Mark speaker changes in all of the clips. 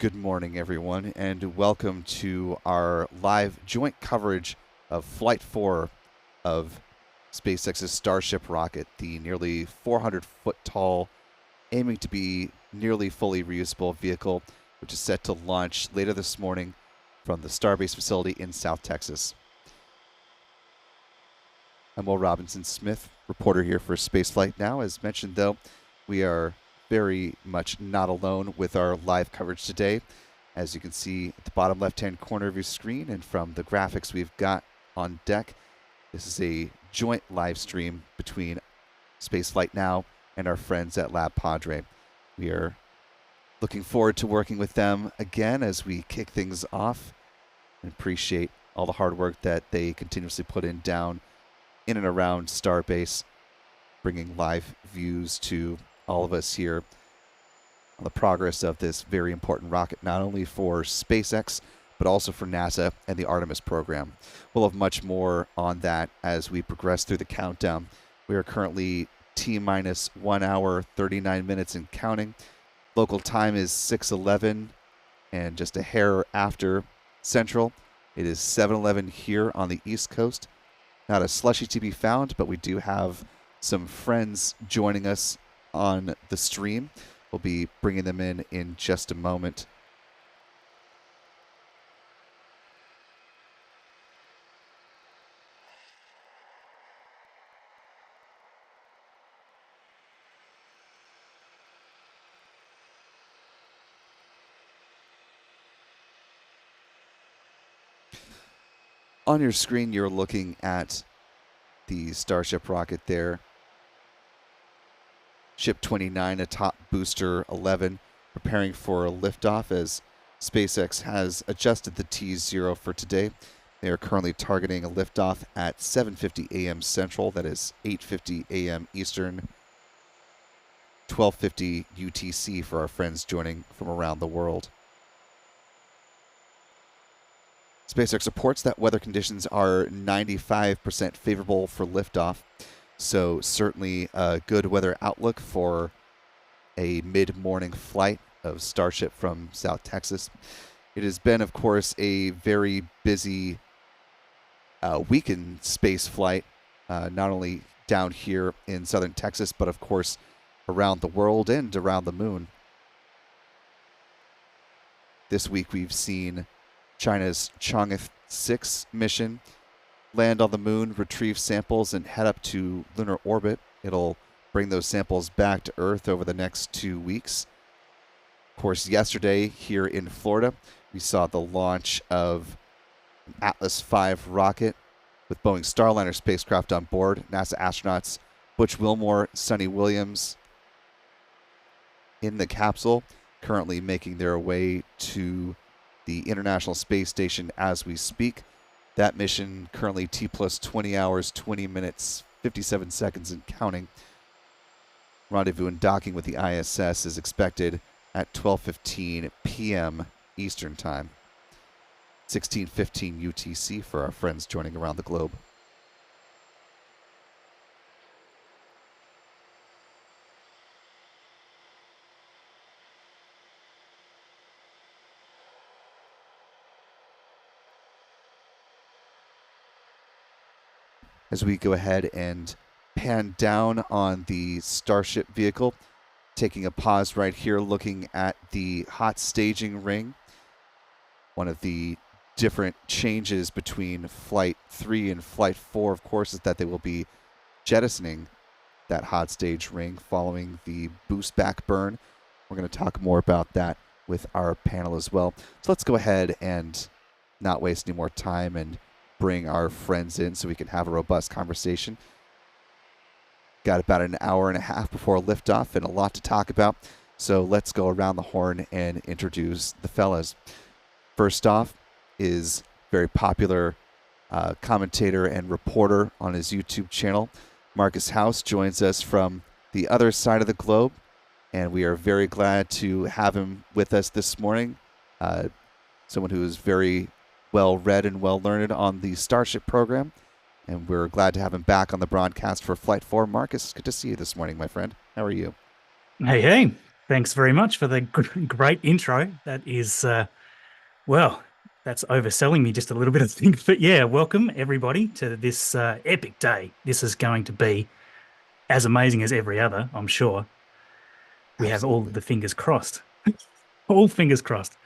Speaker 1: Good morning, everyone, and welcome to our live joint coverage of Flight 4 of SpaceX's Starship rocket, the nearly 400-foot tall, aiming to be nearly fully reusable vehicle, which is set to launch later this morning from the Starbase facility in South Texas. I'm Will Robinson-Smith, reporter here for Spaceflight Now. As mentioned, though, we are very much not alone with our live coverage today. As you can see at the bottom left-hand corner of your screen and from the graphics we've got on deck, this is a joint live stream between Spaceflight Now and our friends at LabPadre. We are looking forward to working with them again as we kick things off and appreciate all the hard work that they continuously put in and around Starbase, bringing live views to all of us here on the progress of this very important rocket, not only for SpaceX, but also for NASA and the Artemis program. We'll have much more on that as we progress through the countdown. We are currently T-minus 1 hour, 39 minutes and counting. Local time is 6:11 and just a hair after Central. It is 7:11 here on the East Coast. Not a slushy to be found, but we do have some friends joining us on the stream. We'll be bringing them in just a moment. On your screen, you're looking at the Starship rocket there. Ship 29 atop booster 11, preparing for liftoff as SpaceX has adjusted the T0 for today. They are currently targeting a liftoff at 7:50 a.m. Central, that is 8:50 a.m. Eastern, 12:50 UTC for our friends joining from around the world. SpaceX reports that weather conditions are 95% favorable for liftoff. So certainly a good weather outlook for a mid-morning flight of Starship from South Texas. It has been, of course, a very busy week in space flight, not only down here in southern Texas, but of course around the world and around the moon. This week we've seen China's Chang'e 6 mission land on the moon, retrieve samples, and head up to lunar orbit. It'll bring those samples back to Earth over the next 2 weeks. Of course, yesterday here in Florida, we saw the launch of an Atlas V rocket with Boeing Starliner spacecraft on board. NASA astronauts Butch Wilmore, Sonny Williams in the capsule, currently making their way to the International Space Station as we speak. That mission currently T plus 20 hours, 20 minutes, 57 seconds and counting. Rendezvous and docking with the ISS is expected at 12:15 p.m. Eastern Time. 16:15 UTC for our friends joining around the globe. As we go ahead and pan down on the Starship vehicle, taking a pause right here, looking at the hot staging ring. One of the different changes between Flight 3 and Flight 4, of course, is that they will be jettisoning that hot stage ring following the boost back burn. We're going to talk more about that with our panel as well. So let's go ahead and not waste any more time and bring our friends in so we can have a robust conversation. Got about an hour and a half before liftoff and a lot to talk about. So let's go around the horn and introduce the fellas. First off is very popular commentator and reporter on his YouTube channel. Marcus House joins us from the other side of the globe, and we are very glad to have him with us this morning. Someone who is very well read and well learned on the Starship program, and we're glad to have him back on the broadcast for Flight 4. Marcus, good to see you this morning, my friend. How are you?
Speaker 2: Hey, Thanks very much for the great intro. That is, well, that's overselling me just a little bit, I think. But yeah, welcome everybody to this epic day. This is going to be as amazing as every other, I'm sure. We have all
Speaker 1: Absolutely.
Speaker 2: the fingers crossed. All fingers crossed.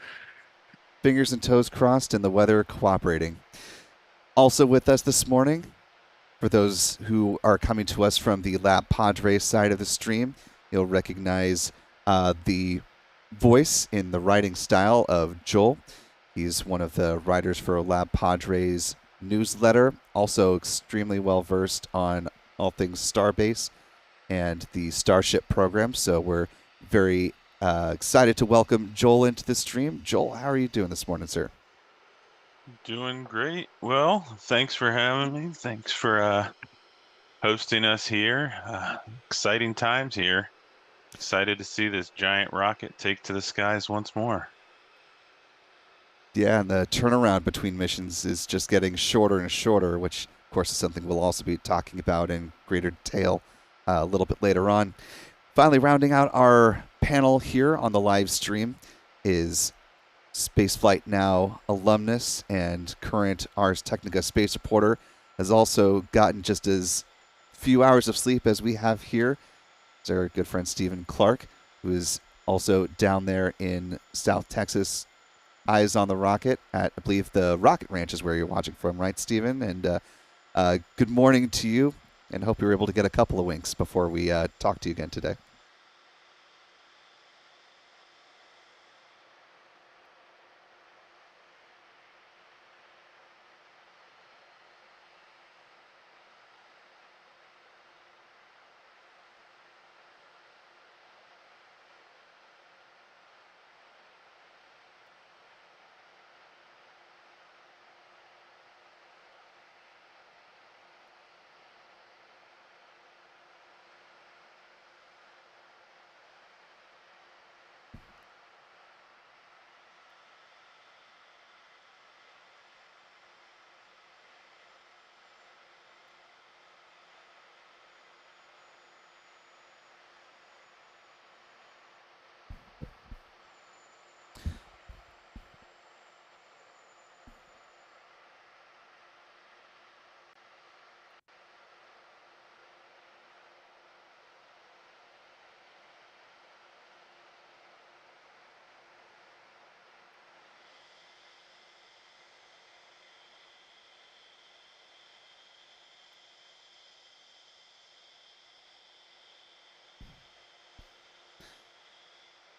Speaker 1: Fingers and toes crossed and the weather cooperating. Also with us this morning, for those who are coming to us from the LabPadre side of the stream, you'll recognize the voice in the writing style of Joel. He's one of the writers for LabPadre's newsletter, also extremely well versed on all things Starbase and the Starship program. So we're very excited to welcome Joel into the stream. Joel, how are you doing this morning, sir?
Speaker 3: Doing great. Well, thanks for having me. Thanks for hosting us here. Exciting times here. Excited to see this giant rocket take to the skies once more.
Speaker 1: Yeah, and the turnaround between missions is just getting shorter and shorter, which, of course, is something we'll also be talking about in greater detail a little bit later on. Finally, rounding out our panel here on the live stream is Spaceflight Now alumnus and current Ars Technica space reporter, has also gotten just as few hours of sleep as we have here. It's our good friend Stephen Clark, who is also down there in South Texas, eyes on the rocket at, I believe, the Rocket Ranch is where you're watching from, right, Stephen? And good morning to you, and hope you were able to get a couple of winks before we talk to you again today.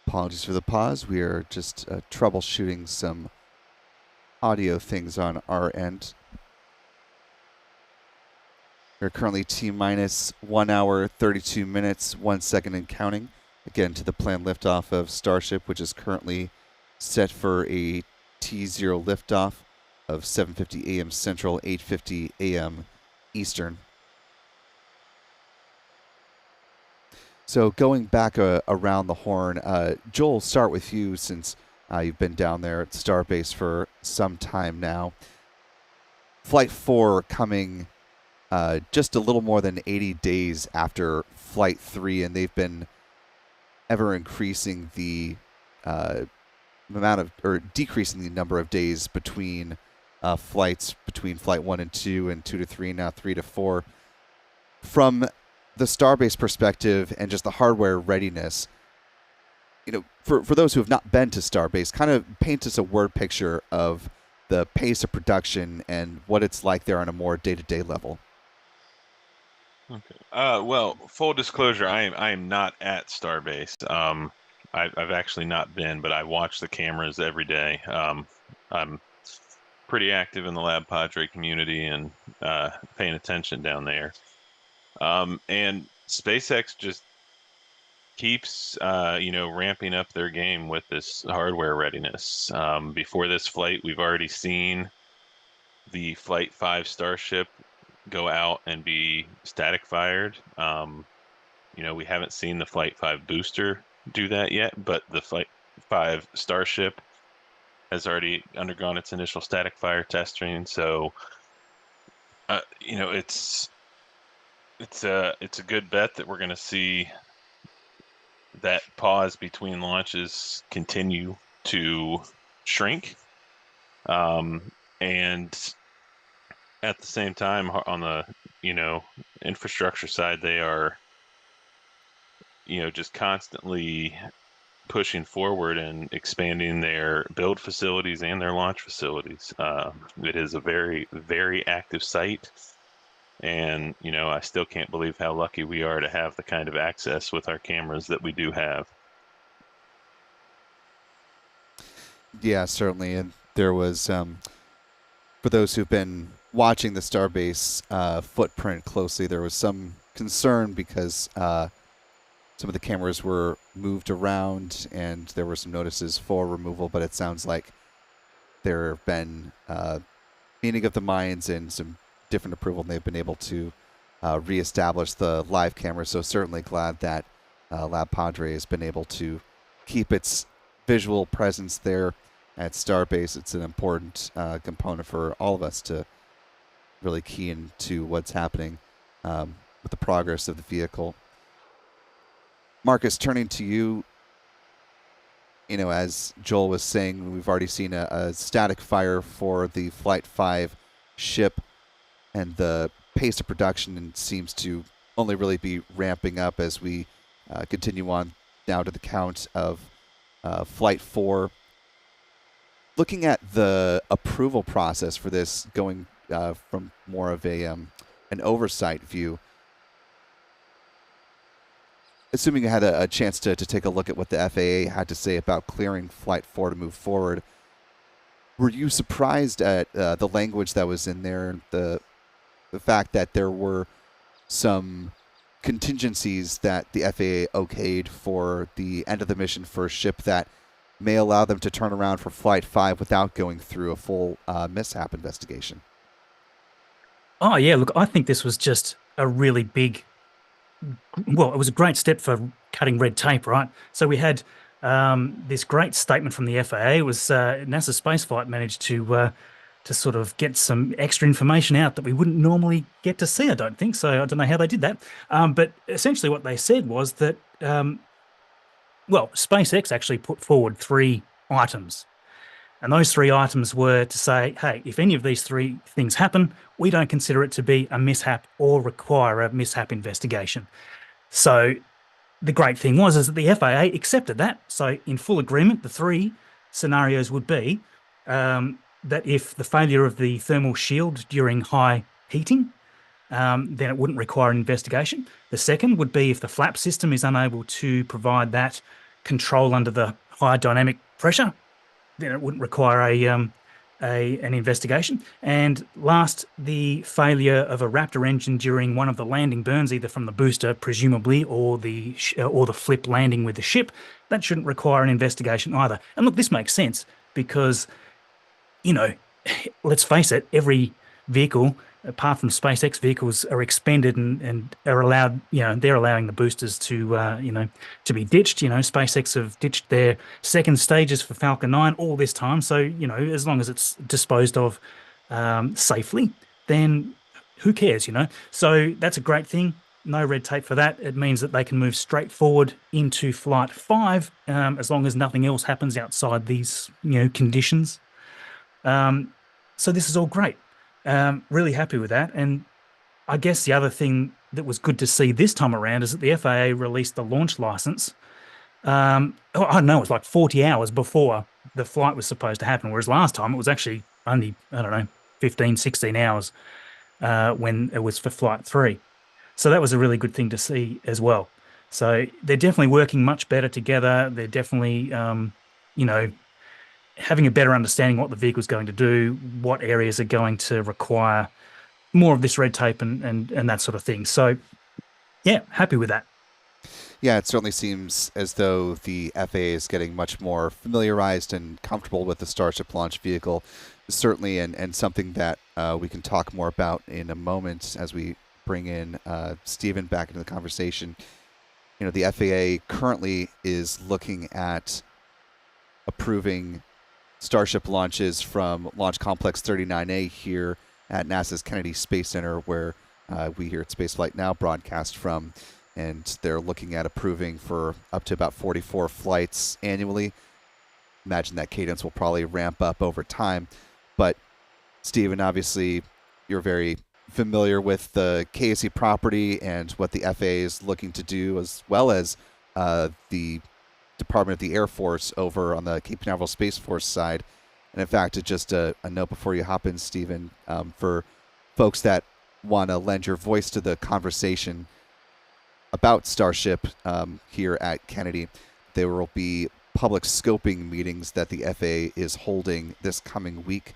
Speaker 1: Apologies for the pause. We are just troubleshooting some audio things on our end. We're currently T-minus 1 hour, 32 minutes, 1 second and counting. Again, to the planned liftoff of Starship, which is currently set for a T0 liftoff of 7:50 a.m. Central, 8:50 a.m. Eastern. So going back around the horn, Joel, start with you since you've been down there at Starbase for some time now. Flight 4 coming just a little more than 80 days after Flight 3, and they've been ever increasing the amount of, or decreasing the number of days between flights between Flight 1 and 2, and 2 to 3, now 3 to 4. From the Starbase perspective and just the hardware readiness, for those who have not been to Starbase, kind of paint us a word picture of the pace of production and what it's like there on a more day-to-day level.
Speaker 3: Okay. Well, full disclosure, I am not at Starbase. I've actually not been, but I watch the cameras every day. I'm pretty active in the LabPadre community and paying attention down there. And SpaceX just keeps ramping up their game with this hardware readiness. Before this flight, we've already seen the Flight 5 Starship go out and be static fired. We haven't seen the Flight 5 booster do that yet, but the Flight 5 Starship has already undergone its initial static fire testing. So, it's a good bet that we're going to see that pause between launches continue to shrink. And at the same time, on the, infrastructure side, they are, just constantly pushing forward and expanding their build facilities and their launch facilities. It is a very, very active site. And, I still can't believe how lucky we are to have the kind of access with our cameras that we do have.
Speaker 1: Yeah, certainly. And there was, for those who've been watching the Starbase footprint closely, there was some concern because some of the cameras were moved around and there were some notices for removal, but it sounds like there have been meeting of the minds and some different approval, and they've been able to reestablish the live camera. So certainly glad that LabPadre has been able to keep its visual presence there at Starbase. It's an important component for all of us to really key into what's happening with the progress of the vehicle. Marcus, turning to you, as Joel was saying, we've already seen a static fire for the Flight 5 ship, and the pace of production seems to only really be ramping up as we continue on now to the count of Flight 4. Looking at the approval process for this, going from more of an oversight view, assuming you had a chance to take a look at what the FAA had to say about clearing Flight 4 to move forward, were you surprised at the language that was in there, the fact that there were some contingencies that the FAA okayed for the end of the mission for a ship that may allow them to turn around for Flight 5 without going through a full mishap investigation?
Speaker 2: Oh, yeah. Look, I think this was just a really big, well, it was a great step for cutting red tape, right? So we had this great statement from the FAA. It was NASA Spaceflight managed to sort of get some extra information out that we wouldn't normally get to see, I don't think. So I don't know how they did that. But essentially what they said was that, SpaceX actually put forward 3 items. And those 3 items were to say, hey, if any of these 3 things happen, we don't consider it to be a mishap or require a mishap investigation. So the great thing is that the FAA accepted that. So in full agreement, the 3 scenarios would be that if the failure of the thermal shield during high heating, then it wouldn't require an investigation. The second would be if the flap system is unable to provide that control under the high dynamic pressure, then it wouldn't require an investigation. And last, the failure of a Raptor engine during one of the landing burns, either from the booster, presumably, or the flip landing with the ship, that shouldn't require an investigation either. And look, this makes sense because, let's face it, every vehicle, apart from SpaceX vehicles, are expended and are allowed, they're allowing the boosters to be ditched. SpaceX have ditched their second stages for Falcon 9 all this time. So, as long as it's disposed of safely, then who cares, So that's a great thing. No red tape for that. It means that they can move straight forward into Flight 5 as long as nothing else happens outside these, conditions. So this is all great. Really happy with that. And I guess the other thing that was good to see this time around is that the FAA released the launch license. I don't know, it was like 40 hours before the flight was supposed to happen, whereas last time it was actually only, 15, 16 hours when it was for Flight 3. So that was a really good thing to see as well. So they're definitely working much better together. They're definitely, having a better understanding what the vehicle is going to do, what areas are going to require more of this red tape and that sort of thing. So, yeah, happy with that.
Speaker 1: Yeah, it certainly seems as though the FAA is getting much more familiarized and comfortable with the Starship launch vehicle, certainly, and something that we can talk more about in a moment as we bring in Stephen back into the conversation. The FAA currently is looking at approving Starship launches from Launch Complex 39A here at NASA's Kennedy Space Center, where we here at Spaceflight Now broadcast from. and they're looking at approving for up to about 44 flights annually. Imagine that cadence will probably ramp up over time. But Stephen, obviously, you're very familiar with the KSC property and what the FAA is looking to do, as well as the Department of the Air Force over on the Cape Canaveral Space Force side. And in fact, just a note before you hop in, Stephen, for folks that want to lend your voice to the conversation about Starship here at Kennedy, there will be public scoping meetings that the FAA is holding this coming week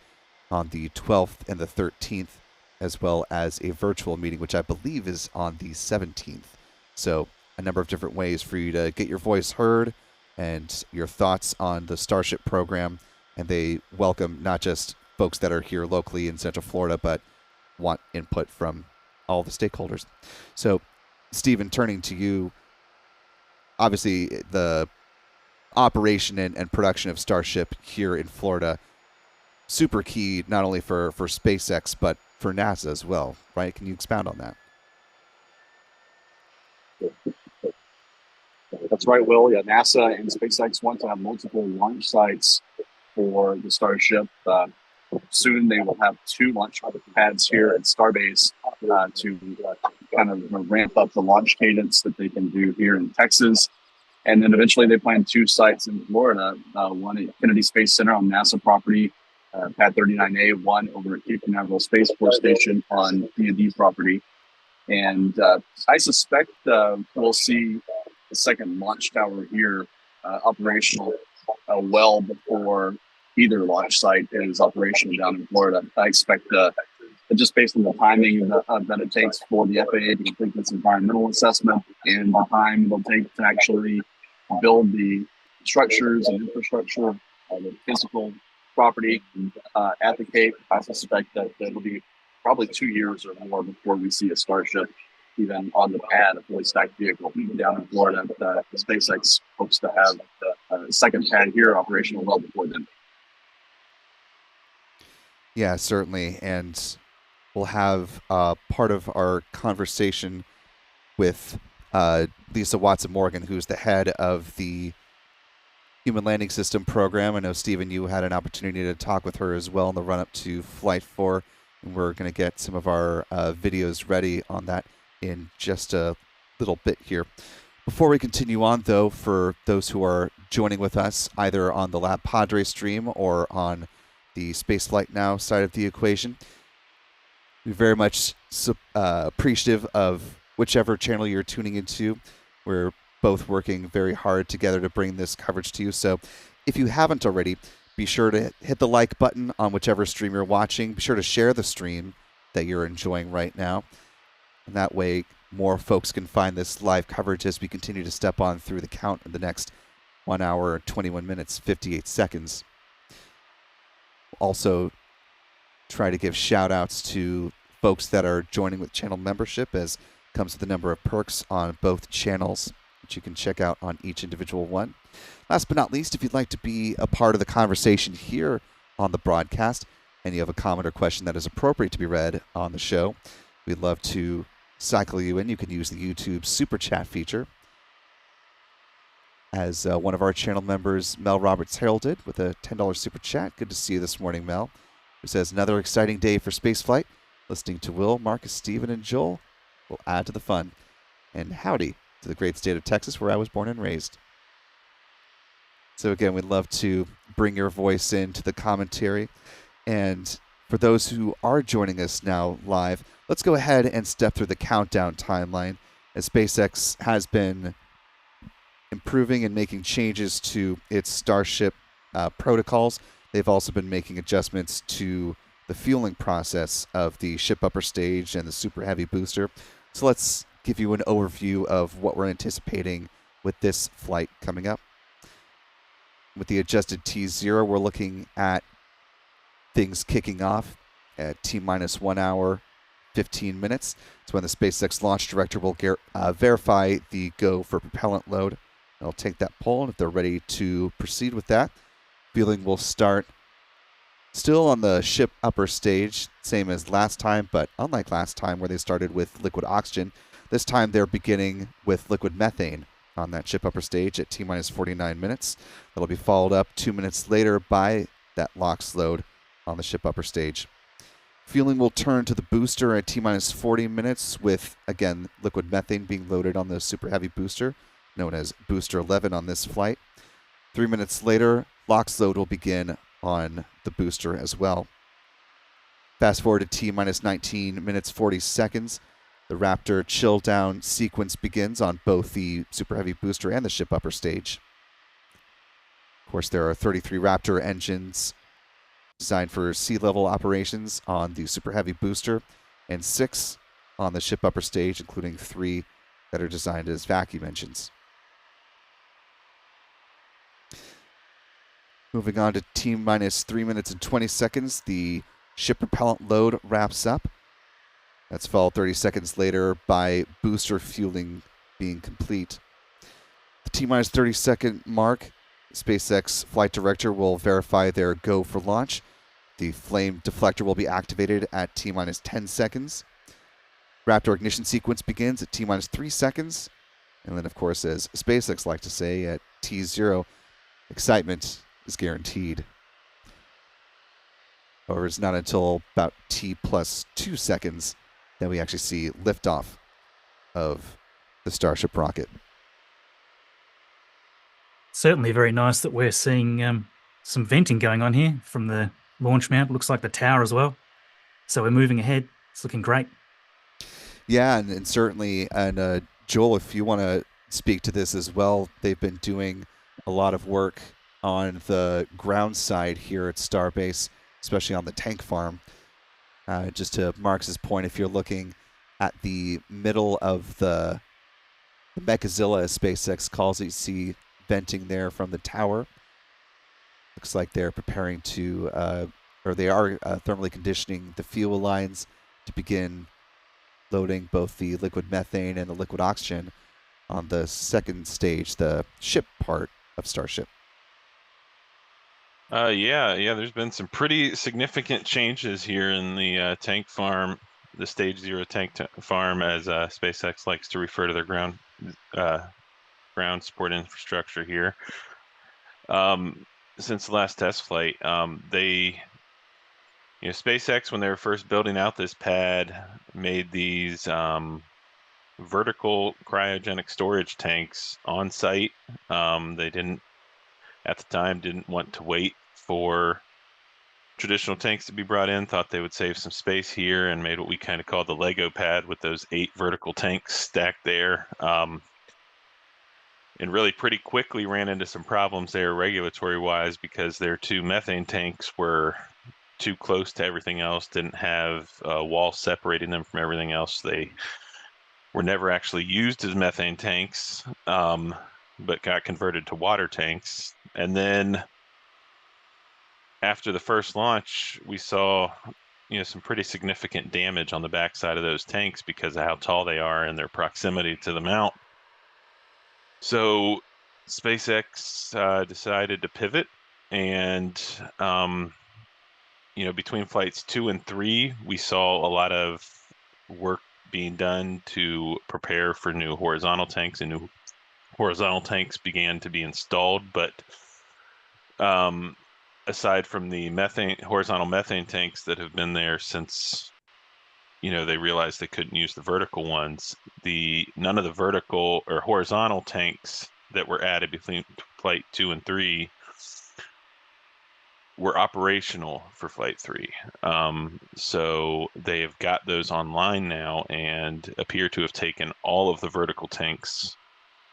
Speaker 1: on the 12th and the 13th, as well as a virtual meeting, which I believe is on the 17th. So a number of different ways for you to get your voice heard and your thoughts on the Starship program. And they welcome not just folks that are here locally in Central Florida, but want input from all the stakeholders. So, Stephen, turning to you, obviously the operation and production of Starship here in Florida, super key not only for SpaceX, but for NASA as well, right? Can you expound on that?
Speaker 4: That's right, Will. Yeah, NASA and SpaceX want to have multiple launch sites for the Starship. Soon they will have 2 launch pads here at Starbase to kind of ramp up the launch cadence that they can do here in Texas. And then eventually they plan 2 sites in Florida, one at Kennedy Space Center on NASA property, Pad 39A, one over at Cape Canaveral Space Force Station on D&D property. And I suspect we'll see the second launch tower here operational well before either launch site is operational down in Florida. I expect just based on the timing that it takes for the FAA to complete this environmental assessment and the time it'll take to actually build the structures and infrastructure, the physical property at the Cape, I suspect that it'll be probably 2 years or more before we see a Starship even on the pad, a fully stacked vehicle down in Florida. SpaceX hopes to have a second pad here operational well before then.
Speaker 1: Yeah, certainly. And we'll have part of our conversation with Lisa Watson-Morgan, who's the head of the Human Landing System program. I know, Stephen, you had an opportunity to talk with her as well in the run-up to Flight 4. And we're going to get some of our videos ready on that in just a little bit here. Before we continue on, though, for those who are joining with us, either on the LabPadre stream or on the Spaceflight Now side of the equation, we're very much appreciative of whichever channel you're tuning into. We're both working very hard together to bring this coverage to you. So if you haven't already, be sure to hit the like button on whichever stream you're watching. Be sure to share the stream that you're enjoying right now. And that way, more folks can find this live coverage as we continue to step on through the count in the next 1 hour, 21 minutes, 58 seconds. Also, try to give shout outs to folks that are joining with channel membership, as comes with a number of perks on both channels, which you can check out on each individual one. Last but not least, if you'd like to be a part of the conversation here on the broadcast and you have a comment or question that is appropriate to be read on the show, we'd love to cycle you in. You can use the YouTube Super Chat feature, as one of our channel members, Mel Roberts heralded with a $10 Super Chat. Good to see you this morning, Mel, who says, another exciting day for spaceflight. Listening to Will, Marcus, Stephen, and Joel will add to the fun. And howdy to the great state of Texas, where I was born and raised. So again, we'd love to bring your voice into the commentary. And for those who are joining us now live, let's go ahead and step through the countdown timeline, as SpaceX has been improving and making changes to its Starship protocols. They've also been making adjustments to the fueling process of the ship upper stage and the Super Heavy booster. So let's give you an overview of what we're anticipating with this flight coming up. With the adjusted T0, we're looking at things kicking off at T-minus 1 hour, 15 minutes. It's when the SpaceX launch director will verify the go for propellant load. They'll take that poll, and if they're ready to proceed with that, fueling will start still on the ship upper stage, same as last time, but unlike last time where they started with liquid oxygen, This time they're beginning with liquid methane on that ship upper stage at T-minus 49 minutes. That'll be followed up 2 minutes later by that LOX load on the ship upper stage. Fueling will turn to the booster at T-minus 40 minutes with, again, liquid methane being loaded on the Super Heavy booster, known as Booster 11 on this flight. 3 minutes later, LOX load will begin on the booster as well. Fast forward to T-minus 19 minutes 40 seconds. The Raptor chill down sequence begins on both the Super Heavy booster and the ship upper stage. Of course, there are 33 Raptor engines designed for sea level operations on the Super Heavy booster and 6 on the ship upper stage, including 3 that are designed as vacuum engines. Moving on to T-minus 3 minutes and 20 seconds, the ship propellant load wraps up. That's followed 30 seconds later by booster fueling being complete. The T-minus 30-second mark, SpaceX flight director will verify their go for launch. The flame deflector will be activated at T-minus 10 seconds. Raptor ignition sequence begins at T-minus 3 seconds. And then, of course, as SpaceX like to say, at T0, excitement is guaranteed. However, it's not until about T plus 2 seconds that we actually see liftoff of the Starship rocket.
Speaker 2: Certainly very nice that we're seeing some venting going on here from the launch mount. Looks like the tower as well. So we're moving ahead. It's looking great.
Speaker 1: Yeah, and certainly, and Joel, if you want to speak to this as well, they've been doing a lot of work on the ground side here at Starbase, especially on the tank farm. Just to Marx's point, if you're looking at the middle of the Mechazilla, as SpaceX calls it, you see venting there from the tower. Looks like they're preparing to, or they are thermally conditioning the fuel lines to begin loading both the liquid methane and the liquid oxygen on the second stage, the ship part of Starship.
Speaker 3: Yeah, there's been some pretty significant changes here in the tank farm, the Stage 0 tank farm, as SpaceX likes to refer to their ground support infrastructure here. Since the last test flight, SpaceX, when they were first building out this pad, made these vertical cryogenic storage tanks on site. They didn't, at the time, didn't want to wait for traditional tanks to be brought in, thought they would save some space here, and made what we kind of call the Lego pad with those 8 vertical tanks stacked there. And really pretty quickly ran into some problems there regulatory-wise because their 2 methane tanks were too close to everything else, didn't have a wall separating them from everything else. They were never actually used as methane tanks, but got converted to water tanks. And then after the first launch, we saw some pretty significant damage on the backside of those tanks because of how tall they are and their proximity to the mount. So SpaceX decided to pivot, and between flights 2 and 3, we saw a lot of work being done to prepare for new horizontal tanks, and new horizontal tanks began to be installed. But aside from the horizontal methane tanks that have been there since they realized they couldn't use the vertical ones, none of the vertical or horizontal tanks that were added between flight 2 and 3 were operational for flight 3. So they have got those online now and appear to have taken all of the vertical tanks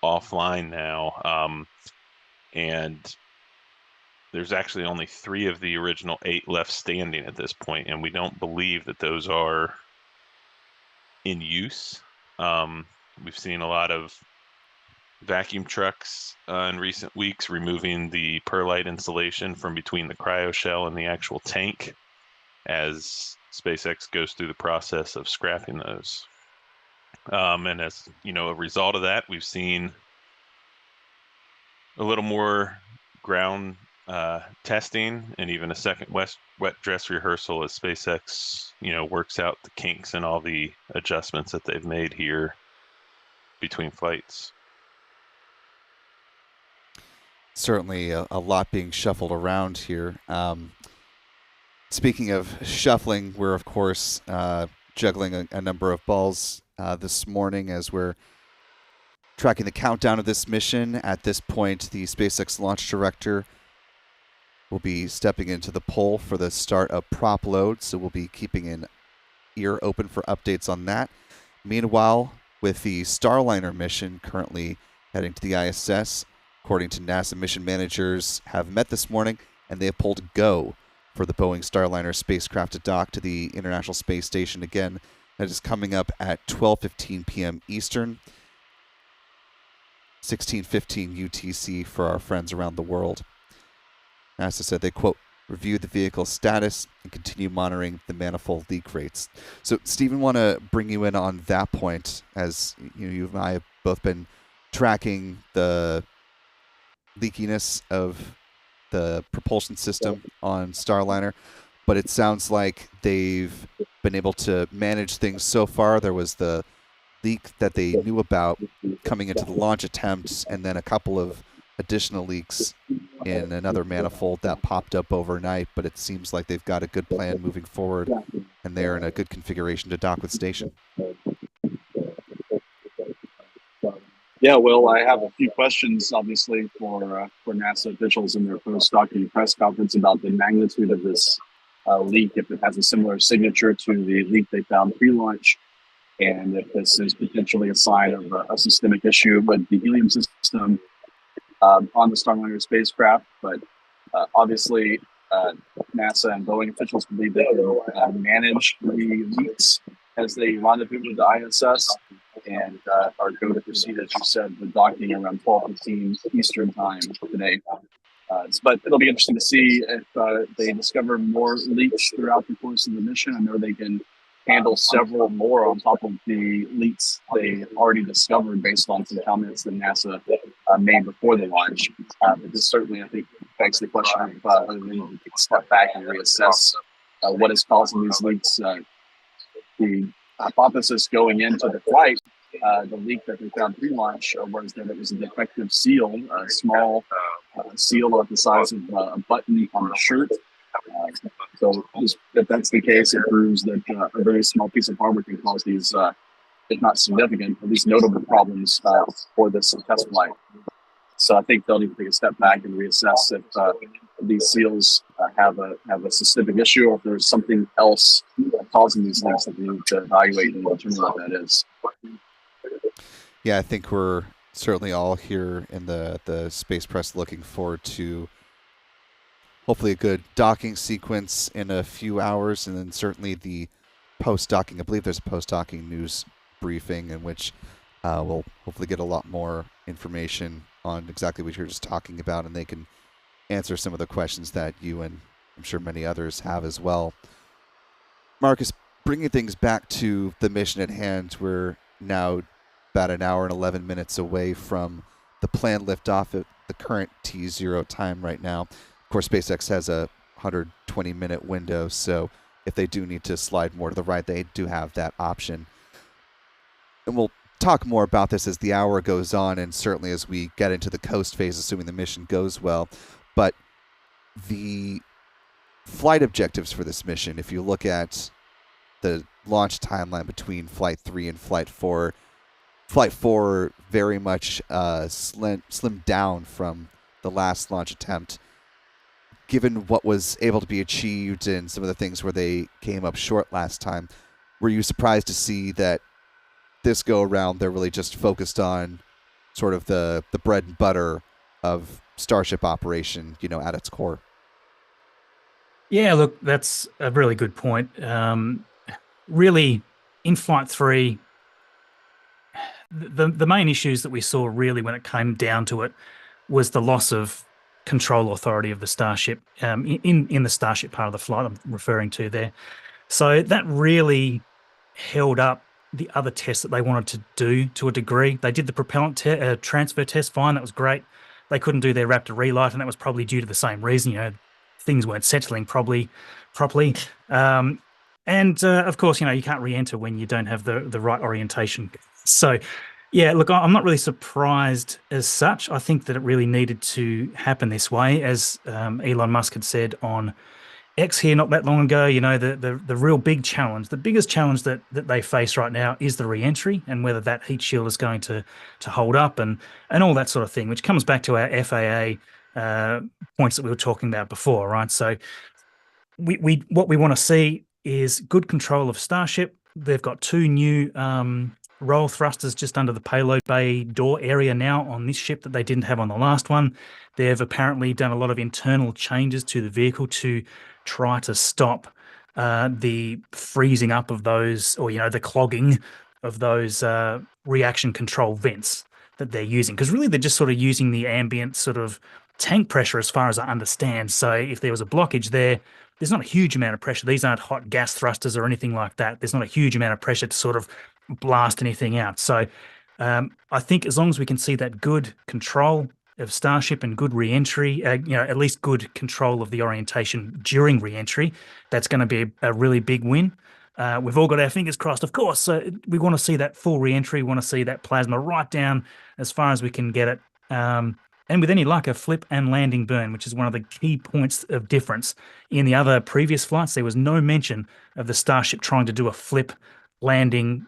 Speaker 3: offline now. And there's actually only 3 of the original 8 left standing at this point, and we don't believe that those are in use. We've seen a lot of vacuum trucks in recent weeks removing the perlite insulation from between the cryo shell and the actual tank as SpaceX goes through the process of scrapping those. And as a result of that, we've seen a little more ground testing and even a second wet dress rehearsal as SpaceX works out the kinks and all the adjustments that they've made here between flights.
Speaker 1: Certainly a lot being shuffled around here. Speaking of shuffling, we're, of course, juggling a number of balls this morning as we're tracking the countdown of this mission. At this point, the SpaceX launch director will be stepping into the pole for the start of prop load, so we'll be keeping an ear open for updates on that. Meanwhile, with the Starliner mission currently heading to the ISS, according to NASA mission managers, have met this morning, and they have pulled go for the Boeing Starliner spacecraft to dock to the International Space Station. Again, that is coming up at 12:15 p.m. Eastern, 16:15 UTC for our friends around the world. NASA said they, quote, review the vehicle's status and continue monitoring the manifold leak rates. So, Stephen, want to bring you in on that point, as you and I have both been tracking the leakiness of the propulsion system on Starliner, but it sounds like they've been able to manage things so far. There was the leak that they knew about coming into the launch attempts, and then a couple of additional leaks in another manifold that popped up overnight, but it seems like they've got a good plan moving forward, and they're in a good configuration to dock with station.
Speaker 4: Yeah, well, I have a few questions, obviously, for NASA officials in their post-docking press conference about the magnitude of this leak, if it has a similar signature to the leak they found pre-launch, and if this is potentially a sign of a systemic issue with the helium system on the Starliner spacecraft. But obviously, NASA and Boeing officials believe they can manage the leaks as they rendezvous with the ISS, and are going to proceed, as you said, with docking around 12:15 Eastern time today. But it'll be interesting to see if they discover more leaks throughout the course of the mission. I know they can handle several more on top of the leaks they already discovered based on some comments that NASA made before the launch. But this certainly, I think, begs the question of whether they need to take a step back and reassess what is causing these leaks. The hypothesis going into the flight, the leak that they found pre-launch, was that it was a defective seal, a small seal of the size of a button on a shirt. So if that's the case, it proves that a very small piece of hardware can cause these, if not significant, at least notable problems for this test flight. So I think they'll need to take a step back and reassess if these seals have a systemic issue, or if there's something else causing these leaks that we need to evaluate and determine what that is.
Speaker 1: Yeah, I think we're certainly all here in the space press looking forward to hopefully a good docking sequence in a few hours, and then certainly the post-docking. I believe there's a post-docking news briefing in which we'll hopefully get a lot more information on exactly what you're just talking about, and they can answer some of the questions that you and I'm sure many others have as well. Marcus, bringing things back to the mission at hand, we're now about an hour and 11 minutes away from the planned liftoff at the current T0 time right now. Of course, SpaceX has a 120-minute window, so if they do need to slide more to the right, they do have that option. And we'll talk more about this as the hour goes on, and certainly as we get into the coast phase, assuming the mission goes well. But the flight objectives for this mission, if you look at the launch timeline between Flight 3 and Flight 4, Flight 4 very much slimmed down from the last launch attempt. Given what was able to be achieved and some of the things where they came up short last time, were you surprised to see that this go around they're really just focused on sort of the bread and butter of Starship operation, at its core?
Speaker 2: Yeah, look, that's a really good point. Really, in Flight 3, the main issues that we saw really when it came down to it was the loss of control authority of the Starship in the Starship part of the flight I'm referring to there. So that really held up the other tests that they wanted to do to a degree. They did the propellant transfer test fine. That was great. They couldn't do their Raptor relight, and that was probably due to the same reason. Things weren't settling properly. And of course, you can't re-enter when you don't have the right orientation. So, Yeah, look, I'm not really surprised as such. I think that it really needed to happen this way, as Elon Musk had said on X here not that long ago. You know, the real big challenge, the biggest challenge that they face right now is the re-entry and whether that heat shield is going to hold up and all that sort of thing, which comes back to our FAA points that we were talking about before, right? So we what we want to see is good control of Starship. They've got two new roll thrusters just under the payload bay door area now on this ship that they didn't have on the last one. They've apparently done a lot of internal changes to the vehicle to try to stop the freezing up of those, or the clogging of those reaction control vents that they're using. Because really, they're just sort of using the ambient sort of tank pressure, as far as I understand. So if there was a blockage there, there's not a huge amount of pressure. These aren't hot gas thrusters or anything like that. There's not a huge amount of pressure to sort of blast anything out. So I think as long as we can see that good control of Starship and good re-entry, at least good control of the orientation during re-entry, that's going to be a really big win. We've all got our fingers crossed, of course. So we want to see that full re-entry. We want to see that plasma right down as far as we can get it. And with any luck, a flip and landing burn, which is one of the key points of difference. In the other previous flights, there was no mention of the Starship trying to do a flip landing,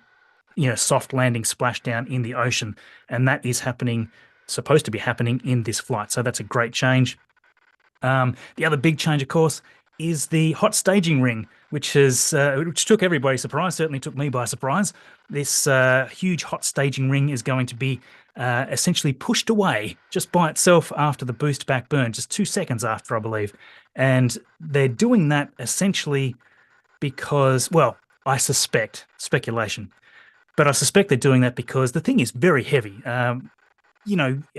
Speaker 2: soft landing splashdown in the ocean. And that is supposed to be happening in this flight. So that's a great change. The other big change, of course, is the hot staging ring, which took everybody by surprise. Certainly took me by surprise. This huge hot staging ring is going to be essentially pushed away just by itself after the boost back burn, just 2 seconds after, I believe. And they're doing that essentially because, well, I suspect, speculation, but I suspect they're doing that because the thing is very heavy. A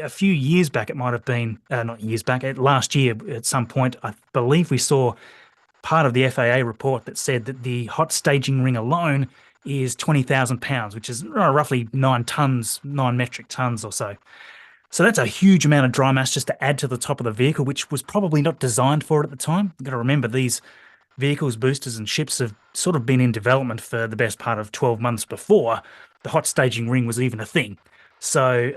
Speaker 2: few years back, it might have been, not years back, last year at some point, I believe we saw part of the FAA report that said that the hot staging ring alone is 20,000 pounds, which is roughly 9 metric tons or so. So that's a huge amount of dry mass just to add to the top of the vehicle, which was probably not designed for it at the time. You've got to remember, these vehicles, boosters, and ships have sort of been in development for the best part of 12 months before the hot staging ring was even a thing. So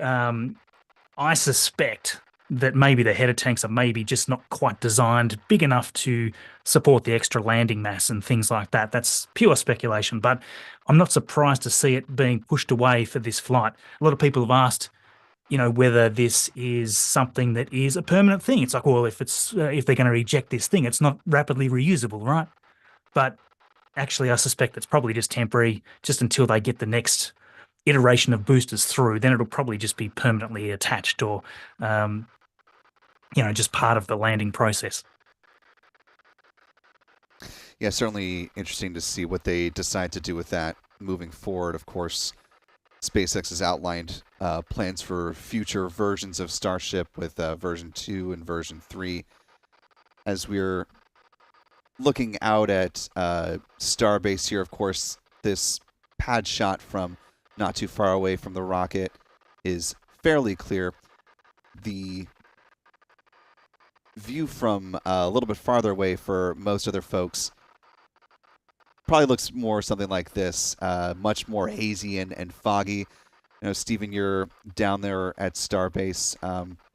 Speaker 2: I suspect that maybe the header tanks are maybe just not quite designed big enough to support the extra landing mass and things like that. That's pure speculation, but I'm not surprised to see it being pushed away for this flight. A lot of people have asked, whether this is something that is a permanent thing. It's like, well, if they're going to reject this thing, it's not rapidly reusable, right? But actually, I suspect it's probably just temporary, just until they get the next iteration of boosters through. Then it'll probably just be permanently attached, or just part of the landing process.
Speaker 1: Yeah, certainly interesting to see what they decide to do with that moving forward. Of course, SpaceX has outlined plans for future versions of Starship with version 2 and version 3. As we're looking out at Starbase here, of course, this pad shot from not too far away from the rocket is fairly clear. The view from a little bit farther away for most other folks probably looks more something like this, much more hazy and foggy. Stephen, you're down there at Starbase,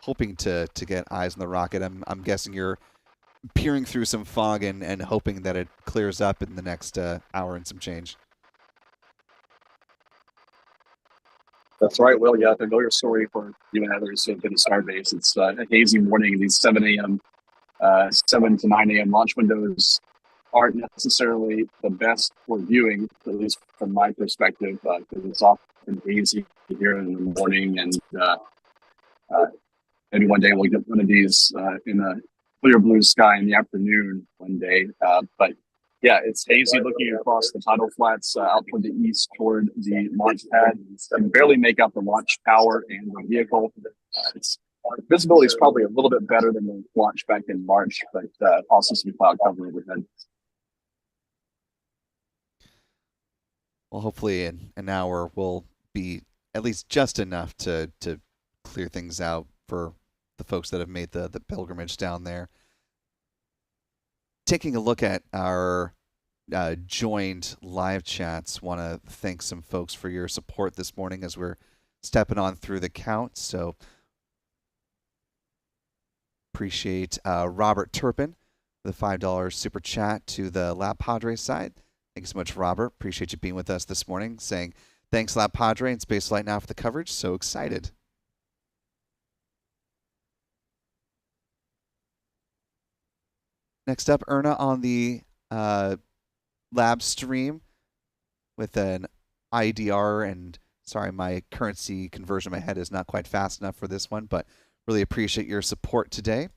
Speaker 1: hoping to get eyes on the rocket. I'm guessing you're peering through some fog and hoping that it clears up in the next hour and some change.
Speaker 4: That's right, Will. Yeah, familiar story for you and others who've been to Starbase. It's a hazy morning. These 7 a.m., 7 to 9 a.m. launch windows aren't necessarily the best for viewing, at least from my perspective, because it's often hazy here in the morning, and maybe one day we'll get one of these in a clear blue sky in the afternoon one day. But yeah, it's hazy looking across the tidal flats out toward the east toward the launch pad. You can barely make out the launch tower and the vehicle. Visibility is probably a little bit better than the launch back in March, but also some cloud cover overhead.
Speaker 1: Well, hopefully in an hour will be at least just enough to clear things out for the folks that have made the pilgrimage down there. Taking a look at our joined live chats, want to thank some folks for your support this morning as we're stepping on through the count. So appreciate Robert Turpin for the $5 super chat to the LabPadre side. Thank you so much, Robert. Appreciate you being with us this morning, saying thanks, LabPadre and Spaceflight Now, for the coverage. So excited. Next up, Erna on the lab stream with an IDR, and sorry, my currency conversion in my head is not quite fast enough for this one, but really appreciate your support today.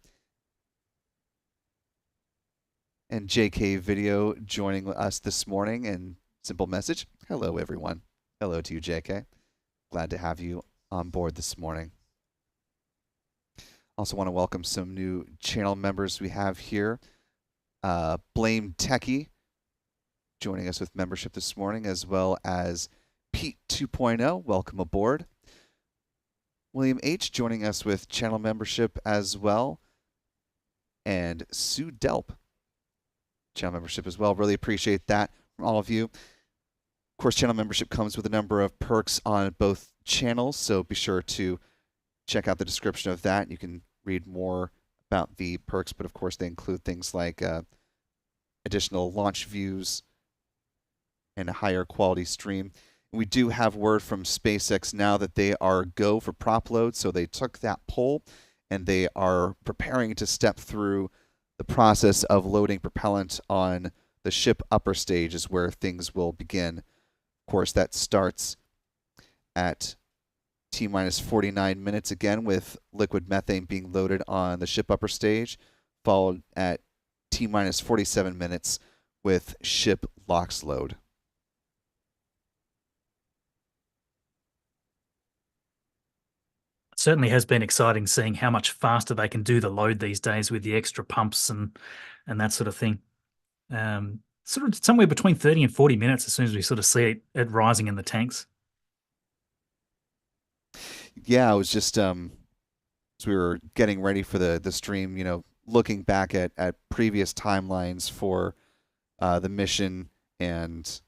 Speaker 1: And JK Video joining us this morning, and simple message, hello everyone. Hello to you, JK. Glad to have you on board this morning. Also want to welcome some new channel members we have here. Blame Techie joining us with membership this morning, as well as Pete 2.0. Welcome aboard. William H. joining us with channel membership as well. And Sue Delp, channel membership as well. Really appreciate that from all of you. Of course, channel membership comes with a number of perks on both channels, so be sure to check out the description of that. You can read more about the perks, but of course they include things like additional launch views and a higher quality stream. And we do have word from SpaceX now that they are go for prop load, so they took that poll and they are preparing to step through the process of loading propellant on the ship upper stage is where things will begin. Of course, that starts at T-minus 49 minutes again with liquid methane being loaded on the ship upper stage, followed at T-minus 47 minutes with ship LOX load.
Speaker 2: Certainly has been exciting seeing how much faster they can do the load these days with the extra pumps and that sort of thing. Sort of somewhere between 30 and 40 minutes as soon as we sort of see it rising in the tanks.
Speaker 1: Yeah, I was just as we were getting ready for the stream, you know, looking back at previous timelines for the mission, and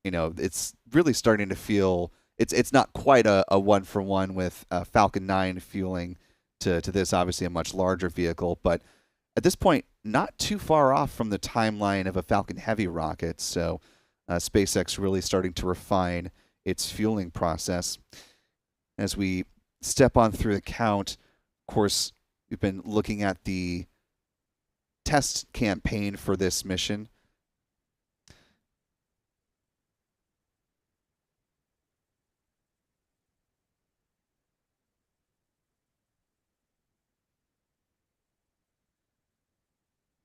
Speaker 1: you know, it's really starting to feel it's not quite a 1-for-1 with Falcon 9 fueling to this, obviously a much larger vehicle, but at this point, not too far off from the timeline of a Falcon Heavy rocket. So SpaceX really starting to refine its fueling process. As we step on through the count, of course, we've been looking at the test campaign for this mission.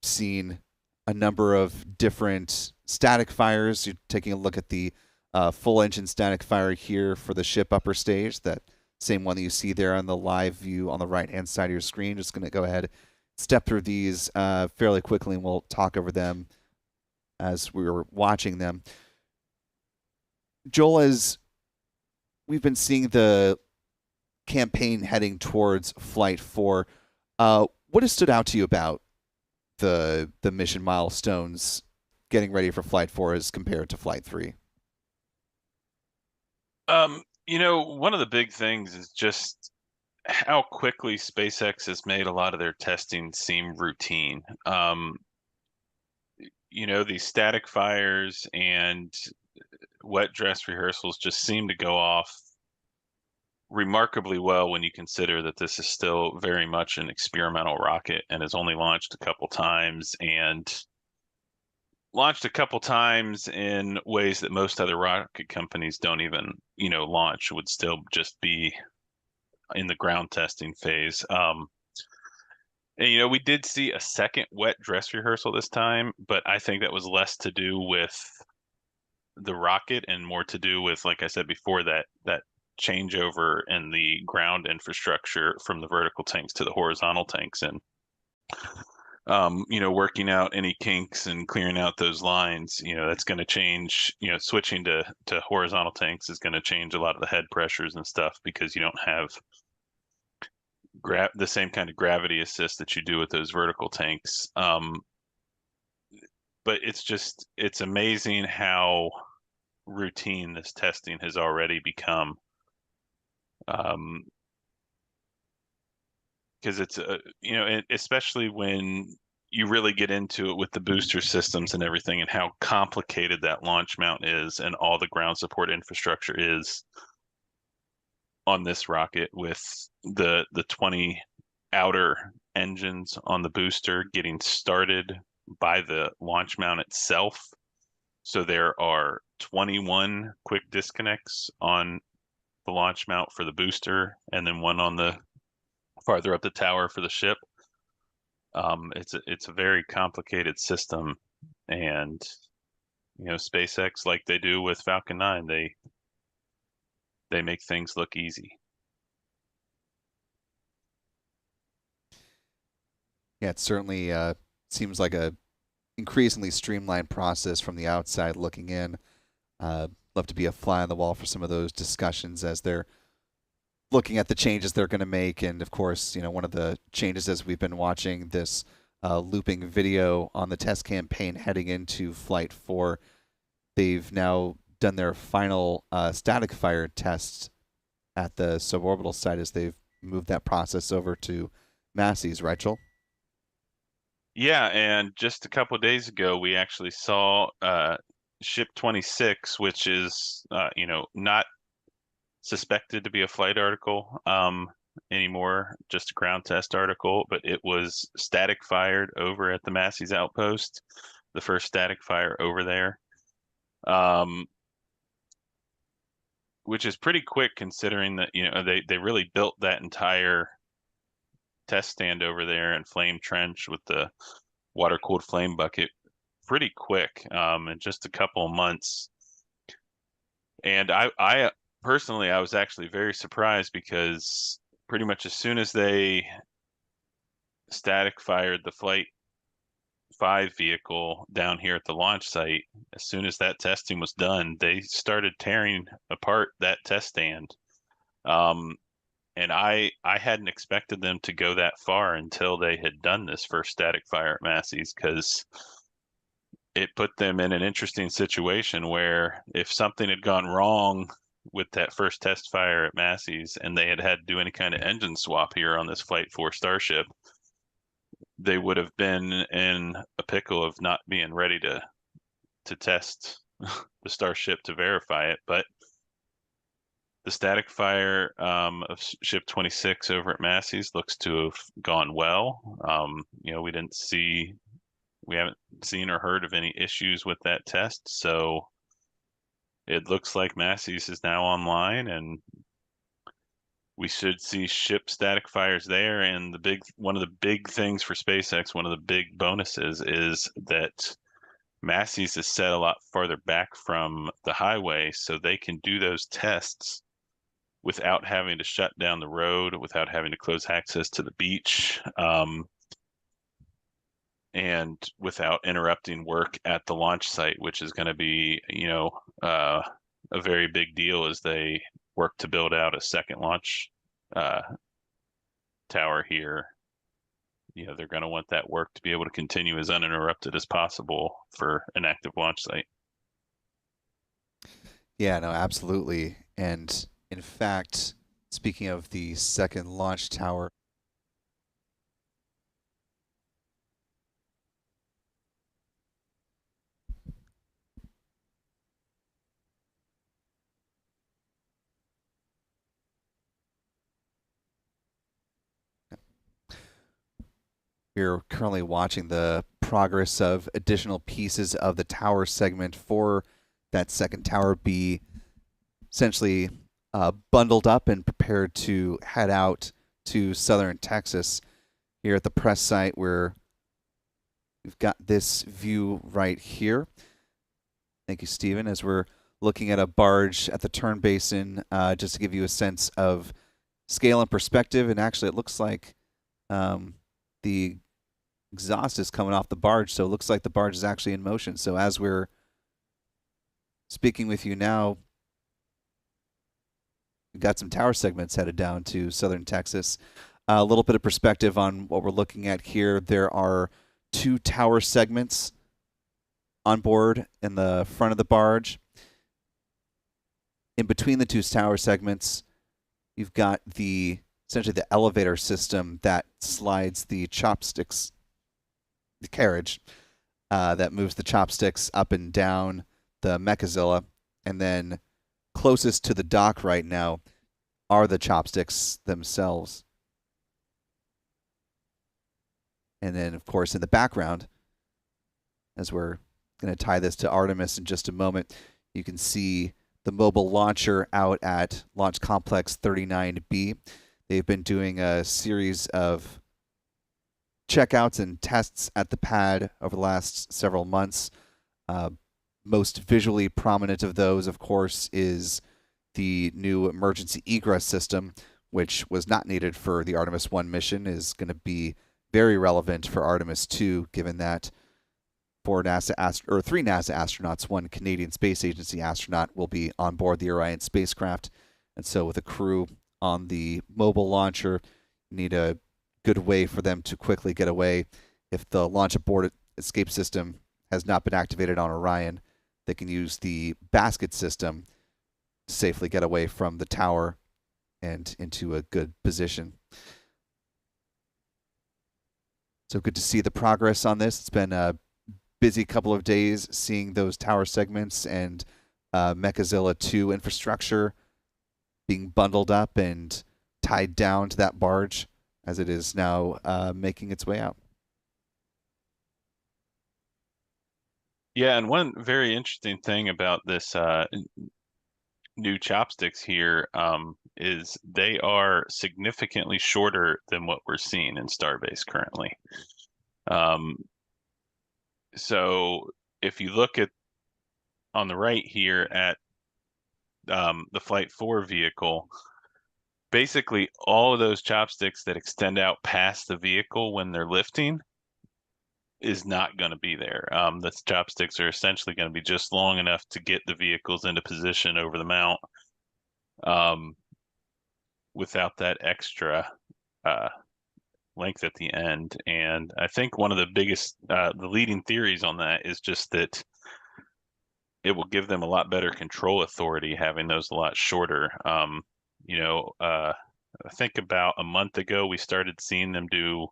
Speaker 1: Seen a number of different static fires. You're taking a look at the full engine static fire here for the ship upper stage, that same one that you see there on the live view on the right hand side of your screen. Just going to go ahead, step through these fairly quickly, and we'll talk over them as we were watching them. Joel, as we've been seeing the campaign heading towards Flight 4, what has stood out to you about the mission milestones getting ready for Flight 4 as compared to Flight 3?
Speaker 3: You know, one of the big things is just how quickly SpaceX has made a lot of their testing seem routine. You know, these static fires and wet dress rehearsals just seem to go off remarkably well when you consider that this is still very much an experimental rocket and has only launched a couple times, and launched a couple times in ways that most other rocket companies don't even, you know, launch, would still just be in the ground testing phase. And, you know, we did see a second wet dress rehearsal this time, but I think that was less to do with the rocket and more to do with, like I said before, that changeover in the ground infrastructure from the vertical tanks to the horizontal tanks, and you know, working out any kinks and clearing out those lines. You know, that's going to change. You know, switching to horizontal tanks is going to change a lot of the head pressures and stuff, because you don't have the same kind of gravity assist that you do with those vertical tanks. But it's amazing how routine this testing has already become. Because it's especially when you really get into it with the booster systems and everything, and how complicated that launch mount is, and all the ground support infrastructure is on this rocket, with the 20 outer engines on the booster getting started by the launch mount itself. So there are 21 quick disconnects on the launch mount for the booster, and then one on the farther up the tower for the ship. It's a very complicated system, and SpaceX, like they do with Falcon 9, they make things look easy.
Speaker 1: Yeah, it certainly seems like a increasingly streamlined process from the outside looking in. Love to be a fly on the wall for some of those discussions as they're looking at the changes they're going to make. And of course, one of the changes, as we've been watching this looping video on the test campaign heading into Flight 4, they've now done their final static fire test at the suborbital site as they've moved that process over to Massey's, right, Joel?
Speaker 3: Yeah, and just a couple of days ago, we actually saw Ship 26, which is not suspected to be a flight article anymore, just a ground test article, but it was static fired over at the Massey's outpost, the first static fire over there, which is pretty quick considering that they really built that entire test stand over there and flame trench with the water-cooled flame bucket pretty quick, in just a couple of months. And I personally, I was actually very surprised, because pretty much as soon as they static fired the Flight 5 vehicle down here at the launch site, as soon as that testing was done, they started tearing apart that test stand. And I hadn't expected them to go that far until they had done this first static fire at Massey's, because it put them in an interesting situation where if something had gone wrong with that first test fire at Massey's and they had to do any kind of engine swap here on this Flight 4 Starship, they would have been in a pickle of not being ready to test the Starship to verify it. But the static fire of Ship 26 over at Massey's looks to have gone well. We haven't seen or heard of any issues with that test, so it looks like Massey's is now online, and we should see ship static fires there. And one of the big things for SpaceX, one of the big bonuses, is that Massey's is set a lot farther back from the highway, so they can do those tests without having to shut down the road, without having to close access to the beach, and without interrupting work at the launch site, which is going to be, a very big deal as they work to build out a second launch tower here. They're going to want that work to be able to continue as uninterrupted as possible for an active launch site.
Speaker 1: Yeah, no, absolutely. And in fact, speaking of the second launch tower, we're currently watching the progress of additional pieces of the tower segment for that second tower be essentially bundled up and prepared to head out to southern Texas. Here at the press site, where we've got this view right here. Thank you, Stephen, as we're looking at a barge at the turn basin, just to give you a sense of scale and perspective. And actually, it looks like the exhaust is coming off the barge, so it looks like the barge is actually in motion. So as we're speaking with you now, we've got some tower segments headed down to southern Texas. A little bit of perspective on what we're looking at here. There are 2 tower segments on board in the front of the barge. In between the 2 tower segments, you've got essentially the elevator system that slides the chopsticks, the carriage that moves the chopsticks up and down the Mechazilla, and then closest to the dock right now are the chopsticks themselves. And then, of course, in the background, as we're going to tie this to Artemis in just a moment, you can see the mobile launcher out at Launch Complex 39B. They've been doing a series of checkouts and tests at the pad over the last several months. Most visually prominent of those, of course, is the new emergency egress system, which was not needed for the Artemis 1 mission, is going to be very relevant for Artemis 2, given that three NASA astronauts, one Canadian Space Agency astronaut, will be on board the Orion spacecraft. And so with a crew on the mobile launcher, you need a good way for them to quickly get away. If the launch abort escape system has not been activated on Orion, they can use the basket system to safely get away from the tower and into a good position. So good to see the progress on this. It's been a busy couple of days seeing those tower segments and Mechazilla 2 infrastructure being bundled up and tied down to that barge as it is now making its way out.
Speaker 3: Yeah, and one very interesting thing about this new chopsticks here is they are significantly shorter than what we're seeing in Starbase currently. So if you look at on the right here at the Flight 4 vehicle, basically all of those chopsticks that extend out past the vehicle when they're lifting is not going to be there. The chopsticks are essentially going to be just long enough to get the vehicles into position over the mount without that extra length at the end. And I think one of the biggest, the leading theories on that is just that it will give them a lot better control authority having those a lot shorter. I think about a month ago, we started seeing them do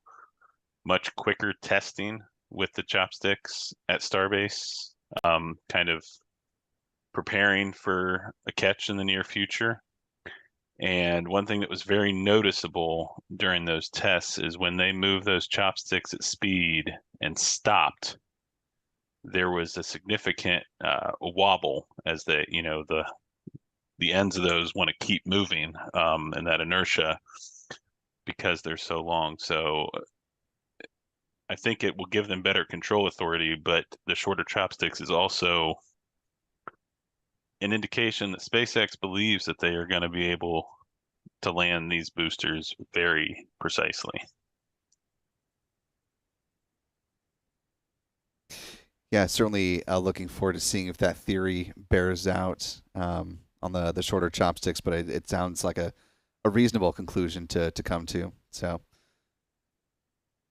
Speaker 3: much quicker testing with the chopsticks at Starbase, kind of preparing for a catch in the near future. And one thing that was very noticeable during those tests is when they moved those chopsticks at speed and stopped, there was a significant wobble as the ends of those want to keep moving, and that inertia because they're so long. So I think it will give them better control authority, but the shorter chopsticks is also an indication that SpaceX believes that they are going to be able to land these boosters very precisely.
Speaker 1: Yeah, certainly looking forward to seeing if that theory bears out on the shorter chopsticks, but it sounds like a reasonable conclusion to come to. So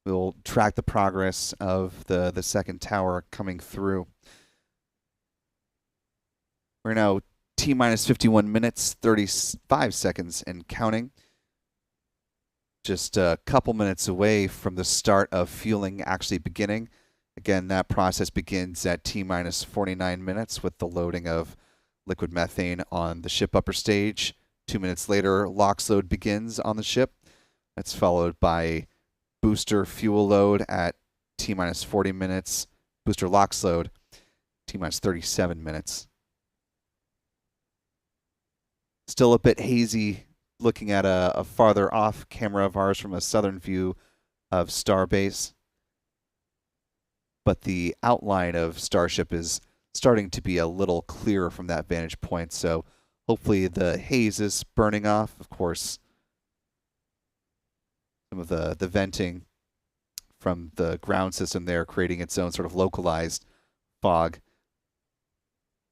Speaker 1: we'll track the progress of the second tower coming through. We're now T-minus 51 minutes, 35 seconds and counting. Just a couple minutes away from the start of fueling actually beginning. Again, that process begins at T-minus 49 minutes with the loading of liquid methane on the ship upper stage. 2 minutes later, LOX load begins on the ship. That's followed by booster fuel load at T-minus 40 minutes. Booster LOX load, T-minus 37 minutes. Still a bit hazy looking at a farther off camera of ours from a southern view of Starbase. But the outline of Starship is starting to be a little clearer from that vantage point. So hopefully the haze is burning off. Of course, some of the venting from the ground system there creating its own sort of localized fog.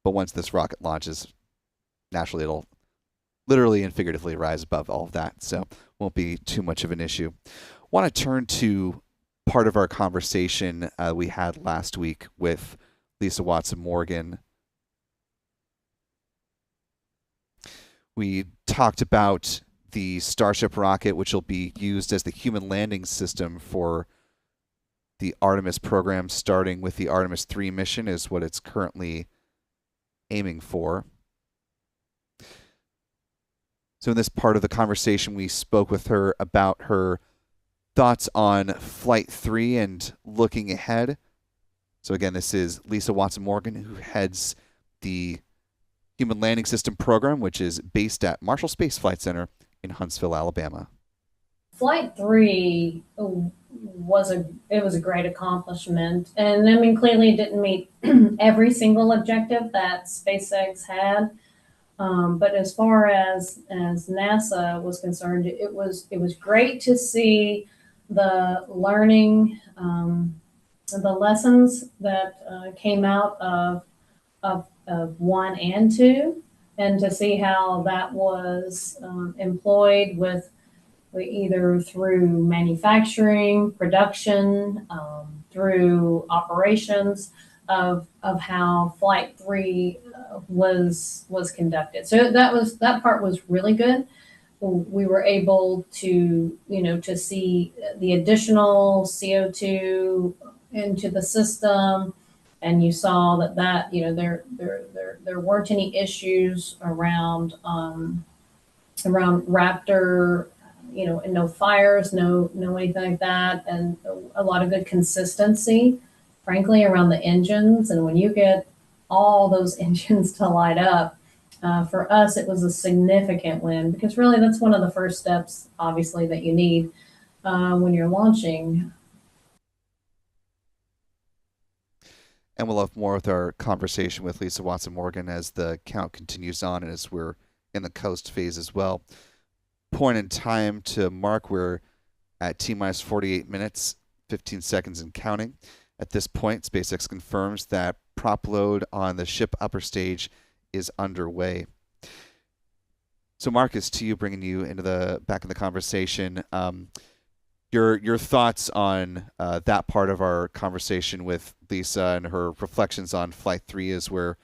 Speaker 1: But once this rocket launches, naturally it'll literally and figuratively rise above all of that, so won't be too much of an issue. Want to turn to part of our conversation we had last week with Lisa Watson-Morgan. We talked about the Starship rocket, which will be used as the human landing system for the Artemis program, starting with the Artemis 3 mission, is what it's currently aiming for. So in this part of the conversation, we spoke with her about her thoughts on Flight 3 and looking ahead. So again, this is Lisa Watson-Morgan, who heads the Human Landing System program, which is based at Marshall Space Flight Center in Huntsville, Alabama.
Speaker 5: Flight 3 was a great accomplishment, and I mean, clearly it didn't meet every single objective that SpaceX had. But as far as NASA was concerned, it was great to see the learning, the lessons that came out of 1 and 2, and to see how that was employed with either through manufacturing, production, through operations of how Flight 3 was conducted. So that part was really good. We were able to, to see the additional CO2 into the system, and you saw that there weren't any issues around Raptor, and no fires, no anything like that, and a lot of good consistency, frankly, around the engines. And when you get all those engines to light up, for us, it was a significant win, because really that's one of the first steps, obviously, that you need when you're launching.
Speaker 1: And we'll have more with our conversation with Lisa Watson-Morgan as the count continues on and as we're in the coast phase as well. Point in time to mark, we're at T-minus 48 minutes, 15 seconds and counting. At this point, SpaceX confirms that prop load on the ship upper stage is underway. So Marcus, to you, bringing you into back in the conversation, your thoughts on that part of our conversation with Lisa and her reflections on Flight 3 as we're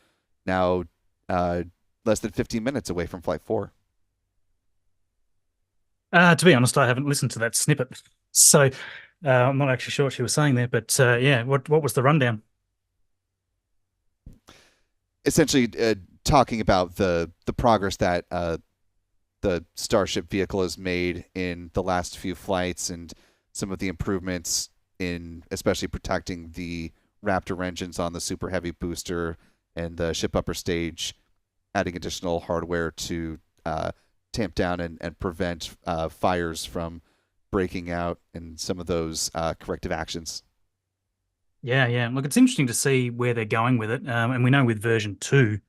Speaker 1: now less than 15 minutes away from Flight 4.
Speaker 2: To be honest, I haven't listened to that snippet, so I'm not actually sure what she was saying there. But yeah, what was the rundown?
Speaker 1: Essentially, talking about the progress that the Starship vehicle has made in the last few flights and some of the improvements in especially protecting the Raptor engines on the Super Heavy booster and the ship upper stage, adding additional hardware to tamp down and prevent fires from breaking out, and some of those corrective actions.
Speaker 2: Yeah. Look, it's interesting to see where they're going with it. And we know with version 2,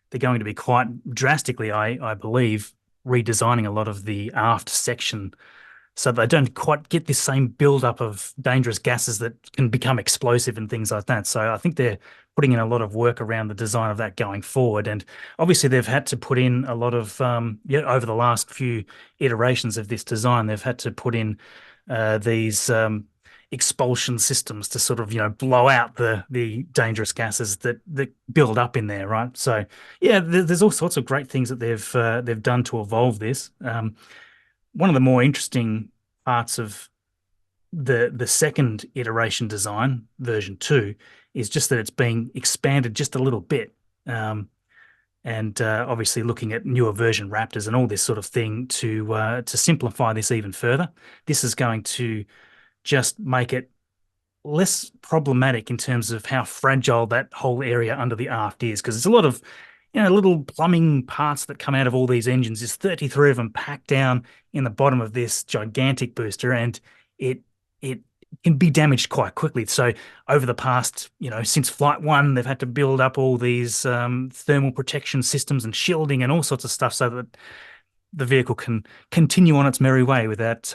Speaker 2: they're going to be quite drastically, I believe, redesigning a lot of the aft section so they don't quite get this same buildup of dangerous gases that can become explosive and things like that. So I think they're putting in a lot of work around the design of that going forward. And obviously they've had to put in a lot of, over the last few iterations of this design, they've had to put in these expulsion systems to sort of, blow out the dangerous gases that build up in there, right? So yeah, there's all sorts of great things that they've done to evolve this. One of the more interesting parts of the second iteration design, version 2, is just that it's being expanded just a little bit. And obviously looking at newer version Raptors and all this sort of thing to simplify this even further. This is going to just make it less problematic in terms of how fragile that whole area under the aft is, because it's a lot of little plumbing parts that come out of all these engines. There's 33 of them packed down in the bottom of this gigantic booster, and it can be damaged quite quickly. So over the past, since Flight 1, they've had to build up all these thermal protection systems and shielding and all sorts of stuff so that the vehicle can continue on its merry way without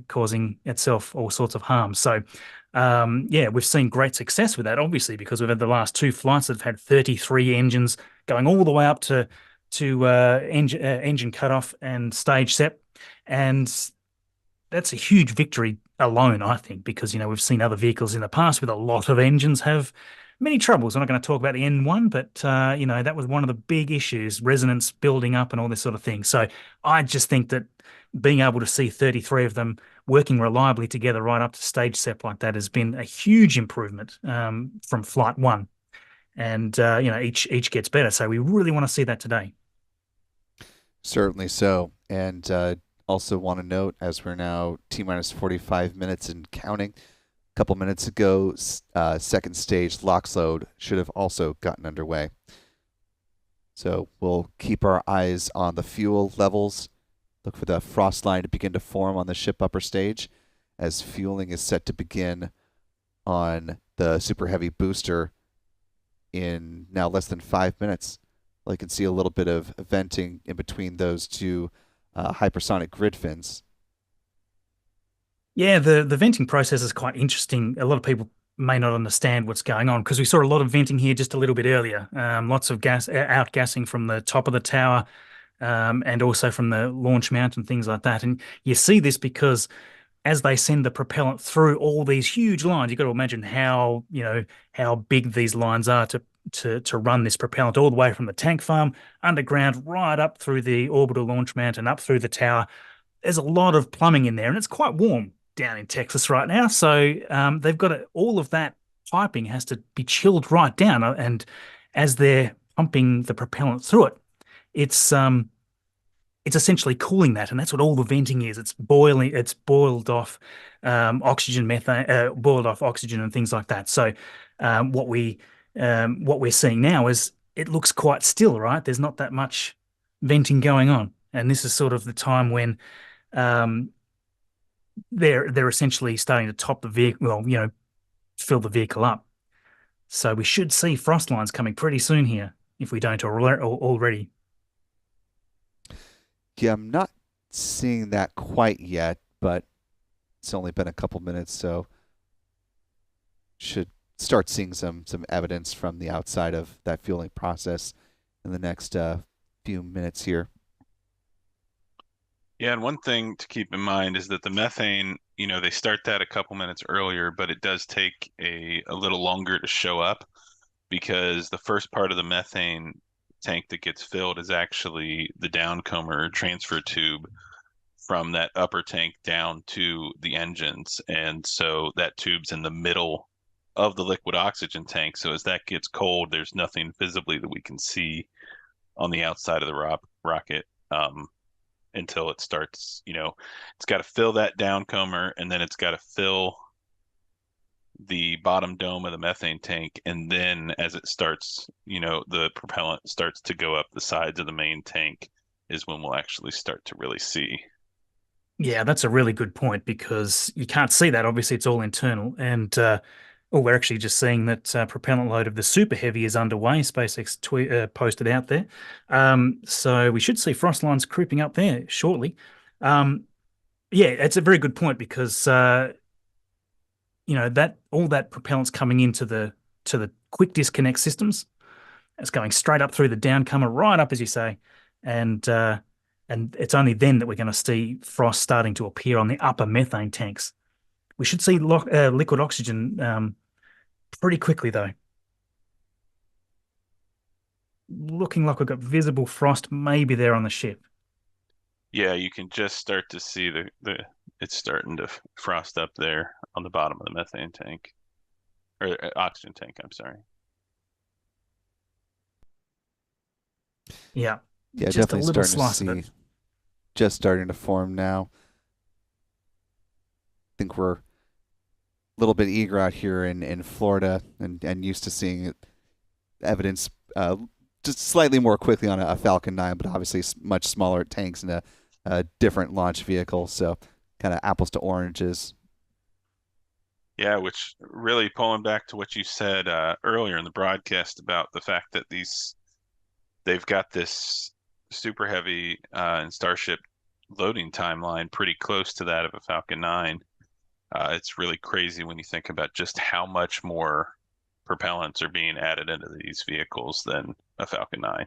Speaker 2: causing itself all sorts of harm. So we've seen great success with that, obviously, because we've had the last 2 flights that have had 33 engines going all the way up to engine cutoff and stage set. And that's a huge victory alone, I think, because, we've seen other vehicles in the past with a lot of engines have many troubles. I'm not going to talk about the N1, but, that was one of the big issues, resonance building up and all this sort of thing. So I just think that being able to see 33 of them working reliably together right up to stage sep like that has been a huge improvement from flight one. And each gets better. So we really want to see that today.
Speaker 1: Certainly so. And also want to note, as we're now T-minus 45 minutes and counting, a couple minutes ago, second stage LOX load should have also gotten underway. So we'll keep our eyes on the fuel levels. Look for the frost line to begin to form on the ship upper stage as fueling is set to begin on the Super Heavy booster in now less than 5 minutes. Well, you can see a little bit of venting in between those two hypersonic grid fins.
Speaker 2: Yeah, the venting process is quite interesting. A lot of people may not understand what's going on because we saw a lot of venting here just a little bit earlier. Lots of gas outgassing from the top of the tower and also from the launch mount and things like that. And you see this because as they send the propellant through all these huge lines, you've got to imagine how big these lines are to run this propellant all the way from the tank farm underground right up through the orbital launch mount and up through the tower. There's a lot of plumbing in there, and it's quite warm down in Texas right now. So they've got all of that piping has to be chilled right down, and as they're pumping the propellant through it, it's essentially cooling that, and that's what all the venting is. It's boiled off oxygen, methane, boiled off oxygen, and things like that. So what we're seeing now is it looks quite still, right? There's not that much venting going on, and this is sort of the time when they're essentially starting to top the vehicle, well, fill the vehicle up. So we should see frost lines coming pretty soon here if we don't already.
Speaker 1: Yeah, I'm not seeing that quite yet, but it's only been a couple minutes, so should start seeing some evidence from the outside of that fueling process in the next few minutes here.
Speaker 3: Yeah, and one thing to keep in mind is that the methane, they start that a couple minutes earlier, but it does take a little longer to show up because the first part of the methane tank that gets filled is actually the downcomer transfer tube from that upper tank down to the engines. And so that tube's in the middle of the liquid oxygen tank. So as that gets cold, there's nothing visibly that we can see on the outside of the rocket until it starts, it's got to fill that downcomer, and then it's got to fill the bottom dome of the methane tank, and then as it starts, the propellant starts to go up the sides of the main tank is when we'll actually start to really see.
Speaker 2: Yeah, that's a really good point because you can't see that. Obviously, it's all internal. And we're actually just seeing that propellant load of the Super Heavy is underway. SpaceX posted out there. So we should see frost lines creeping up there shortly. Yeah, it's a very good point because that all that propellant's coming into the quick disconnect systems. It's going straight up through the downcomer, right up as you say, and it's only then that we're going to see frost starting to appear on the upper methane tanks. We should see liquid oxygen pretty quickly, though. Looking like we've got visible frost maybe there on the ship.
Speaker 3: Yeah, you can just start to see it's starting to frost up there on the bottom of the methane tank, or oxygen tank, I'm sorry.
Speaker 2: Yeah.
Speaker 1: Yeah,
Speaker 2: just
Speaker 1: definitely
Speaker 2: a little
Speaker 1: starting to
Speaker 2: slice of it.
Speaker 1: see, just starting to form now. I think we're a little bit eager out here in Florida and used to seeing evidence just slightly more quickly on a Falcon 9, but obviously much smaller tanks and a different launch vehicle. So kind of apples to oranges.
Speaker 3: Yeah, which really pulling back to what you said earlier in the broadcast about the fact that they've got this Super Heavy and Starship loading timeline pretty close to that of a Falcon 9. It's really crazy when you think about just how much more propellants are being added into these vehicles than a Falcon 9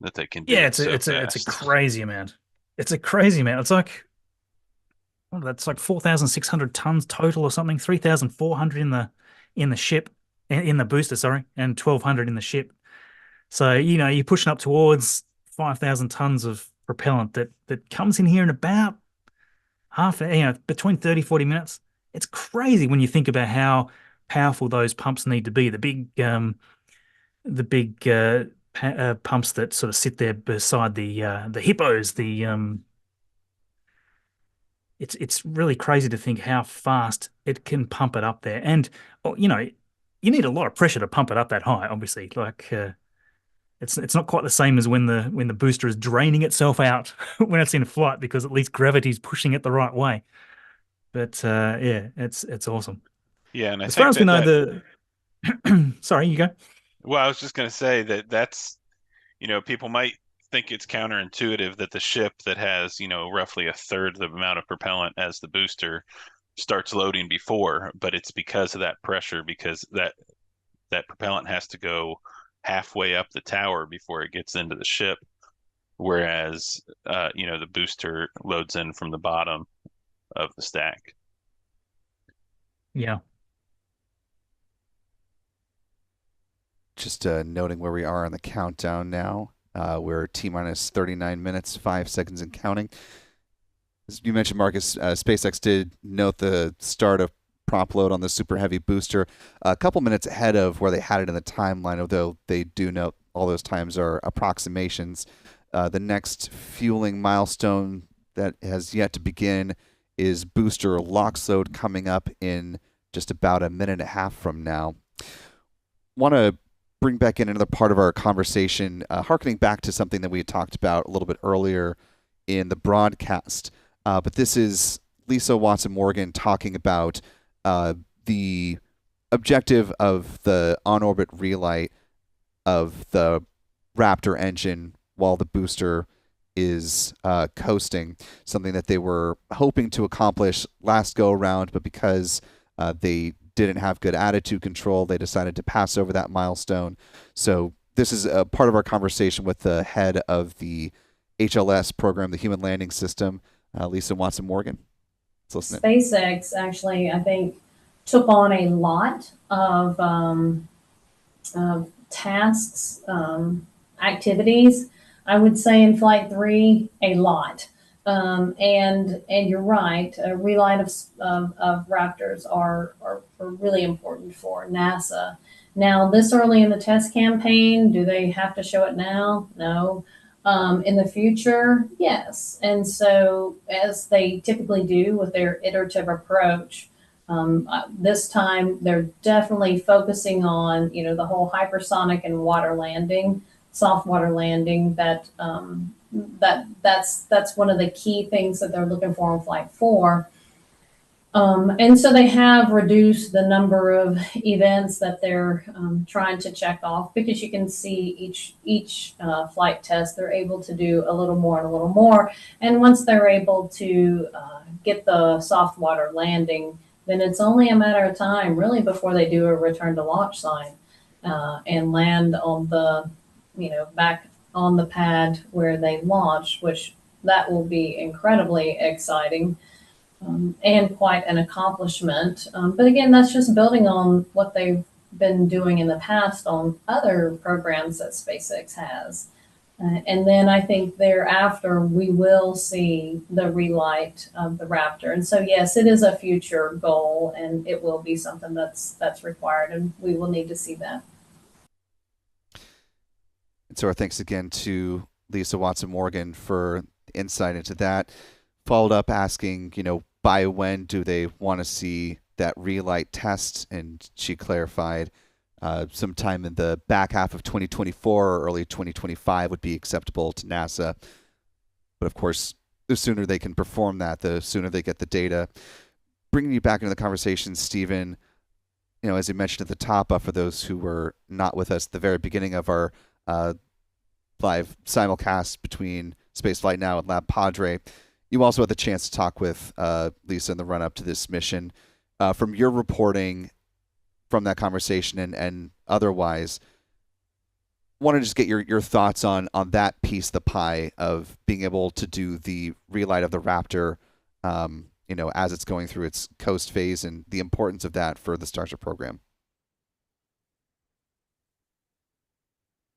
Speaker 3: that they can do.
Speaker 2: Yeah,
Speaker 3: it's
Speaker 2: a crazy amount. It's a crazy amount. It's like that's like 4,600 tons total or something. 3,400 in the ship, in the booster, sorry, and 1,200 in the ship. So you're pushing up towards 5,000 tons of propellant that comes in here in about between 30, 40 minutes. It's crazy when you think about how powerful those pumps need to be. The big pumps that sort of sit there beside the hippos. It's really crazy to think how fast it can pump it up there. And you need a lot of pressure to pump it up that high. Obviously, it's not quite the same as when the booster is draining itself out when it's in flight, because at least gravity's pushing it the right way. But yeah, it's awesome.
Speaker 3: Yeah, and
Speaker 2: as far as we know, sorry, you go.
Speaker 3: Well, I was just going to say that's people might think it's counterintuitive that the ship that has roughly a third the amount of propellant as the booster starts loading before, but it's because of that pressure, because that propellant has to go halfway up the tower before it gets into the ship, whereas the booster loads in from the bottom of the stack.
Speaker 2: Yeah.
Speaker 1: Just noting where we are on the countdown now. We're T-minus 39 minutes, 5 seconds and counting. As you mentioned, Marcus, SpaceX did note the start of prop load on the Super Heavy booster a couple minutes ahead of where they had it in the timeline, although they do note all those times are approximations. The next fueling milestone that has yet to begin is booster LOX load, coming up in just about a minute and a half from now. Want to bring back in another part of our conversation, harkening back to something that we had talked about a little bit earlier in the broadcast. But this is Lisa Watson-Morgan talking about the objective of the on-orbit relight of the Raptor engine while the booster is coasting, something that they were hoping to accomplish last go-around, but because they didn't have good attitude control, they decided to pass over that milestone. So this is a part of our conversation with the head of the HLS program, the Human Landing System, Lisa Watson-Morgan. Let's listen.
Speaker 5: SpaceX actually, I think, took on a lot of tasks, activities. I would say in Flight 3, a lot. And you're right, relight of Raptors are really important for NASA. Now, this early in the test campaign, do they have to show it now? No. In the future, yes. And so, as they typically do with their iterative approach, this time they're definitely focusing on, the whole hypersonic and water landing, soft water landing. That's one of the key things that they're looking for in Flight 4. And so they have reduced the number of events that they're trying to check off, because you can see each flight test, they're able to do a little more and a little more. And once they're able to get the soft water landing, then it's only a matter of time, really, before they do a return to launch sign and land on the, back on the pad where they launched, which that will be incredibly exciting. And quite an accomplishment. But again, that's just building on what they've been doing in the past on other programs that SpaceX has. And then I think thereafter, we will see the relight of the Raptor. And so, yes, it is a future goal, and it will be something that's required, and we will need to see that.
Speaker 1: And so our thanks again to Lisa Watson-Morgan for insight into that. Followed up asking, by when do they want to see that relight test? And she clarified sometime in the back half of 2024 or early 2025 would be acceptable to NASA. But of course, the sooner they can perform that, the sooner they get the data. Bringing you back into the conversation, Stephen, as you mentioned at the top, for those who were not with us at the very beginning of our live simulcast between Spaceflight Now and LabPadre, you also had the chance to talk with Lisa in the run-up to this mission. From your reporting from that conversation and otherwise, want to just get your thoughts on that piece of the pie of being able to do the relight of the Raptor, as it's going through its coast phase, and the importance of that for the Starship program.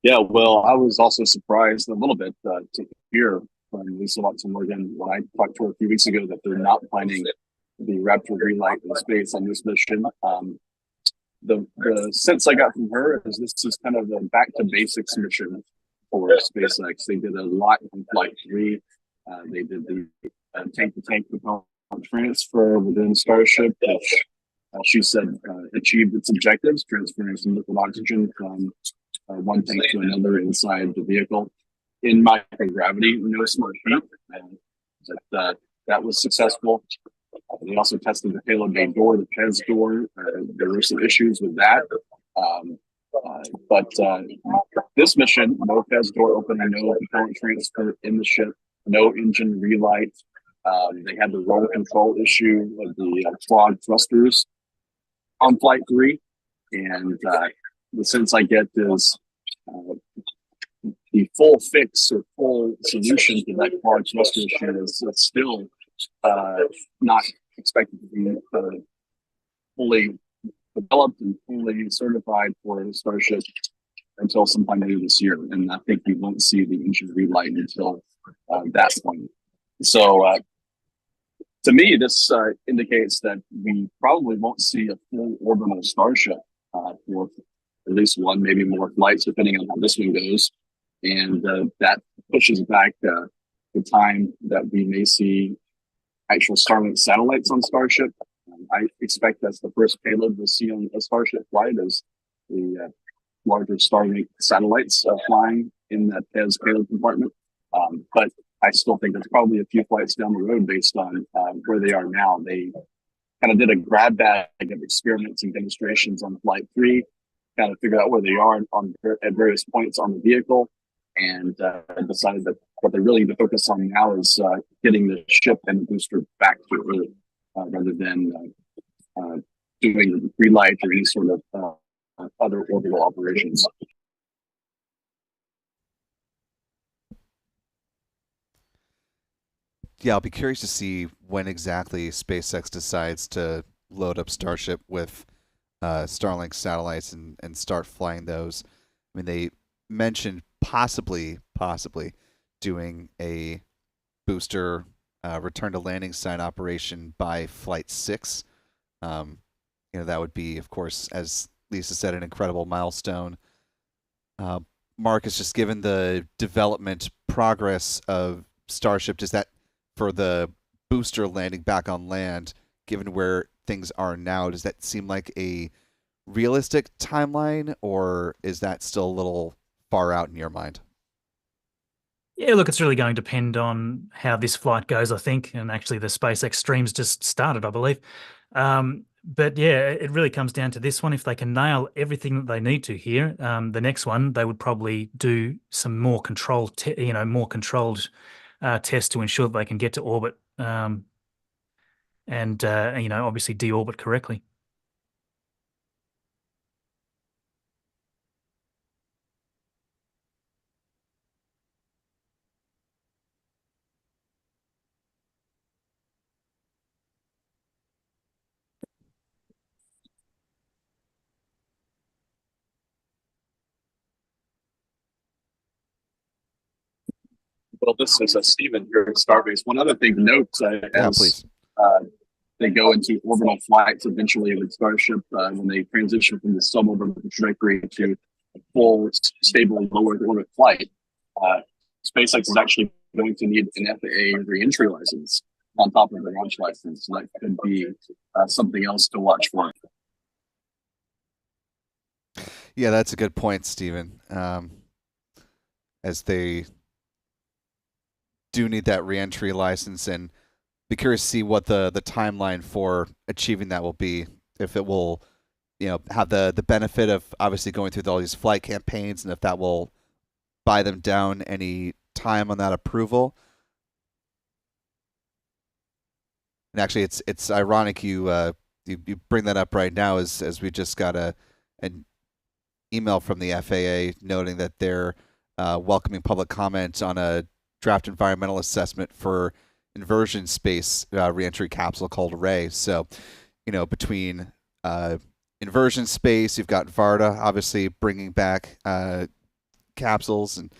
Speaker 4: Yeah, well, I was also surprised a little bit to hear from Lisa Watson Morgan when I talked to her a few weeks ago that they're not planning the Raptor green light in space on this mission. The sense I got from her is this is kind of a back to basics mission for SpaceX. They did a lot in Flight 3. They did the tank-to-tank propellant transfer within Starship, which she said achieved its objectives, transferring some liquid oxygen from one tank to another inside the vehicle in microgravity, no smart heat. That was successful. They also tested the payload bay door, the PEZ door. There were some issues with that. But this mission, no PEZ door opening, no propellant transfer in the ship, no engine relight. They had the roll control issue of the quad thrusters on Flight 3. And the sense I get is the full fix or full solution to that quad thruster issue is still not expected to be fully developed and fully certified for Starship until sometime later this year. And I think we won't see the engine relight until that point. So to me, this indicates that we probably won't see a full orbital Starship for at least one, maybe more flights, depending on how this one goes. And that pushes back the time that we may see actual Starlink satellites on Starship. I expect that's the first payload we'll see on a Starship flight is the larger Starlink satellites flying in that PEZ payload compartment. But I still think there's probably a few flights down the road based on where they are now. They kind of did a grab bag of experiments and demonstrations on Flight 3, kind of figured out where they are at various points on the vehicle, and decided that what they really need to focus on now is getting the ship and the booster back to Earth rather than doing relight or any sort of other orbital operations.
Speaker 1: Yeah, I'll be curious to see when exactly SpaceX decides to load up Starship with Starlink satellites and start flying those. I mean, they mentioned possibly doing a booster return to landing site operation by Flight 6. That would be, of course, as Lisa said, an incredible milestone. Marcus, just given the development progress of Starship, does that, for the booster landing back on land, given where things are now, does that seem like a realistic timeline, or is that still a little far out in your mind?
Speaker 2: Yeah, look, it's really going to depend on how this flight goes, I think. And actually, the SpaceX streams just started, I believe. But yeah, it really comes down to this one. If they can nail everything that they need to here, the next one, they would probably do some more controlled tests to ensure that they can get to orbit and obviously deorbit correctly.
Speaker 4: Well, this is Stephen here at Starbase. One other thing to note as they go into orbital flights eventually with Starship, when they transition from the suborbital trajectory to a full, stable, low Earth orbit flight, SpaceX is actually going to need an FAA reentry license on top of the launch license. So that could be something else to watch for.
Speaker 1: Yeah, that's a good point, Stephen. As they do need that reentry license, and be curious to see what the timeline for achieving that will be. If it will, have the benefit of obviously going through all these flight campaigns, and if that will buy them down any time on that approval. And actually, it's ironic you bring that up right now, as we just got an email from the FAA noting that they're welcoming public comment on a draft environmental assessment for inversion space reentry capsule called Ray. So, between inversion space, you've got Varda obviously bringing back capsules, and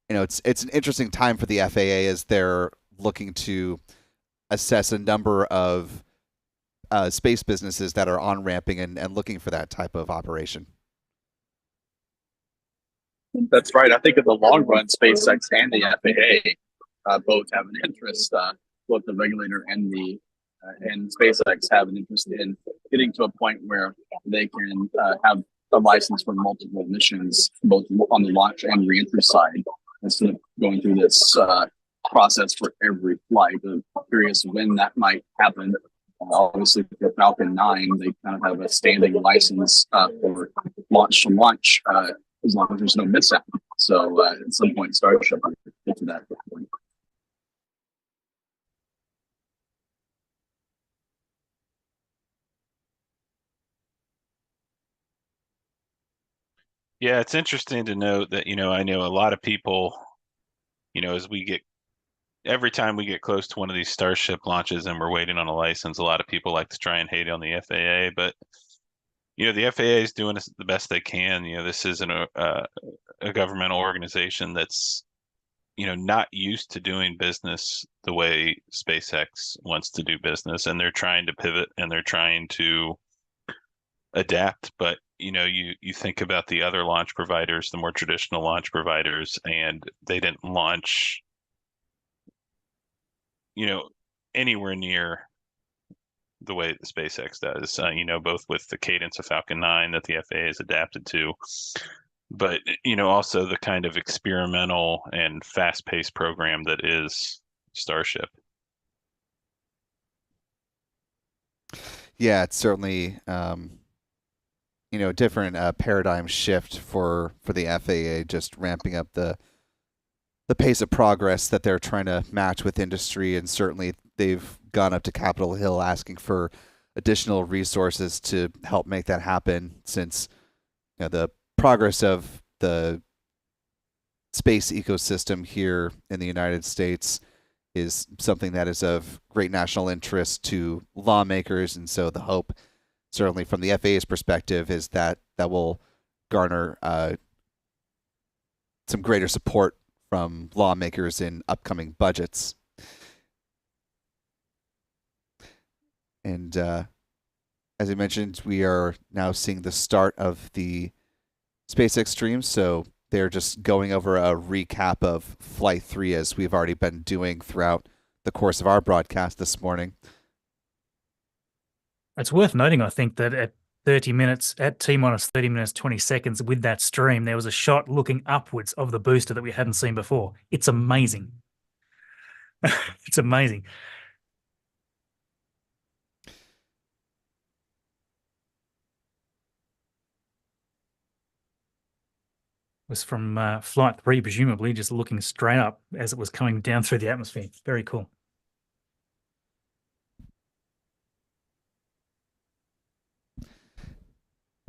Speaker 1: it's an interesting time for the FAA as they're looking to assess a number of space businesses that are on ramping and looking for that type of operation.
Speaker 4: That's right. I think in the long run, SpaceX and the FAA both have an interest. Both the regulator and SpaceX have an interest in getting to a point where they can have a license for multiple missions, both on the launch and reenter side, instead of going through this process for every flight. I'm curious when that might happen. Obviously, for Falcon 9, they kind of have a standing license for launch to launch, as long as there's no mishap. So at some point, Starship will get to that point.
Speaker 3: Yeah, it's interesting to note that, I know a lot of people, as every time we get close to one of these Starship launches and we're waiting on a license, a lot of people like to try and hate on the FAA, but the FAA is doing the best they can. This isn't a governmental organization that's, not used to doing business the way SpaceX wants to do business, and they're trying to pivot and they're trying to adapt. But, you think about the other launch providers, the more traditional launch providers, and they didn't launch, anywhere near the way that SpaceX does, both with the cadence of Falcon 9 that the FAA has adapted to, but, also the kind of experimental and fast-paced program that is Starship.
Speaker 1: Yeah, it's certainly different paradigm shift for the FAA, just ramping up the pace of progress that they're trying to match with industry, and certainly they've gone up to Capitol Hill asking for additional resources to help make that happen, since the progress of the space ecosystem here in the United States is something that is of great national interest to lawmakers, and so the hope, certainly from the FAA's perspective, is that will garner some greater support from lawmakers in upcoming budgets. And as I mentioned, we are now seeing the start of the SpaceX stream, so they're just going over a recap of Flight 3, as we've already been doing throughout the course of our broadcast this morning.
Speaker 2: It's worth noting, I think, that at 30 minutes, at T-minus 30 minutes, 20 seconds with that stream, there was a shot looking upwards of the booster that we hadn't seen before. It's amazing. It's amazing. It was from Flight 3, presumably, just looking straight up as it was coming down through the atmosphere. Very cool.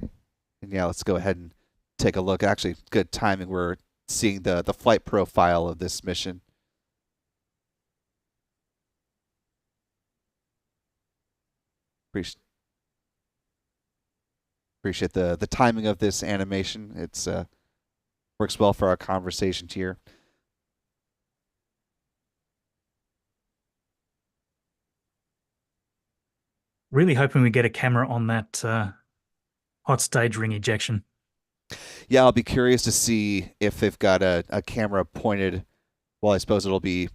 Speaker 1: And yeah, let's go ahead and take a look. Actually, good timing. We're seeing the flight profile of this mission. Appreciate the timing of this animation. It's works well for our conversation here.
Speaker 2: Really hoping we get a camera on that hot stage ring ejection.
Speaker 1: Yeah, I'll be curious to see if they've got a camera pointed. Well, I suppose it'll be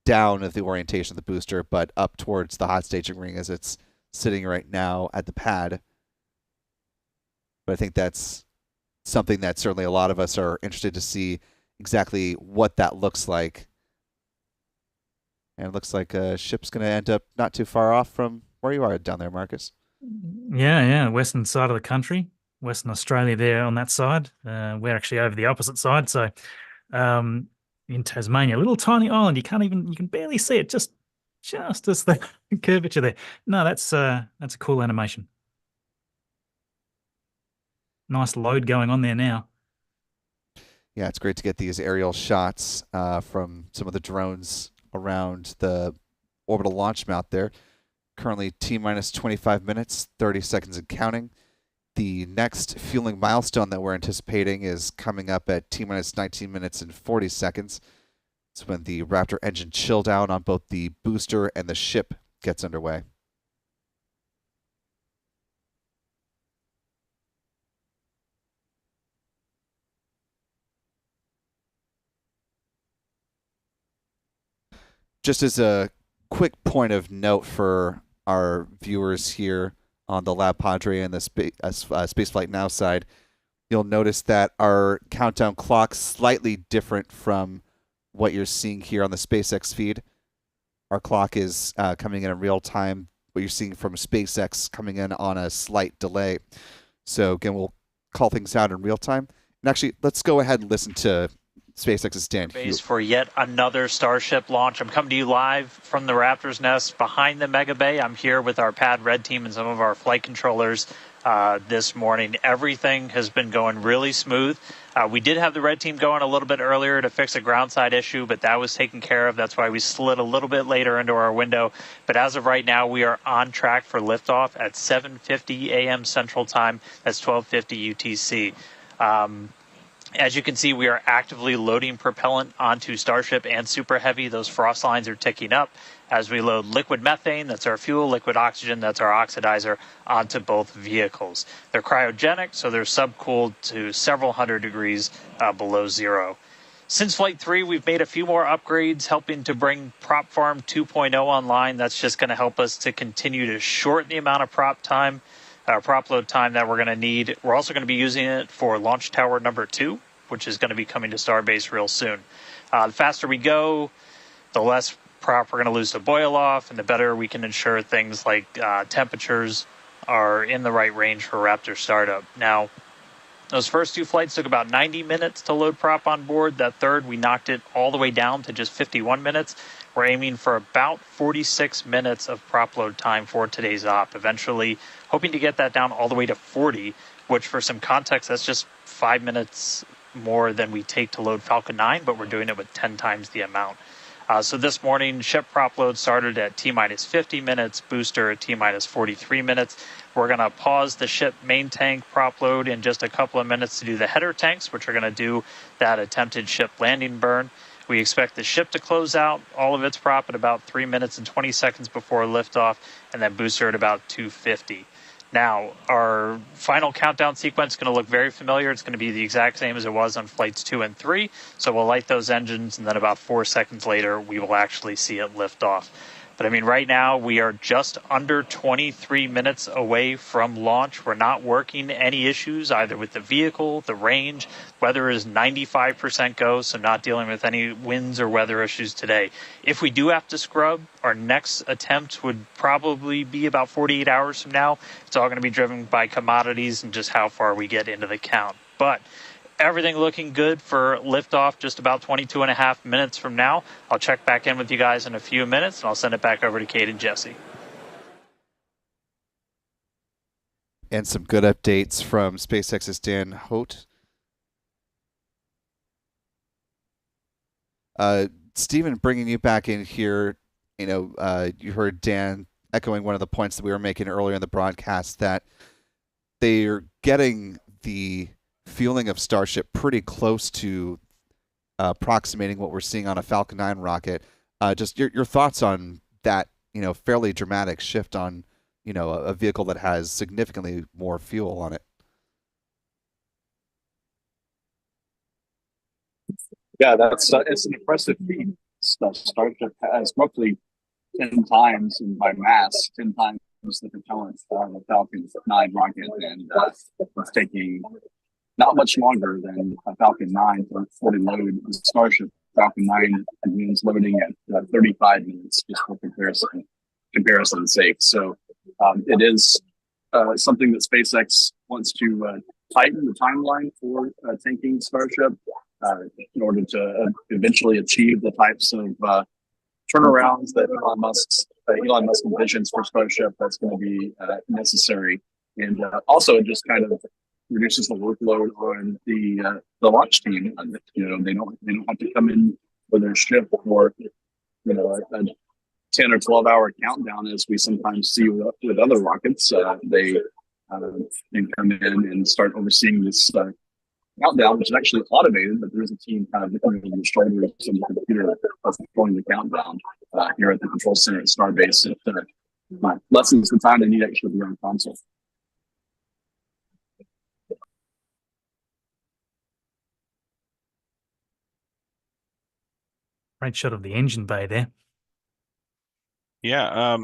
Speaker 1: down of the orientation of the booster, but up towards the hot staging ring as it's sitting right now at the pad. But I think that's something that certainly a lot of us are interested to see exactly what that looks like. And it looks like a ship's going to end up not too far off from where you are down there, Marcus.
Speaker 2: Yeah, western side of the country, Western Australia there on that side. We're actually over the opposite side. So in Tasmania, a little tiny island, you can barely see it, just as the curvature there. No, that's a cool animation. Nice load going on there now.
Speaker 1: Yeah, it's great to get these aerial shots from some of the drones around the orbital launch mount there. Currently T-minus 25 minutes, 30 seconds and counting. The next fueling milestone that we're anticipating is coming up at T-minus 19 minutes and 40 seconds. It's when the Raptor engine chill down on both the booster and the ship gets underway. Just as a quick point of note for our viewers here on the LabPadre and the Spaceflight Now side, you'll notice that our countdown clock's slightly different from what you're seeing here on the SpaceX feed. Our clock is coming in real time. What you're seeing from SpaceX coming in on a slight delay. So again, we'll call things out in real time. And actually, let's go ahead and listen to SpaceX's Dan Hughes
Speaker 6: for yet another Starship launch. I'm coming to you live from the Raptor's nest behind the Mega Bay. I'm here with our Pad Red team and some of our flight controllers this morning. Everything has been going really smooth. We did have the Red team going a little bit earlier to fix a ground side issue, but that was taken care of. That's why we slid a little bit later into our window. But as of right now, we are on track for liftoff at 7:50 a.m. Central Time. That's 12:50 UTC. As you can see, we are actively loading propellant onto Starship and Super Heavy. Those frost lines are ticking up as we load liquid methane, that's our fuel, liquid oxygen, that's our oxidizer, onto both vehicles. They're cryogenic, so they're subcooled to several hundred degrees below zero. Since Flight 3, we've made a few more upgrades, helping to bring Prop Farm 2.0 online. That's just going to help us to continue to shorten the amount of prop load time that we're going to need. We're also going to be using it for Launch Tower number 2, which is going to be coming to Starbase real soon. The faster we go, the less prop we're going to lose to boil off, and the better we can ensure things like temperatures are in the right range for Raptor startup. Now, those first two flights took about 90 minutes to load prop on board. That third, we knocked it all the way down to just 51 minutes. We're aiming for about 46 minutes of prop load time for today's op, eventually hoping to get that down all the way to 40, which for some context, that's just 5 minutes more than we take to load Falcon 9, but we're doing it with 10 times the amount. So this morning, ship prop load started at T-minus 50 minutes, booster at T-minus 43 minutes. We're going to pause the ship main tank prop load in just a couple of minutes to do the header tanks, which are going to do that attempted ship landing burn. We expect the ship to close out all of its prop at about 3 minutes and 20 seconds before liftoff, and then booster at about 2:50. Now, our final countdown sequence is going to look very familiar. It's going to be the exact same as it was on flights 2 and 3. So we'll light those engines, and then about 4 seconds later, we will actually see it lift off. But I mean, right now, we are just under 23 minutes away from launch. We're not working any issues either with the vehicle, the range. Weather is 95% go, so not dealing with any winds or weather issues today. If we do have to scrub, our next attempt would probably be about 48 hours from now. It's all going to be driven by commodities and just how far we get into the count. But everything looking good for liftoff just about 22 and a half minutes from now. I'll check back in with you guys in a few minutes, and I'll send it back over to Kate and Jesse.
Speaker 1: And some good updates from SpaceX's Dan Hote. Stephen, bringing you back in here, you heard Dan echoing one of the points that we were making earlier in the broadcast, that they're getting the fueling of Starship pretty close to approximating what we're seeing on a Falcon 9 rocket. Just your thoughts on that, fairly dramatic shift on, a vehicle that has significantly more fuel on it.
Speaker 4: Yeah, it's an impressive feat. Starship has roughly 10 times, and by mass, 10 times the propellant of the Falcon 9 rocket, and it's taking not much longer than a Falcon 9 to fully load a Starship. Falcon 9 begins loading at 35 minutes, just for comparison's sake. So it is something that SpaceX wants to tighten the timeline for tanking Starship in order to eventually achieve the types of turnarounds that Elon Musk envisions for Starship. That's going to be necessary, and also it just kind of reduces the workload on the launch team. They don't have to come in with their ship for a 10 or 12 hour countdown as we sometimes see with other rockets. They and come in and start overseeing this countdown, which is actually automated, but there is a team kind of looking over your shoulders and the computer that's controlling the countdown here at the control center at Starbase. It lessens the time they need actually to be on console.
Speaker 2: Great shot of the engine bay there.
Speaker 3: Yeah,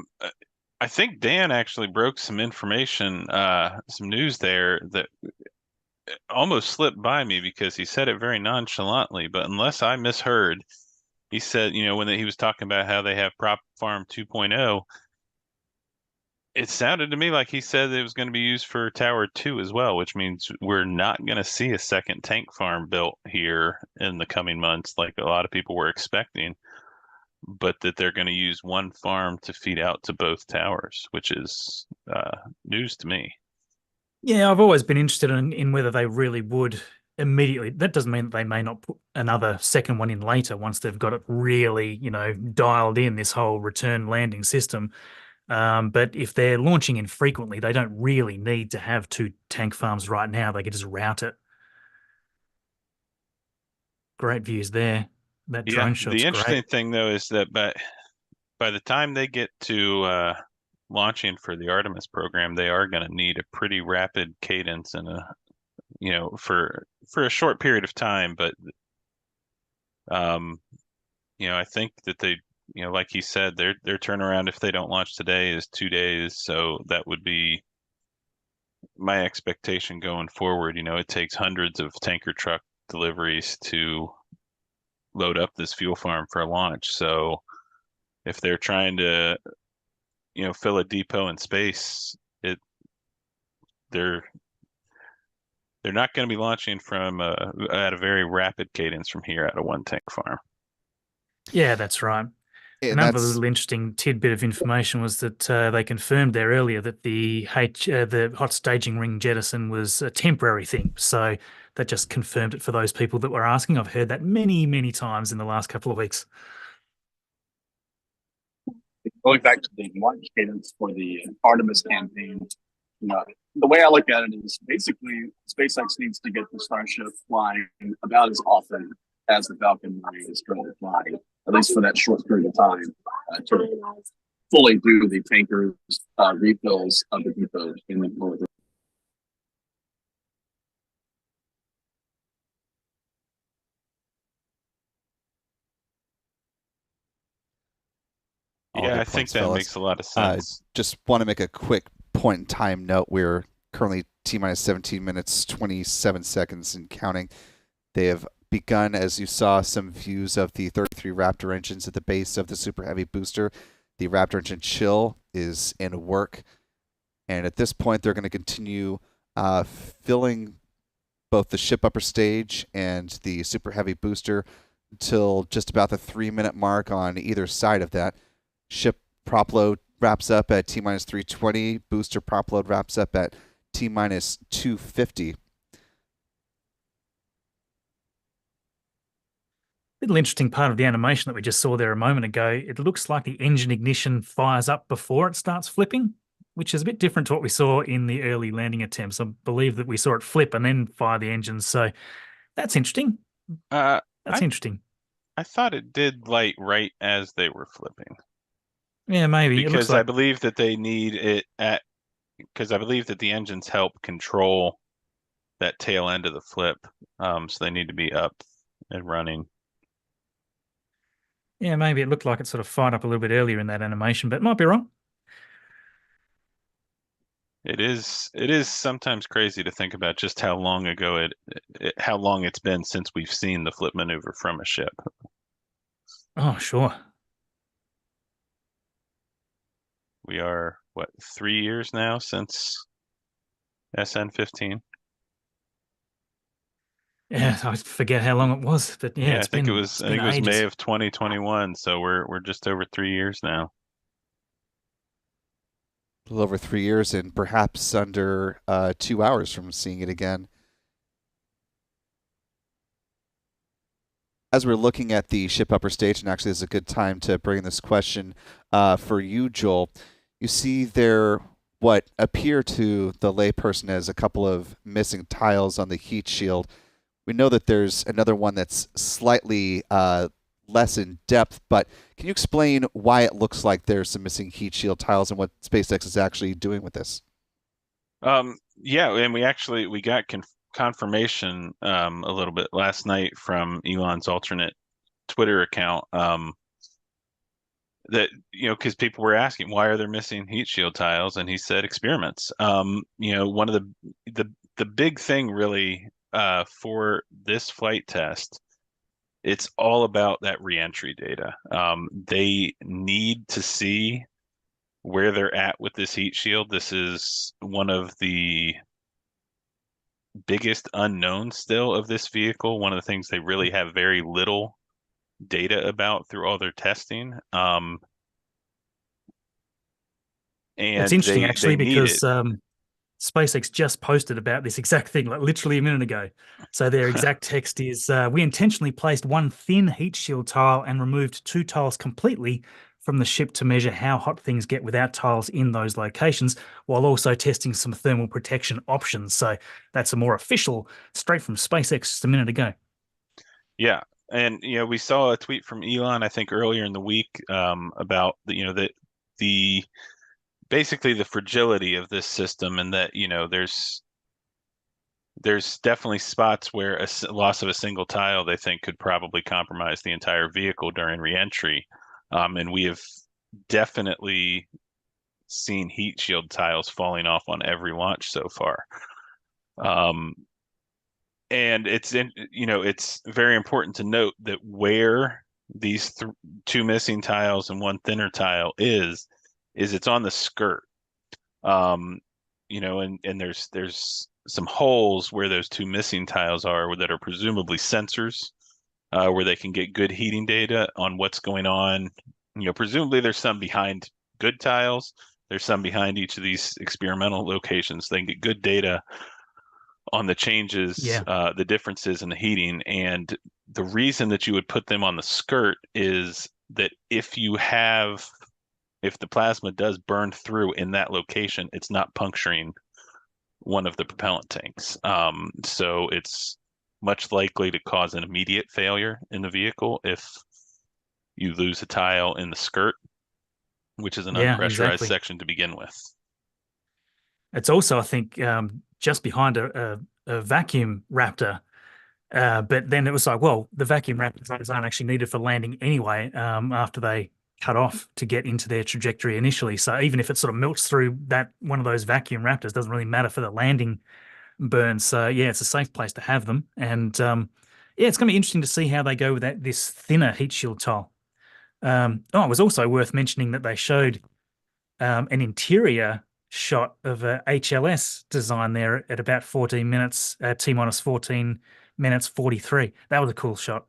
Speaker 3: I think Dan actually broke some information, some news there that almost slipped by me because he said it very nonchalantly, but unless I misheard, he said, when he was talking about how they have Prop Farm 2.0, it sounded to me like he said it was going to be used for Tower 2 as well, which means we're not going to see a second tank farm built here in the coming months like a lot of people were expecting, but that they're going to use one farm to feed out to both towers, which is news to me.
Speaker 2: Yeah, I've always been interested in whether they really would immediately. That doesn't mean that they may not put another second one in later once they've got it really, dialed in, this whole return landing system. But if they're launching infrequently, they don't really need to have two tank farms right now. They could just route it. Great views there. That drone shot's
Speaker 3: the interesting
Speaker 2: great.
Speaker 3: thing, though, is that by the time they get to launching for the Artemis program, they are going to need a pretty rapid cadence and for a short period of time. But I think that they, like he said, their turnaround if they don't launch today is 2 days. So that would be my expectation going forward. It takes hundreds of tanker truck deliveries to load up this fuel farm for a launch. So if they're trying to fill a depot in space, they're not going to be launching from at a very rapid cadence from here at a one tank farm.
Speaker 2: Yeah, that's right.
Speaker 1: And
Speaker 2: Another little interesting tidbit of information was that they confirmed there earlier that the hot staging ring jettison was a temporary thing. So that just confirmed it for those people that were asking. I've heard that many, many times in the last couple of weeks.
Speaker 4: Going back to the launch cadence for the Artemis campaign, the way I look at it is basically SpaceX needs to get the Starship flying about as often as the Falcon 9 is currently flying, at least for that short period of time, to fully do the tankers refills of the depot in the north.
Speaker 3: Yeah, I think that makes a lot of sense.
Speaker 1: Just want to make a quick point in time note. We're currently T-minus 17 minutes, 27 seconds and counting. They have begun, as you saw, some views of the 33 Raptor engines at the base of the Super Heavy booster. The Raptor engine chill is in work. And at this point, they're going to continue filling both the ship upper stage and the Super Heavy booster until just about the 3-minute mark on either side of that. Ship prop load wraps up at T-minus 320. Booster prop load wraps up at T-minus 250.
Speaker 2: Little interesting part of the animation that we just saw there a moment ago. It looks like the engine ignition fires up before it starts flipping, which is a bit different to what we saw in the early landing attempts. I believe that we saw it flip and then fire the engines. So that's interesting. Interesting.
Speaker 3: I thought it did light right as they were flipping.
Speaker 2: Yeah, maybe.
Speaker 3: Because I believe that they need it because I believe that the engines help control that tail end of the flip. So they need to be up and running.
Speaker 2: Yeah, maybe it looked like it sort of fired up a little bit earlier in that animation, but might be wrong.
Speaker 3: It is sometimes crazy to think about just how long ago how long it's been since we've seen the flip maneuver from a ship.
Speaker 2: Oh, sure.
Speaker 3: We are, 3 years now since SN15?
Speaker 2: Yeah, I forget how long it was, but yeah,
Speaker 3: I think it was
Speaker 2: ages.
Speaker 3: May of 2021, so we're just over 3 years now.
Speaker 1: A little over 3 years and perhaps under 2 hours from seeing it again. As we're looking at the ship upper stage, and actually this is a good time to bring this question for you, Joel. You see there what appear to the layperson as a couple of missing tiles on the heat shield. We know that there's another one that's slightly less in depth, but can you explain why it looks like there's some missing heat shield tiles and what SpaceX is actually doing with this?
Speaker 3: Yeah, and we got confirmation a little bit last night from Elon's alternate Twitter account, that, because people were asking, why are there missing heat shield tiles, and he said experiments. One of the big thing really for this flight test, it's all about that reentry data. They need to see where they're at with this heat shield. This is one of the biggest unknowns still of this vehicle. One of the things they really have very little data about through all their testing. And
Speaker 2: It's interesting, actually,
Speaker 3: they need
Speaker 2: because
Speaker 3: it.
Speaker 2: SpaceX just posted about this exact thing, like literally a minute ago. So their exact text is, we intentionally placed one thin heat shield tile and removed 2 tiles completely from the ship to measure how hot things get without tiles in those locations, while also testing some thermal protection options. So that's a more official, straight from SpaceX just a minute ago.
Speaker 3: Yeah. And, we saw a tweet from Elon, I think earlier in the week, about the basically the fragility of this system, and that, there's definitely spots where a loss of a single tile they think could probably compromise the entire vehicle during reentry. And we have definitely seen heat shield tiles falling off on every launch so far. And it's very important to note that where these 2 missing tiles and 1 thinner tile is it's on the skirt. And there's some holes where those 2 missing tiles are that are presumably sensors, where they can get good heating data on what's going on. Presumably there's some behind good tiles. There's some behind each of these experimental locations. They can get good data on the changes, the differences in the heating. And the reason that you would put them on the skirt is that if the plasma does burn through in that location, it's not puncturing one of the propellant tanks. So it's much likely to cause an immediate failure in the vehicle if you lose a tile in the skirt, which is an unpressurized section to begin with.
Speaker 2: It's also, I think, just behind a vacuum Raptor. But then it was like, well, the vacuum Raptors aren't actually needed for landing anyway, after they cut off to get into their trajectory initially. So even if it sort of melts through one of those vacuum Raptors, doesn't really matter for the landing burn. So yeah, it's a safe place to have them. And it's going to be interesting to see how they go with this thinner heat shield tile. It was also worth mentioning that they showed an interior shot of a HLS design there at about 14 minutes, T-minus 14 minutes 43. That was a cool shot.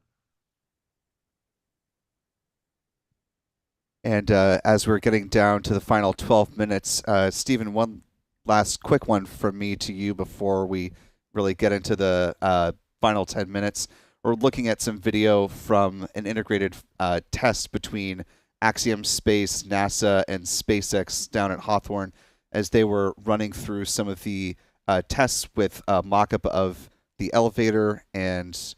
Speaker 1: And as we're getting down to the final 12 minutes, Stephen, one last quick one from me to you before we really get into the final 10 minutes. We're looking at some video from an integrated test between Axiom Space, NASA, and SpaceX down at Hawthorne as they were running through some of the tests with a mock-up of the elevator and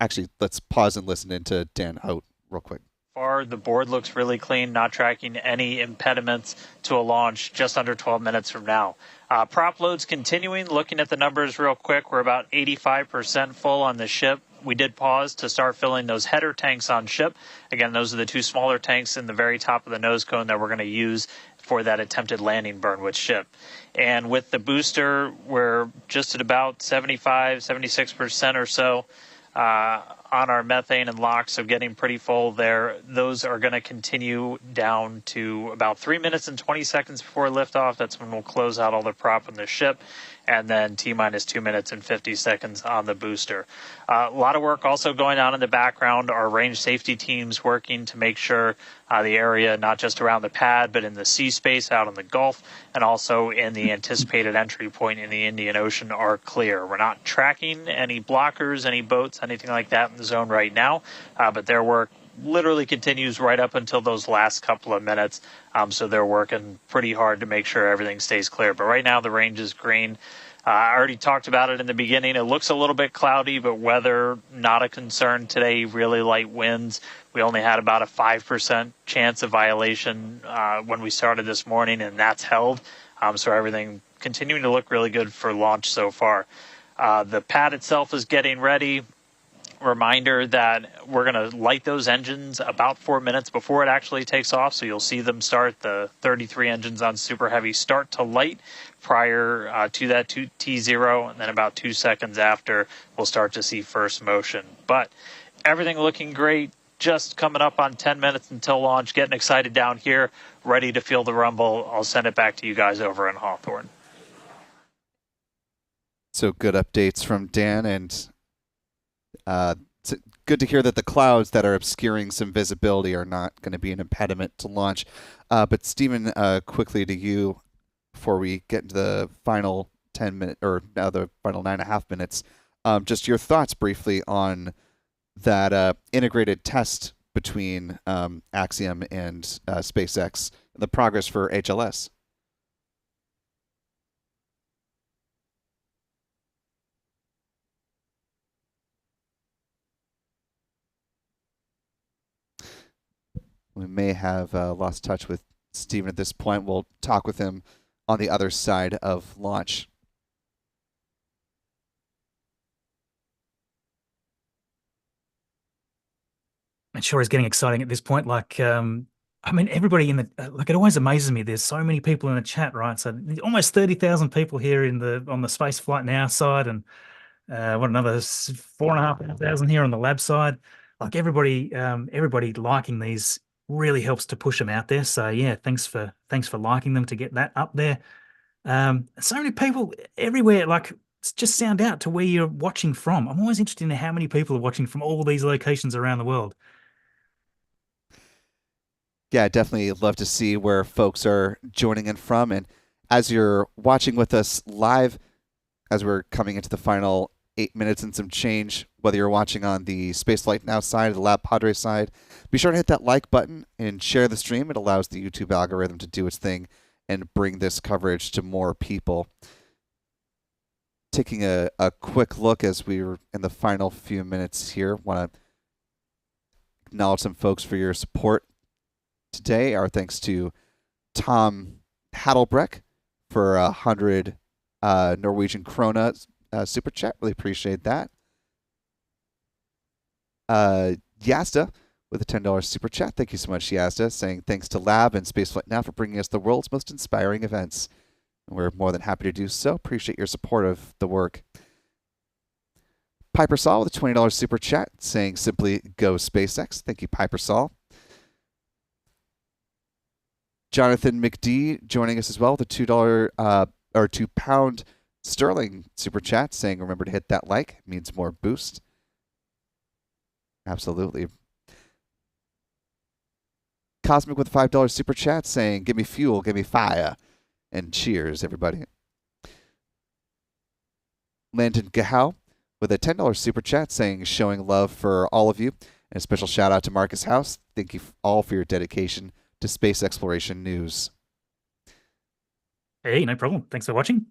Speaker 1: Actually, let's pause and listen into Dan Hout real quick.
Speaker 6: The board looks really clean, not tracking any impediments to a launch just under 12 minutes from now. Prop loads continuing. Looking at the numbers real quick, we're about 85% full on the ship. We did pause to start filling those header tanks on ship. Again, those are the 2 smaller tanks in the very top of the nose cone that we're going to use for that attempted landing burn with ship. And with the booster, we're just at about 75, 76% or so on our methane and LOX, so getting pretty full there. Those are going to continue down to about 3 minutes and 20 seconds before liftoff. That's when we'll close out all the prop on the ship, and then T-minus 2 minutes and 50 seconds on the booster. A lot of work also going on in the background. Our range safety teams working to make sure the area, not just around the pad, but in the sea space out in the Gulf, and also in the anticipated entry point in the Indian Ocean, are clear. We're not tracking any blockers, any boats, anything like that in the zone right now, but their work literally continues right up until those last couple of minutes. So they're working pretty hard to make sure everything stays clear. But right now the range is green. I already talked about it in the beginning. It looks a little bit cloudy, but weather, not a concern today. Really light winds. We only had about a 5% chance of violation when we started this morning, and that's held. So everything continuing to look really good for launch so far. The pad itself is getting ready. Reminder that we're going to light those engines about 4 minutes before it actually takes off. So you'll see them start. The 33 engines on Super Heavy start to light prior to that T0. And then about 2 seconds after, we'll start to see first motion. But everything looking great. Just coming up on 10 minutes until launch. Getting excited down here. Ready to feel the rumble. I'll send it back to you guys over in Hawthorne.
Speaker 1: So good updates from Dan, and it's good to hear that the clouds that are obscuring some visibility are not going to be an impediment to launch. But Stephen, quickly to you before we get into the final 10 minutes, or now the final 9.5 minutes. Just your thoughts briefly on that integrated test between Axiom and SpaceX, the progress for HLS. We may have lost touch with Stephen at this point. We'll talk with him on the other side of launch.
Speaker 2: It sure is getting exciting at this point. Like, I mean, everybody in the like, it always amazes me. There's so many people in the chat, right? So almost 30,000 people here on the Space Flight Now side, and what, another 4,500 here on the lab side. Like, everybody liking these really helps to push them out there. So yeah, thanks for liking them to get that up there. So many people everywhere. Like, just sound out to where you're watching from. I'm always interested in how many people are watching from all these locations around the world.
Speaker 1: Yeah, definitely love to see where folks are joining in from. And as you're watching with us live, as we're coming into the final 8 minutes and some change, whether you're watching on the Spaceflight Now side or the LabPadre side, be sure to hit that like button and share the stream. It allows the YouTube algorithm to do its thing and bring this coverage to more people. Taking a quick look as we're in the final few minutes here, want to acknowledge some folks for your support today. Our thanks to Tom Hadelbreck for 100 Norwegian krona super chat. Really appreciate that. Yazda with a $10 super chat. Thank you so much, Yazda, saying thanks to Lab and Spaceflight Now for bringing us the world's most inspiring events. And we're more than happy to do so. Appreciate your support of the work. Piper Saul with a $20 super chat, saying simply go SpaceX. Thank you, Piper Saul. Jonathan McD joining us as well with a $2 or £2 sterling super chat, saying remember to hit that like. It means more boost. Absolutely. Cosmic with a $5 super chat, saying give me fuel, give me fire, and cheers, everybody. Landon Gahau with a $10 super chat, saying showing love for all of you, and a special shout out to Marcus House. Thank you all for your dedication to space exploration news.
Speaker 2: Hey, no problem. Thanks for watching.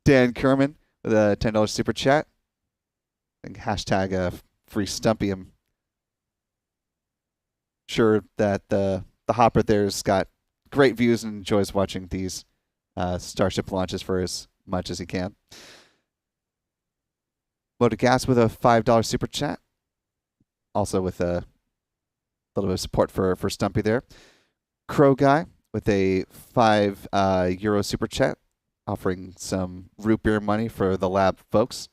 Speaker 1: Dan Kerman with a $10 super chat. And hashtag free Stumpium. Sure that the hopper there's got great views and enjoys watching these Starship launches for as much as he can. Loaded Gas with a $5 super chat. Also with a little bit of support for Stumpy there. Crow Guy with a €5 super chat, offering some root beer money for the lab folks.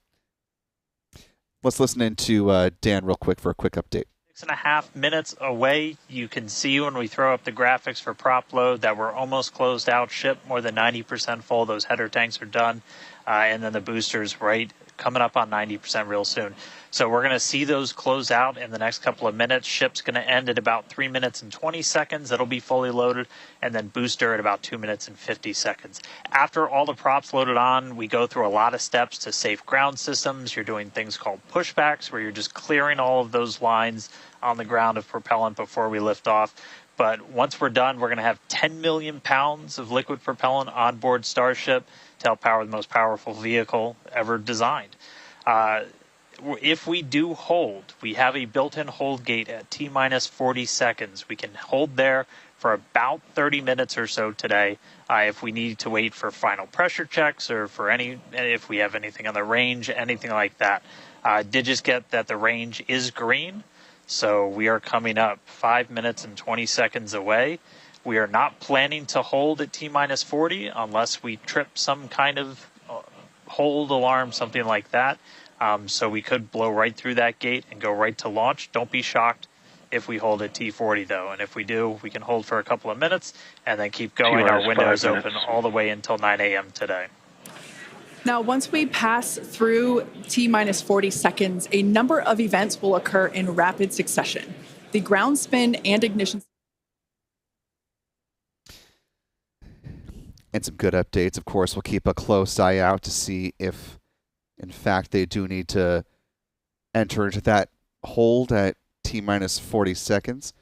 Speaker 1: Let's listen into Dan real quick for a quick update.
Speaker 6: 6.5 minutes away. You can see when we throw up the graphics for prop load that we're almost closed out. Ship more than 90% full. Those header tanks are done. And then the boosters right coming up on 90% real soon. So we're going to see those close out in the next couple of minutes. Ship's going to end at about 3 minutes and 20 seconds. It'll be fully loaded. And then booster at about 2 minutes and 50 seconds. After all the props loaded on, we go through a lot of steps to safe ground systems. You're doing things called pushbacks, where you're just clearing all of those lines on the ground of propellant before we lift off. But once we're done, we're going to have 10 million pounds of liquid propellant on board Starship to help power the most powerful vehicle ever designed. If we do hold, we have a built-in hold gate at T-minus 40 seconds. We can hold there for about 30 minutes or so today. If we need to wait for final pressure checks or for if we have anything on the range, anything like that. Did just get that the range is green. So we are coming up 5 minutes and 20 seconds away. We are not planning to hold at T-minus 40 unless we trip some kind of hold alarm, something like that. So we could blow right through that gate and go right to launch. Don't be shocked if we hold at T40, though. And if we do, we can hold for a couple of minutes and then keep going. Our window is open all the way until 9 a.m. today.
Speaker 7: Now, once we pass through T-minus 40 seconds, a number of events will occur in rapid succession. The ground spin and ignition.
Speaker 1: And some good updates. Of course, we'll keep a close eye out to see if, in fact, they do need to enter into that hold at T-minus 40 seconds.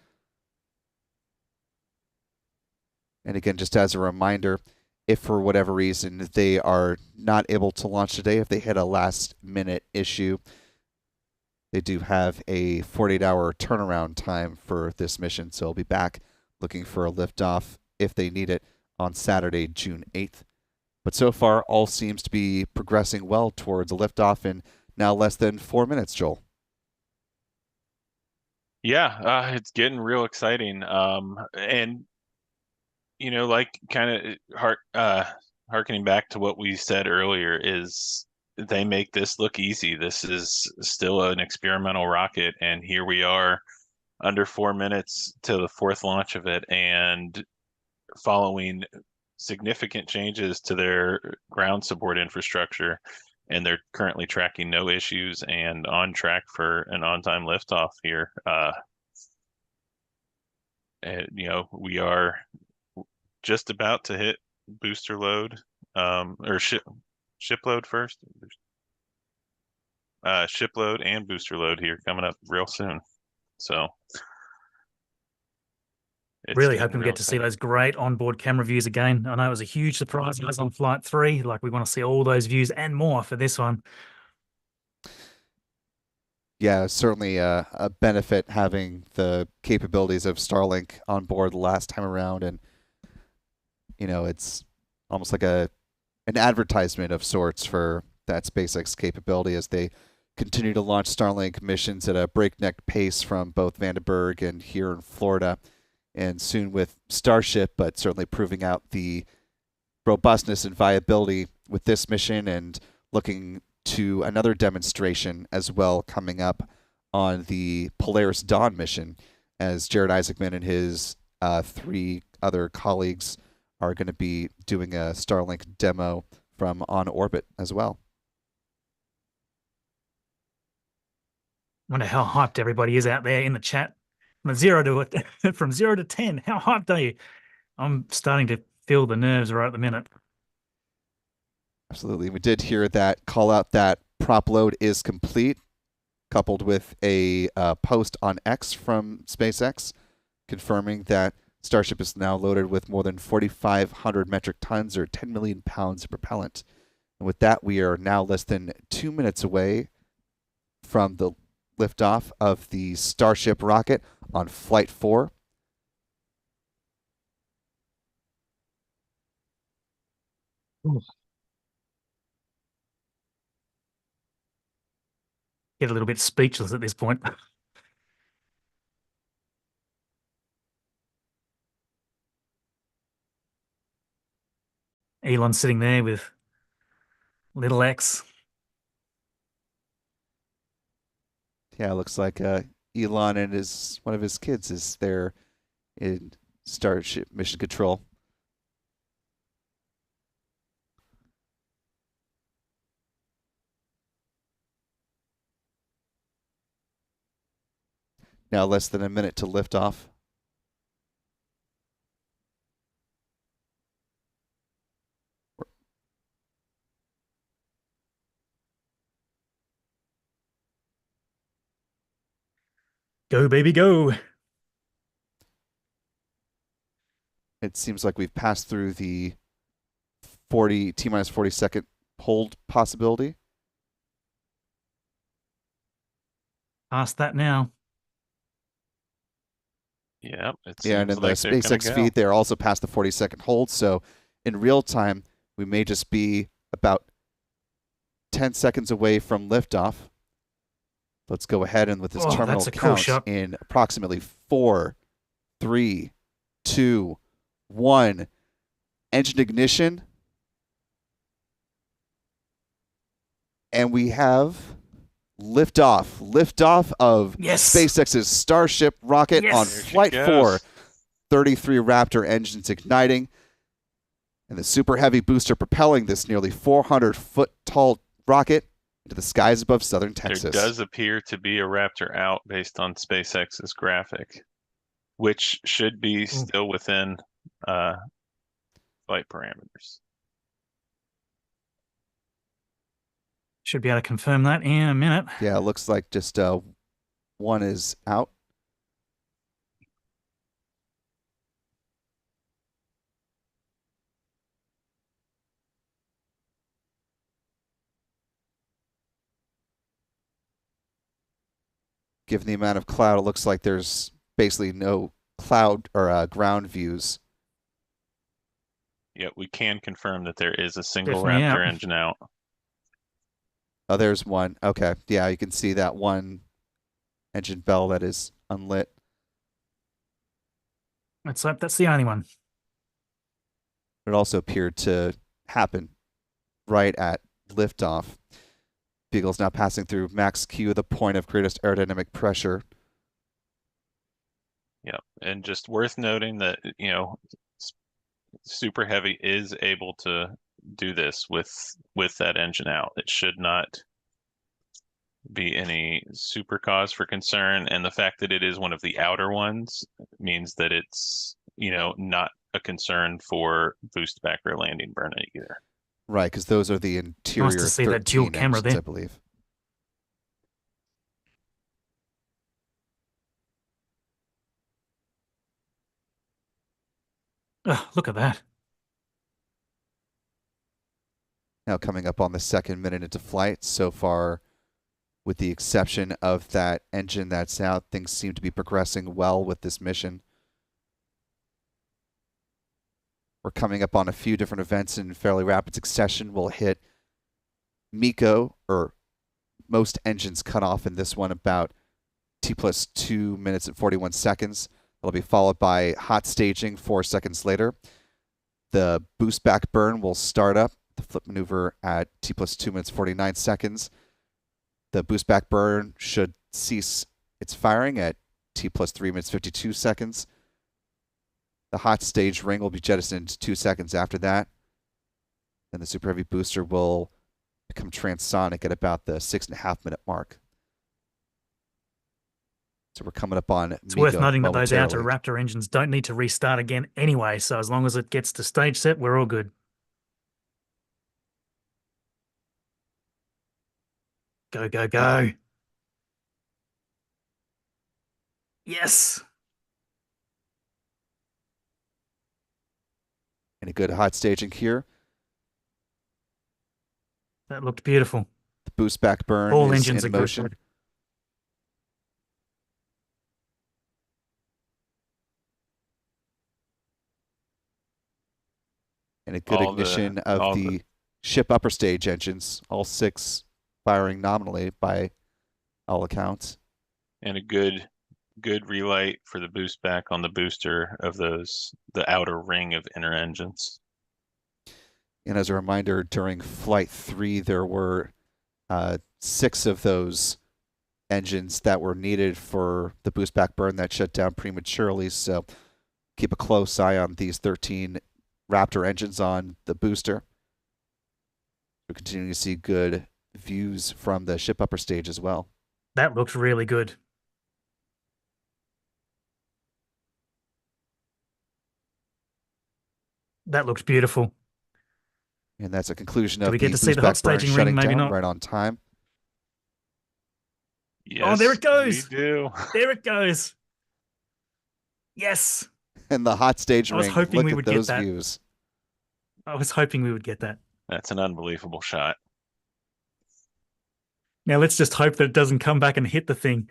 Speaker 1: And again, just as a reminder, if for whatever reason they are not able to launch today, if they hit a last-minute issue, they do have a 48-hour turnaround time for this mission. So I'll be back looking for a liftoff if they need it on Saturday, June 8th. But so far, all seems to be progressing well towards a liftoff in now less than 4 minutes, Joel.
Speaker 3: Yeah, it's getting real exciting. And, you know, like kind of harkening back to what we said earlier, is they make this look easy. This is still an experimental rocket, and here we are under 4 minutes to the fourth launch of it, and following significant changes to their ground support infrastructure, and they're currently tracking no issues and on track for an on-time liftoff here. And, you know, we are just about to hit booster load, or ship load first. Ship load and booster load here coming up real soon. So
Speaker 2: really hoping we get to see those great onboard camera views again. I know it was a huge surprise as on Flight 3. Like, we want to see all those views and more for this one.
Speaker 1: Yeah, certainly a benefit having the capabilities of Starlink on board the last time around. And, you know, it's almost like an advertisement of sorts for that SpaceX capability as they continue to launch Starlink missions at a breakneck pace from both Vandenberg and here in Florida, and soon with Starship, but certainly proving out the robustness and viability with this mission, and looking to another demonstration as well coming up on the Polaris Dawn mission, as Jared Isaacman and his 3 other colleagues are going to be doing a Starlink demo from on orbit as well.
Speaker 2: I wonder how hyped everybody is out there in the chat. From 0 to 10, how hyped are you? I'm starting to feel the nerves right at the minute.
Speaker 1: Absolutely. We did hear that call out that prop load is complete, coupled with a post on X from SpaceX confirming that Starship is now loaded with more than 4,500 metric tons or 10 million pounds of propellant. And with that, we are now less than 2 minutes away from the liftoff of the Starship rocket on Flight 4.
Speaker 2: Ooh. Get a little bit speechless at this point. Elon's sitting there with little X.
Speaker 1: Yeah, it looks like Elon and one of his kids is there in Starship mission control. Now less than a minute to lift off.
Speaker 2: Go, baby, go.
Speaker 1: It seems like we've passed through the T-minus 40 second hold possibility.
Speaker 2: Past that now.
Speaker 3: Yeah, it
Speaker 1: Yeah, and
Speaker 3: seems
Speaker 1: in the
Speaker 3: like they're gonna
Speaker 1: SpaceX
Speaker 3: go.
Speaker 1: feed, they're also past the 40-second hold. So in real time, we may just be about 10 seconds away from liftoff. Let's go ahead and with this terminal
Speaker 2: that's a cool
Speaker 1: count
Speaker 2: shot.
Speaker 1: in approximately 4, 3, 2, 1. Engine ignition. And we have liftoff. Liftoff of
Speaker 2: Yes.
Speaker 1: SpaceX's Starship rocket
Speaker 2: Yes.
Speaker 1: on
Speaker 3: There she
Speaker 1: Flight 4.
Speaker 3: goes.
Speaker 1: 33 Raptor engines igniting. And the Super Heavy booster propelling this nearly 400-foot tall rocket into the skies above southern Texas.
Speaker 3: There does appear to be a Raptor out based on SpaceX's graphic, which should be still within flight parameters.
Speaker 2: Should be able to confirm that in a minute.
Speaker 1: Yeah, it looks like just one is out. Given the amount of cloud, it looks like there's basically no cloud or ground views.
Speaker 3: Yeah, we can confirm that there is a single
Speaker 2: Definitely
Speaker 3: Raptor
Speaker 2: out.
Speaker 3: engine out.
Speaker 1: Oh, there's one. Okay. Yeah, you can see that one engine bell that is unlit.
Speaker 2: Let's hope that's the only one.
Speaker 1: It also appeared to happen right at liftoff. Vehicle's now passing through max Q, the point of greatest aerodynamic pressure.
Speaker 3: Yeah, and just worth noting that, Super Heavy is able to do this with that engine out. It should not be any super cause for concern, and the fact that it is one of the outer ones means that it's, not a concern for boost back or landing burn either.
Speaker 1: Right, because those are the interior
Speaker 2: Nice to see that dual
Speaker 1: 13
Speaker 2: camera
Speaker 1: engines,
Speaker 2: there.
Speaker 1: I believe.
Speaker 2: Oh, look at that.
Speaker 1: Now coming up on the second minute into flight. So far, with the exception of that engine that's out, things seem to be progressing well with this mission. We're coming up on a few different events in fairly rapid succession. We'll hit MECO, or most engines cut off in this one, about T plus 2 minutes and 41 seconds. That'll be followed by hot staging 4 seconds later. The boost back burn will start up, the flip maneuver at T plus 2 minutes 49 seconds. The boost back burn should cease its firing at T plus 3 minutes 52 seconds. The hot stage ring will be jettisoned 2 seconds after that. And the Super Heavy booster will become transonic at about the 6.5 minute mark. So we're coming up on
Speaker 2: It's worth
Speaker 1: MECO
Speaker 2: noting that those outer
Speaker 1: momentarily.
Speaker 2: Raptor engines don't need to restart again anyway, so as long as it gets to stage set, we're all good. Go, go, go. Yes.
Speaker 1: And a good hot staging here.
Speaker 2: That looked beautiful.
Speaker 1: The boost back burn
Speaker 2: All
Speaker 1: is
Speaker 2: engines
Speaker 1: in
Speaker 2: are
Speaker 1: motion.
Speaker 2: good.
Speaker 1: And a good ignition of the ship upper stage engines, all 6 firing nominally by all accounts.
Speaker 3: And a good relight for the boost back on the booster of the outer ring of inner engines.
Speaker 1: And as a reminder, during Flight 3, there were 6 of those engines that were needed for the boost back burn that shut down prematurely. So keep a close eye on these 13 Raptor engines on the booster. We're continuing to see good views from the ship upper stage as well.
Speaker 2: That looked really good. That looked beautiful.
Speaker 1: And that's a conclusion
Speaker 2: Do
Speaker 1: of
Speaker 2: we get
Speaker 1: the
Speaker 2: to see
Speaker 1: boost
Speaker 2: the
Speaker 1: back
Speaker 2: hot
Speaker 1: burn
Speaker 2: staging ring?
Speaker 1: shutting
Speaker 2: Maybe
Speaker 1: down
Speaker 2: not.
Speaker 1: right on time.
Speaker 3: Yes,
Speaker 2: there it goes.
Speaker 3: We do.
Speaker 2: There it goes. Yes.
Speaker 1: And the hot stage
Speaker 2: I was
Speaker 1: ring.
Speaker 2: hoping
Speaker 1: Look
Speaker 2: we
Speaker 1: at
Speaker 2: would get
Speaker 1: those
Speaker 2: that.
Speaker 1: views.
Speaker 2: I was hoping we would get that.
Speaker 3: That's an unbelievable shot.
Speaker 2: Now let's just hope that it doesn't come back and hit the thing.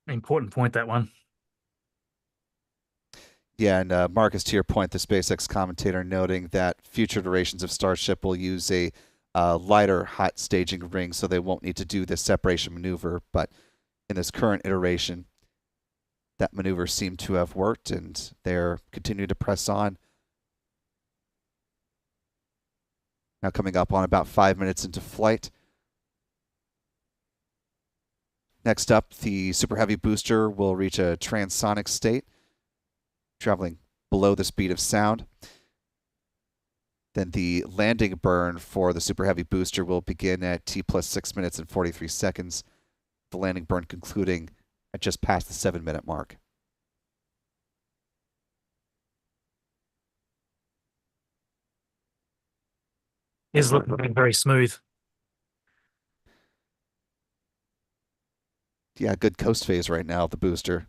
Speaker 2: Important point, that one.
Speaker 1: Yeah, and Marcus, to your point, the SpaceX commentator noting that future iterations of Starship will use a lighter hot staging ring, so they won't need to do this separation maneuver. But in this current iteration, that maneuver seemed to have worked, and they're continuing to press on. Now coming up on about 5 minutes into flight. Next up, the Super Heavy booster will reach a transonic state, traveling below the speed of sound. Then the landing burn for the Super Heavy booster will begin at T plus 6 minutes and 43 seconds. The landing burn concluding at just past the 7-minute mark.
Speaker 2: Is looking very smooth.
Speaker 1: Yeah, good coast phase right now, the booster.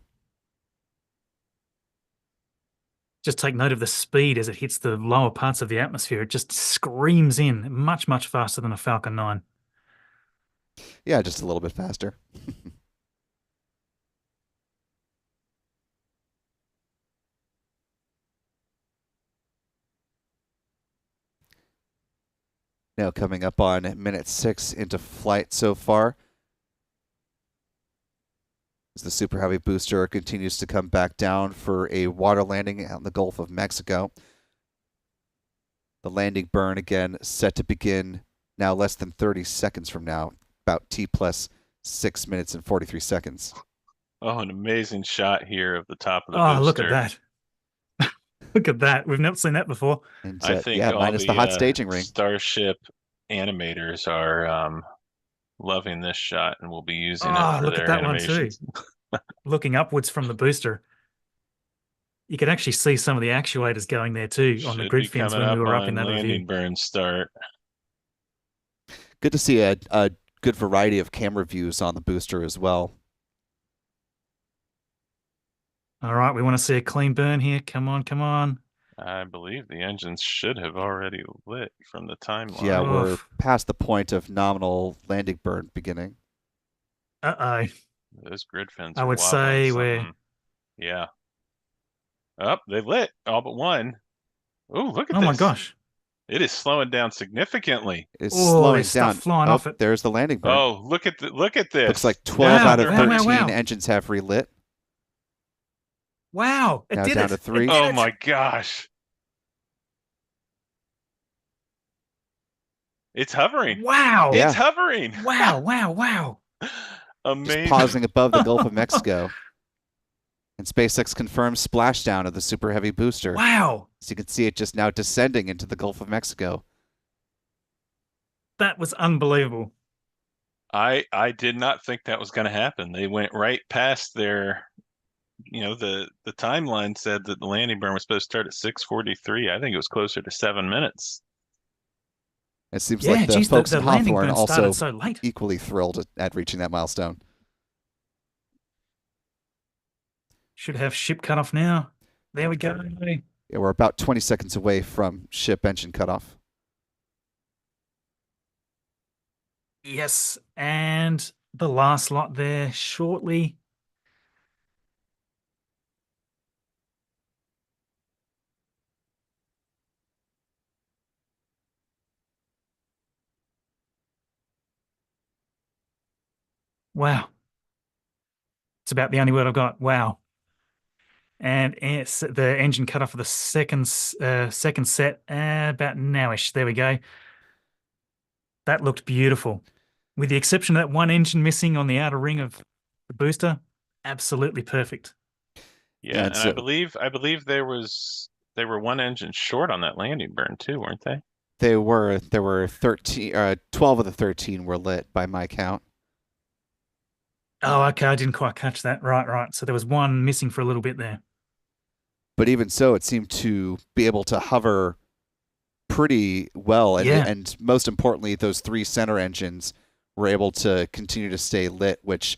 Speaker 2: Just take note of the speed as it hits the lower parts of the atmosphere. It just screams in much, much faster than a Falcon 9.
Speaker 1: Yeah, just a little bit faster. Now coming up on minute 6 into flight so far. As the Super Heavy booster continues to come back down for a water landing out in the Gulf of Mexico. The landing burn again set to begin now less than 30 seconds from now, about T plus 6 minutes and 43 seconds.
Speaker 3: Oh, an amazing shot here of the top of the
Speaker 2: Oh,
Speaker 3: booster.
Speaker 2: look at that. Look at that. We've never seen that before.
Speaker 1: And
Speaker 3: I think
Speaker 1: yeah,
Speaker 3: all
Speaker 1: minus the hot staging ring.
Speaker 3: Starship animators are loving this shot and will be using it for
Speaker 2: look
Speaker 3: their
Speaker 2: at that
Speaker 3: animations.
Speaker 2: one too. Looking upwards from the booster. You can actually see some of the actuators going there too on the grid fins when we were up in that
Speaker 3: landing
Speaker 2: review.
Speaker 3: burn start.
Speaker 1: Good to see a good variety of camera views on the booster as well.
Speaker 2: All right, we want to see a clean burn here. Come on, come on.
Speaker 3: I believe the engines should have already lit from the timeline.
Speaker 1: Yeah, we're past the point of nominal landing burn beginning.
Speaker 2: Uh-oh.
Speaker 3: Those grid fins
Speaker 2: I
Speaker 3: are
Speaker 2: would
Speaker 3: wobbling
Speaker 2: say
Speaker 3: something.
Speaker 2: we're...
Speaker 3: Yeah. Oh, they lit all but one. Oh, look at
Speaker 2: Oh
Speaker 3: this.
Speaker 2: my gosh.
Speaker 3: It is slowing down significantly.
Speaker 1: It's
Speaker 2: Oh,
Speaker 1: slowing
Speaker 2: there's stuff
Speaker 1: down.
Speaker 2: flying off it.
Speaker 1: There's the landing burn.
Speaker 3: Oh, look at this.
Speaker 1: Looks like 12
Speaker 2: Wow,
Speaker 1: out of
Speaker 2: wow,
Speaker 1: 13
Speaker 2: wow.
Speaker 1: engines have relit.
Speaker 2: Wow, it
Speaker 1: Now
Speaker 2: did
Speaker 1: down
Speaker 2: it.
Speaker 1: to 3.
Speaker 2: It did
Speaker 3: Oh
Speaker 2: it.
Speaker 3: my gosh. It's hovering.
Speaker 2: Wow.
Speaker 1: Yeah.
Speaker 3: It's hovering.
Speaker 2: Wow, wow, wow.
Speaker 3: Amazing.
Speaker 1: Just pausing above the Gulf of Mexico. And SpaceX confirms splashdown of the Super Heavy booster.
Speaker 2: Wow.
Speaker 1: So you can see it just now descending into the Gulf of Mexico.
Speaker 2: That was unbelievable.
Speaker 3: I did not think that was going to happen. They went right past their, the timeline said that the landing burn was supposed to start at 6:43. I think it was closer to 7 minutes.
Speaker 1: It seems like the
Speaker 2: geez,
Speaker 1: folks
Speaker 2: the
Speaker 1: in
Speaker 2: landing
Speaker 1: Hawthorne
Speaker 2: burn
Speaker 1: also
Speaker 2: started so late.
Speaker 1: equally thrilled at reaching that milestone.
Speaker 2: Should have ship cut off now. There we go.
Speaker 1: Yeah, we're about 20 seconds away from ship engine cutoff.
Speaker 2: Yes, and the last lot there shortly. Wow. It's about the only word I've got. Wow. And it's the engine cut off for the second set about nowish. There we go. That looked beautiful. With the exception of that one engine missing on the outer ring of the booster, absolutely perfect.
Speaker 3: Yeah, and I believe they were one engine short on that landing burn too, weren't they?
Speaker 1: There were 12 of the 13 were lit by my count.
Speaker 2: Oh, okay. I didn't quite catch that. Right. So there was one missing for a little bit there.
Speaker 1: But even so, it seemed to be able to hover pretty well. And most importantly, those 3 center engines were able to continue to stay lit, which,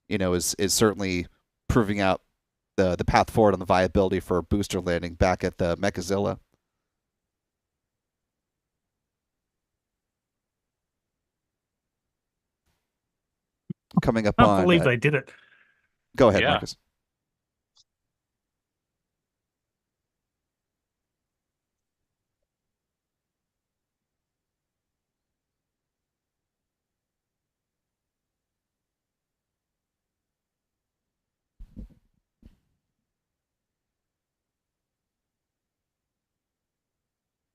Speaker 1: is certainly proving out the path forward on the viability for a booster landing back at the Mechazilla. Coming up
Speaker 2: I
Speaker 1: on...
Speaker 2: can't believe they did it.
Speaker 1: Go ahead,
Speaker 3: Yeah.
Speaker 1: Marcus.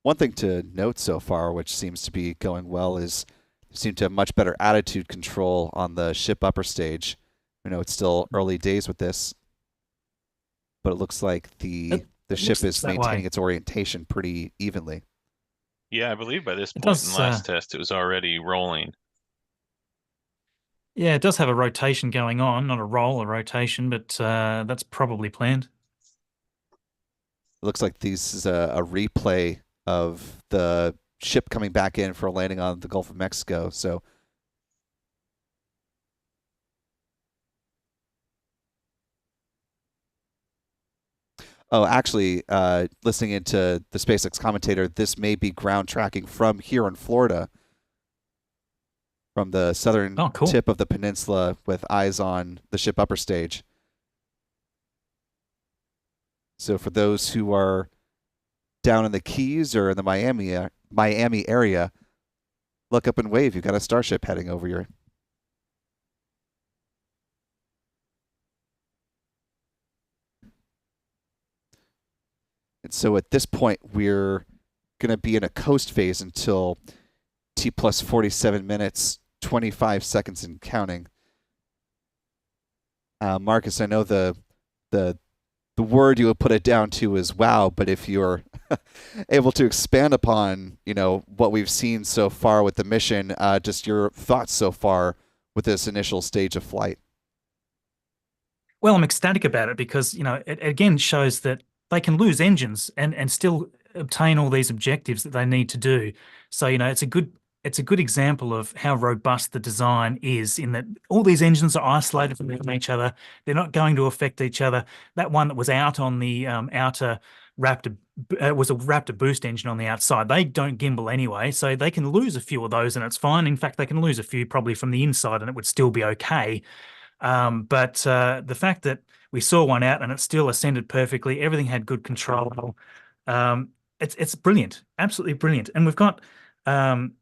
Speaker 1: One thing to note so far, which seems to be going well, is they seem to have much better attitude control on the ship upper stage. It's still early days with this, but it looks like the ship is maintaining its orientation pretty evenly.
Speaker 3: Yeah, I believe by this point in the last test, it was already rolling.
Speaker 2: Yeah, it does have a rotation going on, not a roll, a rotation, but that's probably planned.
Speaker 1: It looks like this is a replay of the ship coming back in for a landing on the Gulf of Mexico. So actually, listening into the SpaceX commentator, this may be ground tracking from here in Florida, from the southern tip of the peninsula, with eyes on the ship upper stage. So for those who are down in the Keys or in the Miami area, look up and wave. You've got a Starship heading over your... And so at this point, we're going to be in a coast phase until T plus 47 minutes, 25 seconds and counting. Marcus, I know the word you would put it down to is wow, but if you're able to expand upon, what we've seen so far with the mission, just your thoughts so far with this initial stage of flight.
Speaker 2: Well, I'm ecstatic about it because, it again shows that they can lose engines and still obtain all these objectives that they need to do. So, it's a good example of how robust the design is, in that all these engines are isolated from each other. They're not going to affect each other. That one that was out on the outer Raptor was a Raptor boost engine on the outside. They don't gimbal anyway, so they can lose a few of those and it's fine. In fact, they can lose a few probably from the inside and it would still be okay. But the fact that we saw one out and it still ascended perfectly, everything had good control. It's brilliant, absolutely brilliant. And we've got, I'm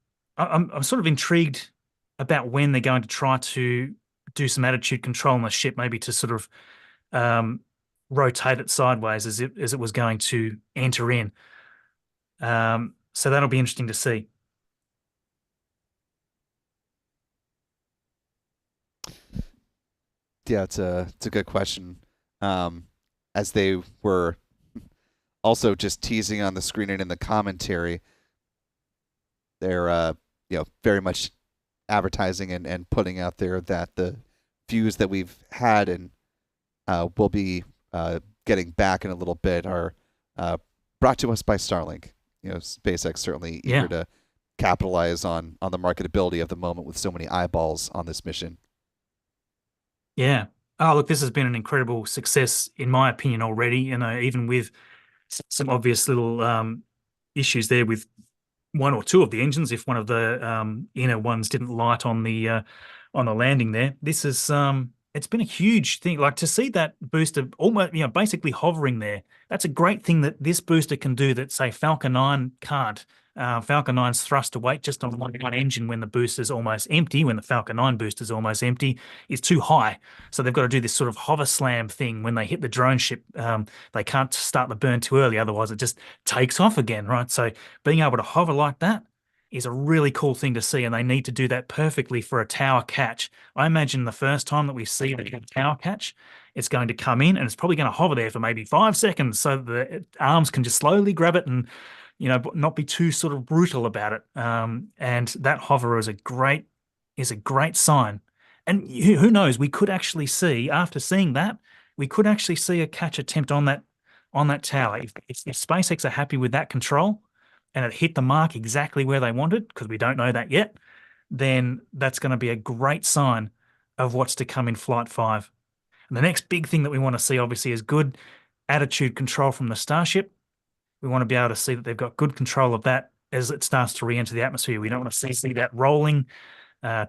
Speaker 2: sort of intrigued about when they're going to try to do some attitude control on the ship, maybe to sort of rotate it sideways as it was going to enter in. So that'll be interesting to see.
Speaker 1: Yeah, it's a good question. As they were also just teasing on the screen and in the commentary, they're very much advertising and putting out there that the views that we've had and will be getting back in a little bit are brought to us by Starlink. SpaceX certainly eager to capitalize on the marketability of the moment with so many eyeballs on this mission.
Speaker 2: Yeah. Oh, look, this has been an incredible success, in my opinion, already. Even with some obvious little issues there with one or two of the engines, if one of the inner ones didn't light on the landing there. This is it's been a huge thing. Like, to see that booster almost, basically hovering there. That's a great thing that this booster can do that, say, Falcon 9 can't. Falcon 9's thrust to weight just on one engine when the booster's almost empty, when the Falcon 9 booster's almost empty, is too high. So they've got to do this sort of hover slam thing when they hit the drone ship. They can't start the burn too early, otherwise it just takes off again, right? So being able to hover like that is a really cool thing to see, and they need to do that perfectly for a tower catch. I imagine the first time that we see the tower catch, it's going to come in and it's probably going to hover there for maybe 5 seconds so the arms can just slowly grab it and but not be too sort of brutal about it. And that hover is a great sign. And who knows? We could actually see, after seeing that, we could actually see a catch attempt on that tower. If SpaceX are happy with that control and it hit the mark exactly where they wanted, because we don't know that yet, then that's going to be a great sign of what's to come in Flight 5. And the next big thing that we want to see, obviously, is good attitude control from the Starship. We want to be able to see that they've got good control of that as it starts to re-enter the atmosphere. We don't want to see that rolling,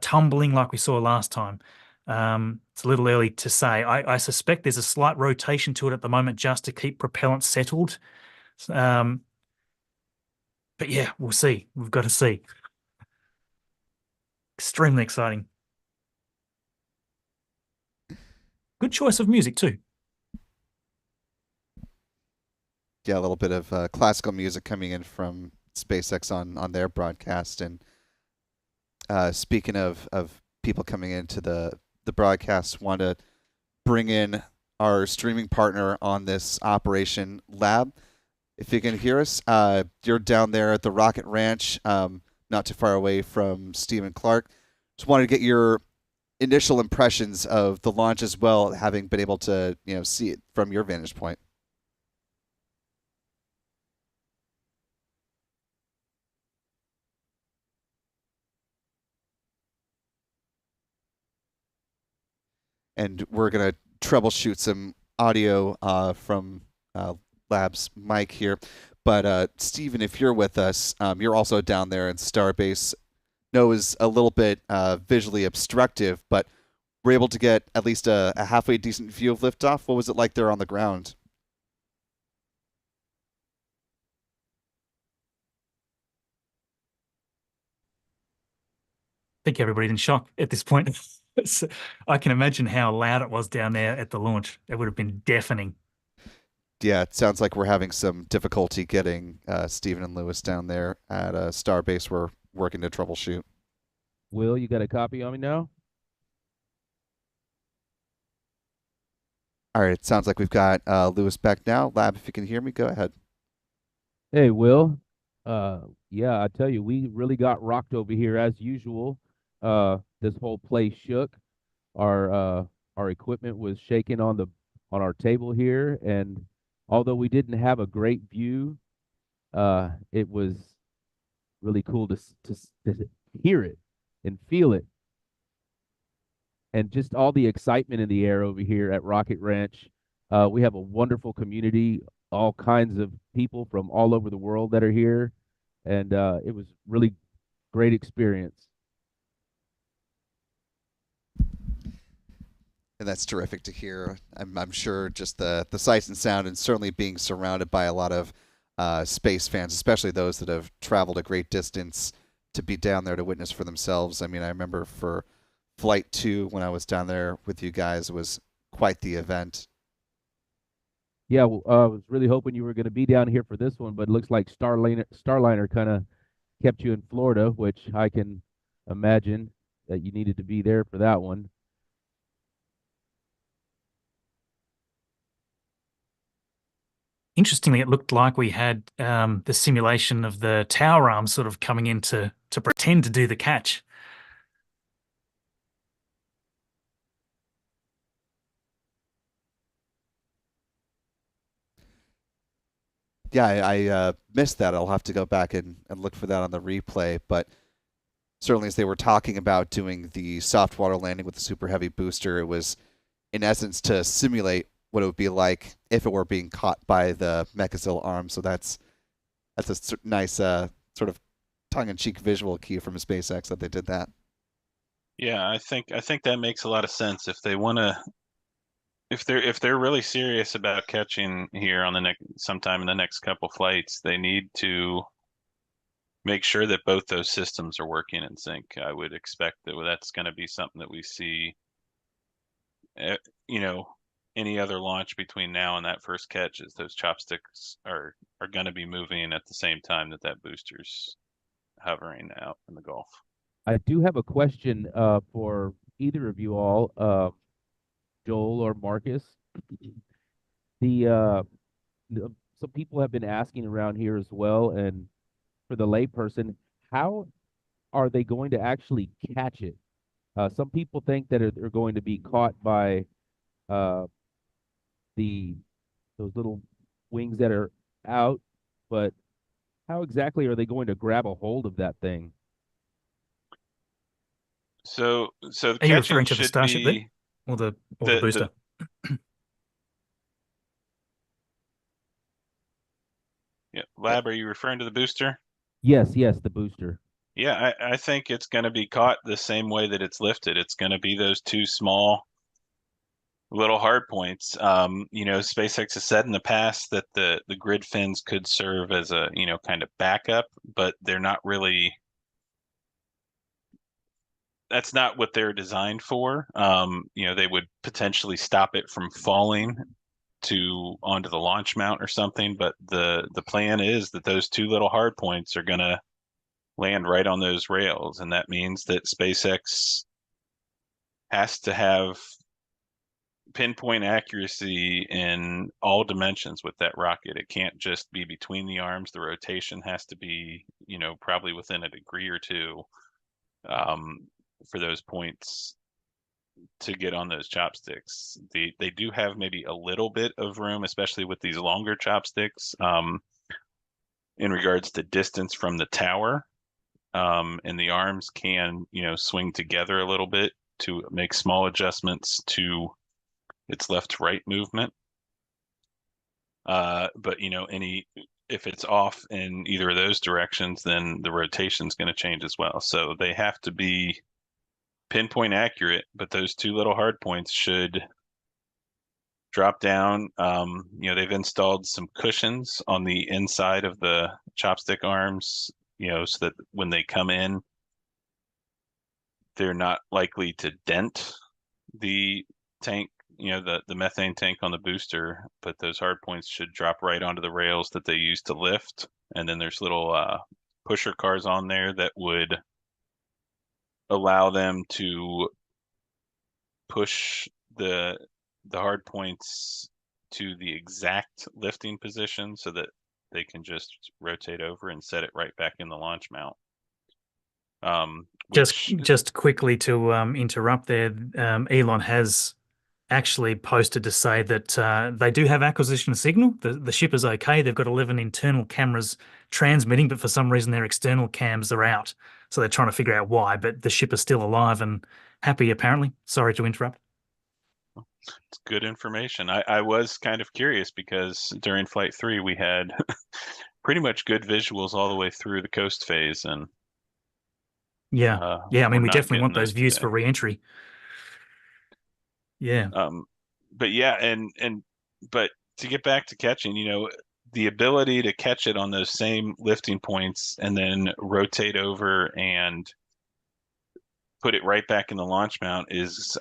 Speaker 2: tumbling like we saw last time. It's a little early to say. I suspect there's a slight rotation to it at the moment just to keep propellant settled. But yeah, we'll see. We've got to see. Extremely exciting. Good choice of music too.
Speaker 1: Yeah, a little bit of classical music coming in from SpaceX on their broadcast. And speaking of people coming into the broadcast, want to bring in our streaming partner on this operation, Lab. If you can hear us, you're down there at the Rocket Ranch, not too far away from Stephen Clark. Just wanted to get your initial impressions of the launch as well, having been able to see it from your vantage point. And we're going to troubleshoot some audio from Lab's mic here. But Stephen, if you're with us, you're also down there in Starbase. No is a little bit visually obstructive, but we're able to get at least a halfway decent view of liftoff. What was it like there on the ground?
Speaker 2: I think everybody's in shock at this point. So I can imagine how loud it was down there at the launch. It would have been deafening.
Speaker 1: Yeah, it sounds like we're having some difficulty getting Stephen and Lewis down there at Starbase. We're working to troubleshoot.
Speaker 8: Will, you got a copy on me now?
Speaker 1: All right, it sounds like we've got Lewis back now. Lab, if you can hear me, go ahead.
Speaker 8: Hey, Will. Yeah, I tell you, we really got rocked over here as usual. This whole place shook. Our equipment was shaking on our table here, and although we didn't have a great view, it was really cool to hear it and feel it, and just all the excitement in the air over here at Rocket Ranch. We have a wonderful community, all kinds of people from all over the world that are here, and it was really great experience.
Speaker 1: And that's terrific to hear. I'm sure just the sights and sound, and certainly being surrounded by a lot of space fans, especially those that have traveled a great distance to be down there to witness for themselves. I mean, I remember for Flight 2 when I was down there with you guys, it was quite the event.
Speaker 8: Yeah, I was really hoping you were going to be down here for this one, but it looks like Starliner kind of kept you in Florida, which I can imagine that you needed to be there for that one.
Speaker 2: Interestingly, it looked like we had the simulation of the tower arm sort of coming in to pretend to do the catch.
Speaker 1: Yeah, I missed that. I'll have to go back and look for that on the replay. But certainly, as they were talking about doing the soft water landing with the Super Heavy booster, it was in essence to simulate what it would be like if it were being caught by the Mechazilla arm. So that's a nice sort of tongue-in-cheek visual cue from SpaceX that they did that.
Speaker 3: Yeah, I think that makes a lot of sense. If they want to, if they're really serious about catching here on the next sometime in the next couple flights, they need to make sure that both those systems are working in sync. I would expect that that's going to be something that we see, any other launch between now and that first catch, is those chopsticks are going to be moving at the same time that booster's hovering out in the Gulf.
Speaker 8: I do have a question for either of you all, Joel or Marcus. The some people have been asking around here as well, and for the layperson, how are they going to actually catch it? Some people think that they're going to be caught by uh, the those little wings that are out, but how exactly are they going to grab a hold of that thing?
Speaker 3: So the
Speaker 2: Are you
Speaker 3: catching
Speaker 2: referring to the
Speaker 3: should
Speaker 2: Starship there,
Speaker 3: be
Speaker 2: or the
Speaker 3: the
Speaker 2: booster?
Speaker 3: yeah, Lab. Are you referring to the booster?
Speaker 8: Yes, yes, the booster.
Speaker 3: Yeah, I think it's going to be caught the same way that it's lifted. It's going to be those two small little hard points. SpaceX has said in the past that the grid fins could serve as a, kind of backup, but they're not really, that's not what they're designed for. They would potentially stop it from falling onto the launch mount or something, but the plan is that those two little hard points are going to land right on those rails, and that means that SpaceX has to have pinpoint accuracy in all dimensions with that rocket. It can't just be between the arms. The rotation has to be, probably within a degree or two, for those points to get on those chopsticks. They do have maybe a little bit of room, especially with these longer chopsticks, in regards to distance from the tower. And the arms can, swing together a little bit to make small adjustments to its left-right movement. But if it's off in either of those directions, then the rotation is going to change as well. So they have to be pinpoint accurate, but those two little hard points should drop down. They've installed some cushions on the inside of the chopstick arms, so that when they come in, they're not likely to dent the tank, the methane tank on the booster, but those hard points should drop right onto the rails that they use to lift. And then there's little pusher cars on there that would allow them to push the hard points to the exact lifting position so that they can just rotate over and set it right back in the launch mount.
Speaker 2: Just quickly to interrupt there, Elon has actually posted to say that they do have acquisition signal. The ship is okay. They've got 11 internal cameras transmitting, but for some reason their external cams are out. So they're trying to figure out why, but the ship is still alive and happy, apparently. Sorry to interrupt.
Speaker 3: It's good information. I was kind of curious because during Flight 3 we had pretty much good visuals all the way through the coast phase, and
Speaker 2: yeah, I mean, we definitely want those views
Speaker 3: today.
Speaker 2: for re-entry. Yeah.
Speaker 3: But yeah, but to get back to catching, the ability to catch it on those same lifting points and then rotate over and put it right back in the launch mount is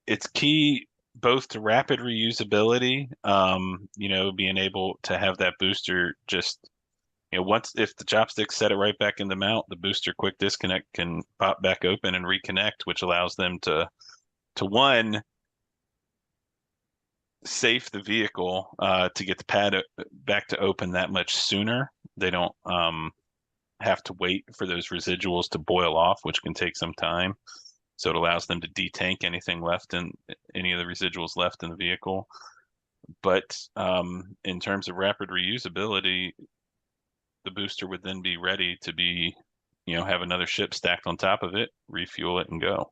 Speaker 3: it's key both to rapid reusability, being able to have that booster just, once if the chopsticks set it right back in the mount, the booster quick disconnect can pop back open and reconnect, which allows them to one, safe the vehicle to get the pad back to open that much sooner. They don't have to wait for those residuals to boil off, which can take some time. So it allows them to detank anything left in any of the residuals left in the vehicle. But in terms of rapid reusability, the booster would then be ready to be, have another ship stacked on top of it, refuel it, and go.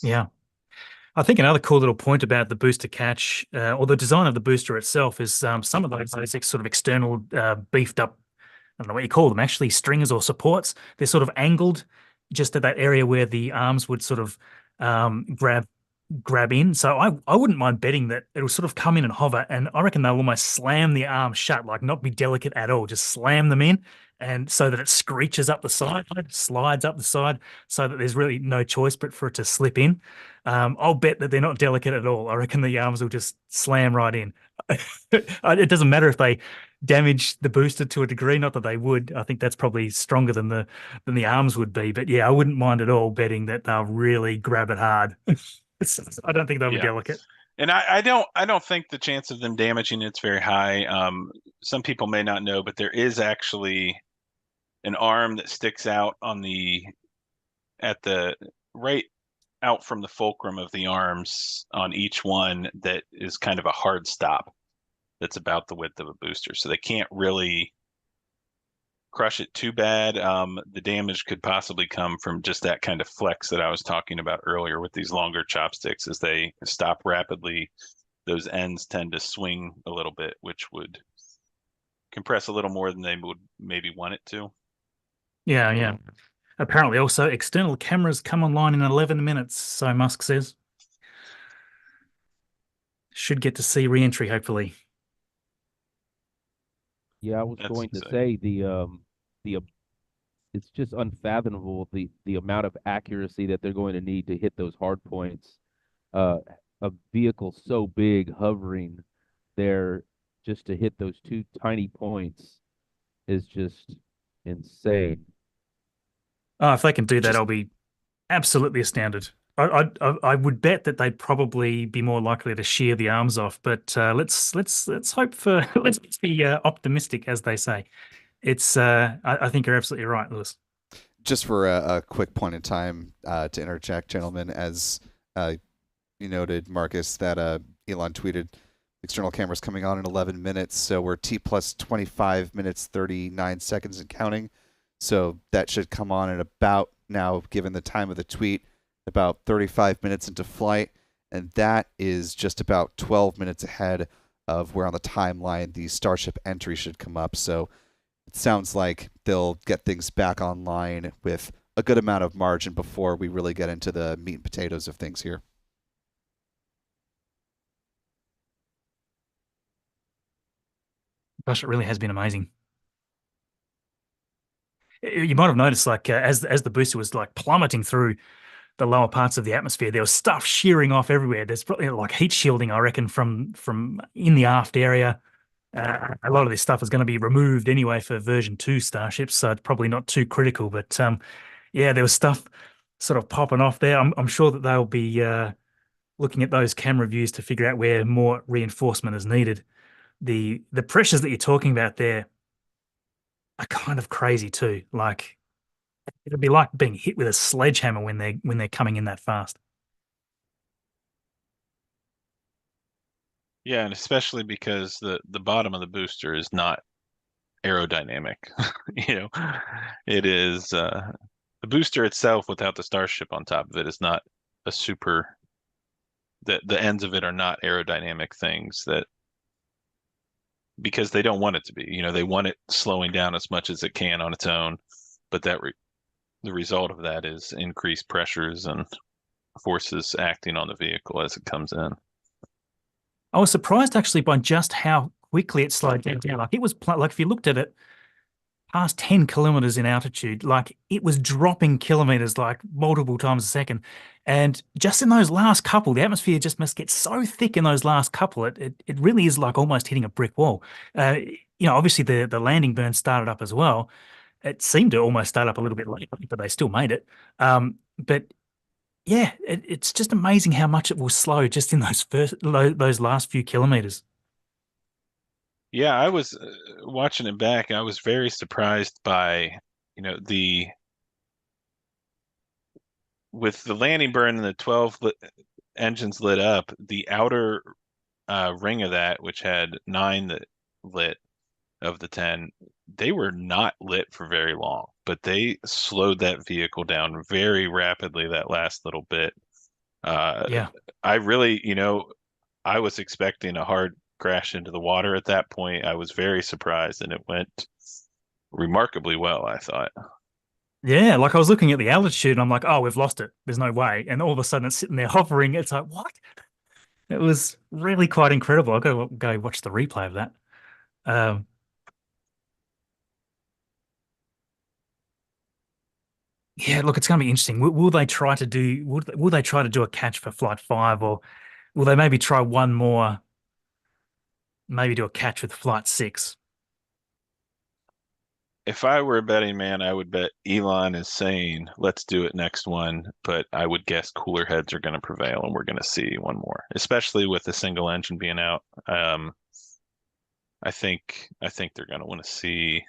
Speaker 2: Yeah. I think another cool little point about the booster catch, or the design of the booster itself, is some of those sort of external beefed up, I don't know what you call them, actually stringers or supports. They're sort of angled just at that area where the arms would sort of grab in. So I wouldn't mind betting that it'll sort of come in and hover, and I reckon they'll almost slam the arms shut, like not be delicate at all, just slam them in, and so that it screeches up the side, slides up the side, so that there's really no choice but for it to slip in. I'll bet that they're not delicate at all. I reckon the arms will just slam right in. It doesn't matter if they damage the booster to a degree, not that they would. I think that's probably stronger than the arms would be. But yeah, I wouldn't mind at all betting that they'll really grab it hard. I don't think they'll be delicate.
Speaker 3: And I don't think the chance of them damaging it's very high. Some people may not know, but there is actually an arm that sticks out at the right out from the fulcrum of the arms on each one that is kind of a hard stop that's about the width of a booster. So they can't really crush it too bad. The damage could possibly come from just that kind of flex that I was talking about earlier with these longer chopsticks. As they stop rapidly, those ends tend to swing a little bit, which would compress a little more than they would maybe want it to.
Speaker 2: Yeah. Apparently, also external cameras come online in 11 minutes. So Musk says. Should get to see reentry, hopefully.
Speaker 8: Yeah, I was
Speaker 3: That's
Speaker 8: going to
Speaker 3: exciting.
Speaker 8: say the it's just unfathomable the amount of accuracy that they're going to need to hit those hard points. A vehicle so big hovering there just to hit those two tiny points is just insane.
Speaker 2: Oh, if they can do that,
Speaker 1: Just-
Speaker 2: I'll be absolutely astounded. I would bet that they'd probably be more likely to shear the arms off, but let's hope for let's be optimistic, as they say. It's I think you're absolutely right, Lewis.
Speaker 1: Just for a quick point in time to interject, gentlemen, as you noted, Marcus, that Elon tweeted external cameras coming on in 11 minutes. So we're T plus 25 minutes, 39 seconds and counting. So that should come on in about now, given the time of the tweet, about 35 minutes into flight. And that is just about 12 minutes ahead of where on the timeline the Starship entry should come up. So it sounds like they'll get things back online with a good amount of margin before we really get into the meat and potatoes of things here.
Speaker 2: Gosh, it really has been amazing. You might have noticed, like as the booster was like plummeting through the lower parts of the atmosphere, there was stuff shearing off everywhere. There's probably like heat shielding, I reckon, from in the aft area. A lot of this stuff is going to be removed anyway for version 2 Starships, so it's probably not too critical. But yeah, there was stuff sort of popping off there. I'm sure that they'll be looking at those camera views to figure out where more reinforcement is needed. The pressures that you're talking about there are kind of crazy too. Like it'd be like being hit with a sledgehammer when they're coming in that fast.
Speaker 3: Yeah, and especially because the bottom of the booster is not aerodynamic. You know, it is the booster itself without the Starship on top of it is not a super. The ends of it are not aerodynamic things that because they don't want it to be. You know, they want it slowing down as much as it can on its own, but the result of that is increased pressures and forces acting on the vehicle as it comes in.
Speaker 2: I was surprised actually by just how quickly it slowed down. Like it was like if you looked at it past 10 kilometers in altitude, like it was dropping kilometers like multiple times a second. And just in those last couple, the atmosphere just must get so thick in those last couple. It really is like almost hitting a brick wall. Obviously the landing burn started up as well. It seemed to almost start up a little bit late, but they still made it. But yeah, it's just amazing how much it will slow just in those last few kilometers.
Speaker 3: Yeah, I was watching it back. I was very surprised by, the with the landing burn and the 12 engines lit up, the outer ring of that, which had 9 that lit of the 10, they were not lit for very long, but they slowed that vehicle down very rapidly that last little bit.
Speaker 2: Yeah.
Speaker 3: I really, I was expecting a hard crash into the water at that point. I was very surprised, and it went remarkably well, I thought.
Speaker 2: Yeah, like I was looking at the altitude and I'm like, oh, we've lost it. There's no way. And all of a sudden it's sitting there hovering. It's like, what? It was really quite incredible. I'll go watch the replay of that. Yeah, look, it's going to be interesting. Will they try to do will they try to do a catch for Flight 5, or will they maybe try one more, maybe do a catch with Flight 6?
Speaker 3: if I were a betting man, I would bet Elon is saying, let's do it next one. But I would guess cooler heads are going to prevail and we're going to see one more, especially with the single engine being out. I think they're going to want to see.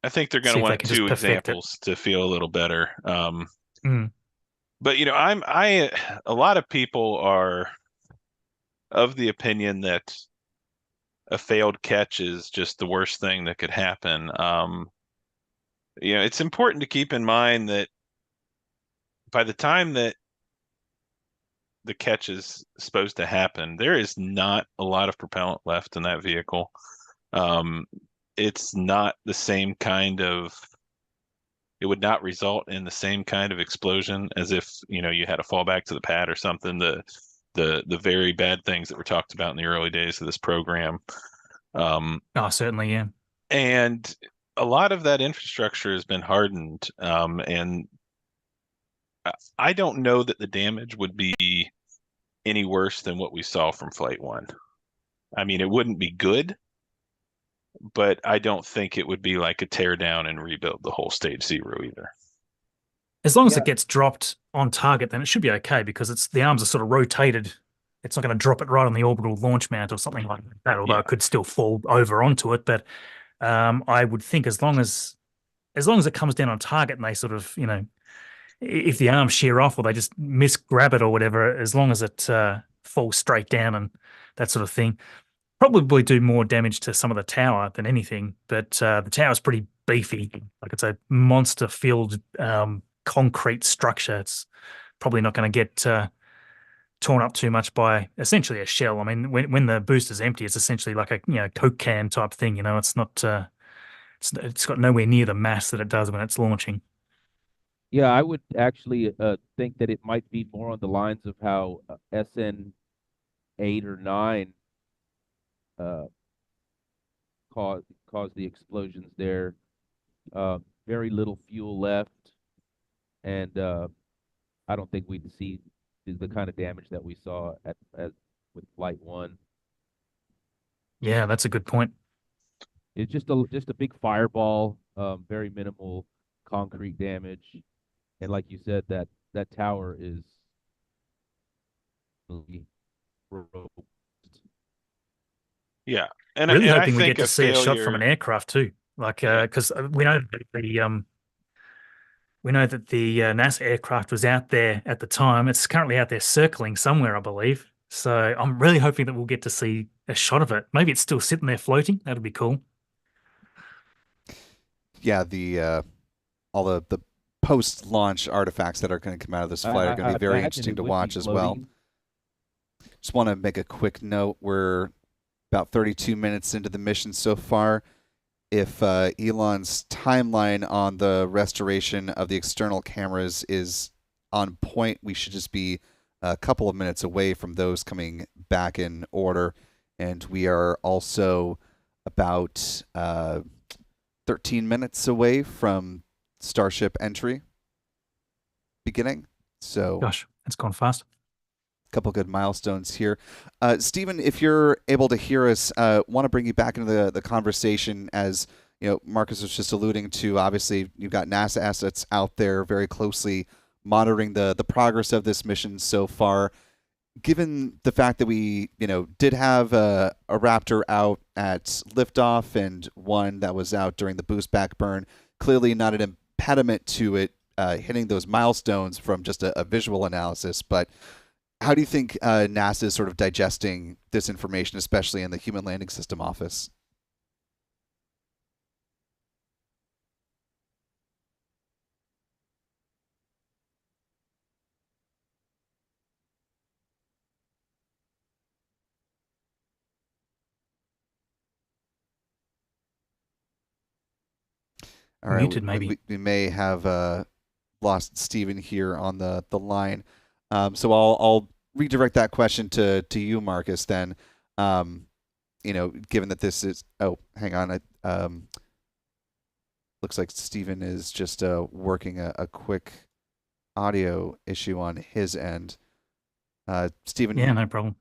Speaker 3: I think they're going
Speaker 2: See
Speaker 3: to
Speaker 2: if they
Speaker 3: want
Speaker 2: can just
Speaker 3: two
Speaker 2: perfect it.
Speaker 3: examples to feel a little better.
Speaker 2: Mm.
Speaker 3: But a lot of people are of the opinion that a failed catch is just the worst thing that could happen. It's important to keep in mind that by the time that the catch is supposed to happen, there is not a lot of propellant left in that vehicle. It's not the same kind of, it would not result in the same kind of explosion as if, you had a fallback to the pad or something. The very bad things that were talked about in the early days of this program.
Speaker 2: Oh, certainly, yeah.
Speaker 3: And a lot of that infrastructure has been hardened. And I don't know that the damage would be any worse than what we saw from Flight 1. I mean, it wouldn't be good, but I don't think it would be like a tear down and rebuild the whole stage 0 either.
Speaker 2: As long as it gets dropped on target, then it should be okay because the arms are sort of rotated. It's not going to drop it right on the orbital launch mount or something like that, although it could still fall over onto it. But I would think as long as it comes down on target and they sort of, if the arms shear off or they just misgrab it or whatever, as long as it falls straight down and that sort of thing, probably do more damage to some of the tower than anything. But the tower's pretty beefy. Like it's a monster-filled concrete structure. It's probably not going to get torn up too much by essentially a shell. I mean, when the booster's empty, it's essentially like a Coke can type thing. It's not. It's got nowhere near the mass that it does when it's launching.
Speaker 8: Yeah, I would actually think that it might be more on the lines of how SN 8 or 9 caused the explosions there. Very little fuel left, and I don't think we'd see the kind of damage that we saw with Flight 1.
Speaker 2: Yeah, that's a good point.
Speaker 8: It's just a big fireball, very minimal concrete damage, and like you said, that tower is really robust.
Speaker 3: Yeah, and
Speaker 2: Really
Speaker 3: and I
Speaker 2: hoping we
Speaker 3: think
Speaker 2: get to see a shot from an aircraft too, like because we know that the NASA aircraft was out there at the time. It's currently out there circling somewhere, I believe. So I'm really hoping that we'll get to see a shot of it. Maybe it's still sitting there floating. That'd be cool.
Speaker 1: Yeah, the all the post-launch artifacts that are going to come out of this flight are going to be very interesting to watch as well. Just want to make a quick note. We're about 32 minutes into the mission so far. If Elon's timeline on the restoration of the external cameras is on point, we should just be a couple of minutes away from those coming back in order. And we are also about 13 minutes away from Starship entry beginning. So,
Speaker 2: gosh, it's gone fast.
Speaker 1: A couple good milestones here. Stephen, if you're able to hear us, want to bring you back into the conversation. As Marcus was just alluding to, obviously you've got NASA assets out there very closely monitoring the progress of this mission so far. Given the fact that we did have a Raptor out at liftoff and one that was out during the boost back burn, clearly not an impediment to it hitting those milestones from just a visual analysis, but how do you think NASA is sort of digesting this information, especially in the Human Landing System office? All right,
Speaker 2: muted, maybe.
Speaker 1: We may have lost Stephen here on the line. So I'll redirect that question to you, Marcus, then. Given that this is... Oh, hang on. Looks like Stephen is just working a quick audio issue on his end. Stephen?
Speaker 2: Yeah, no problem.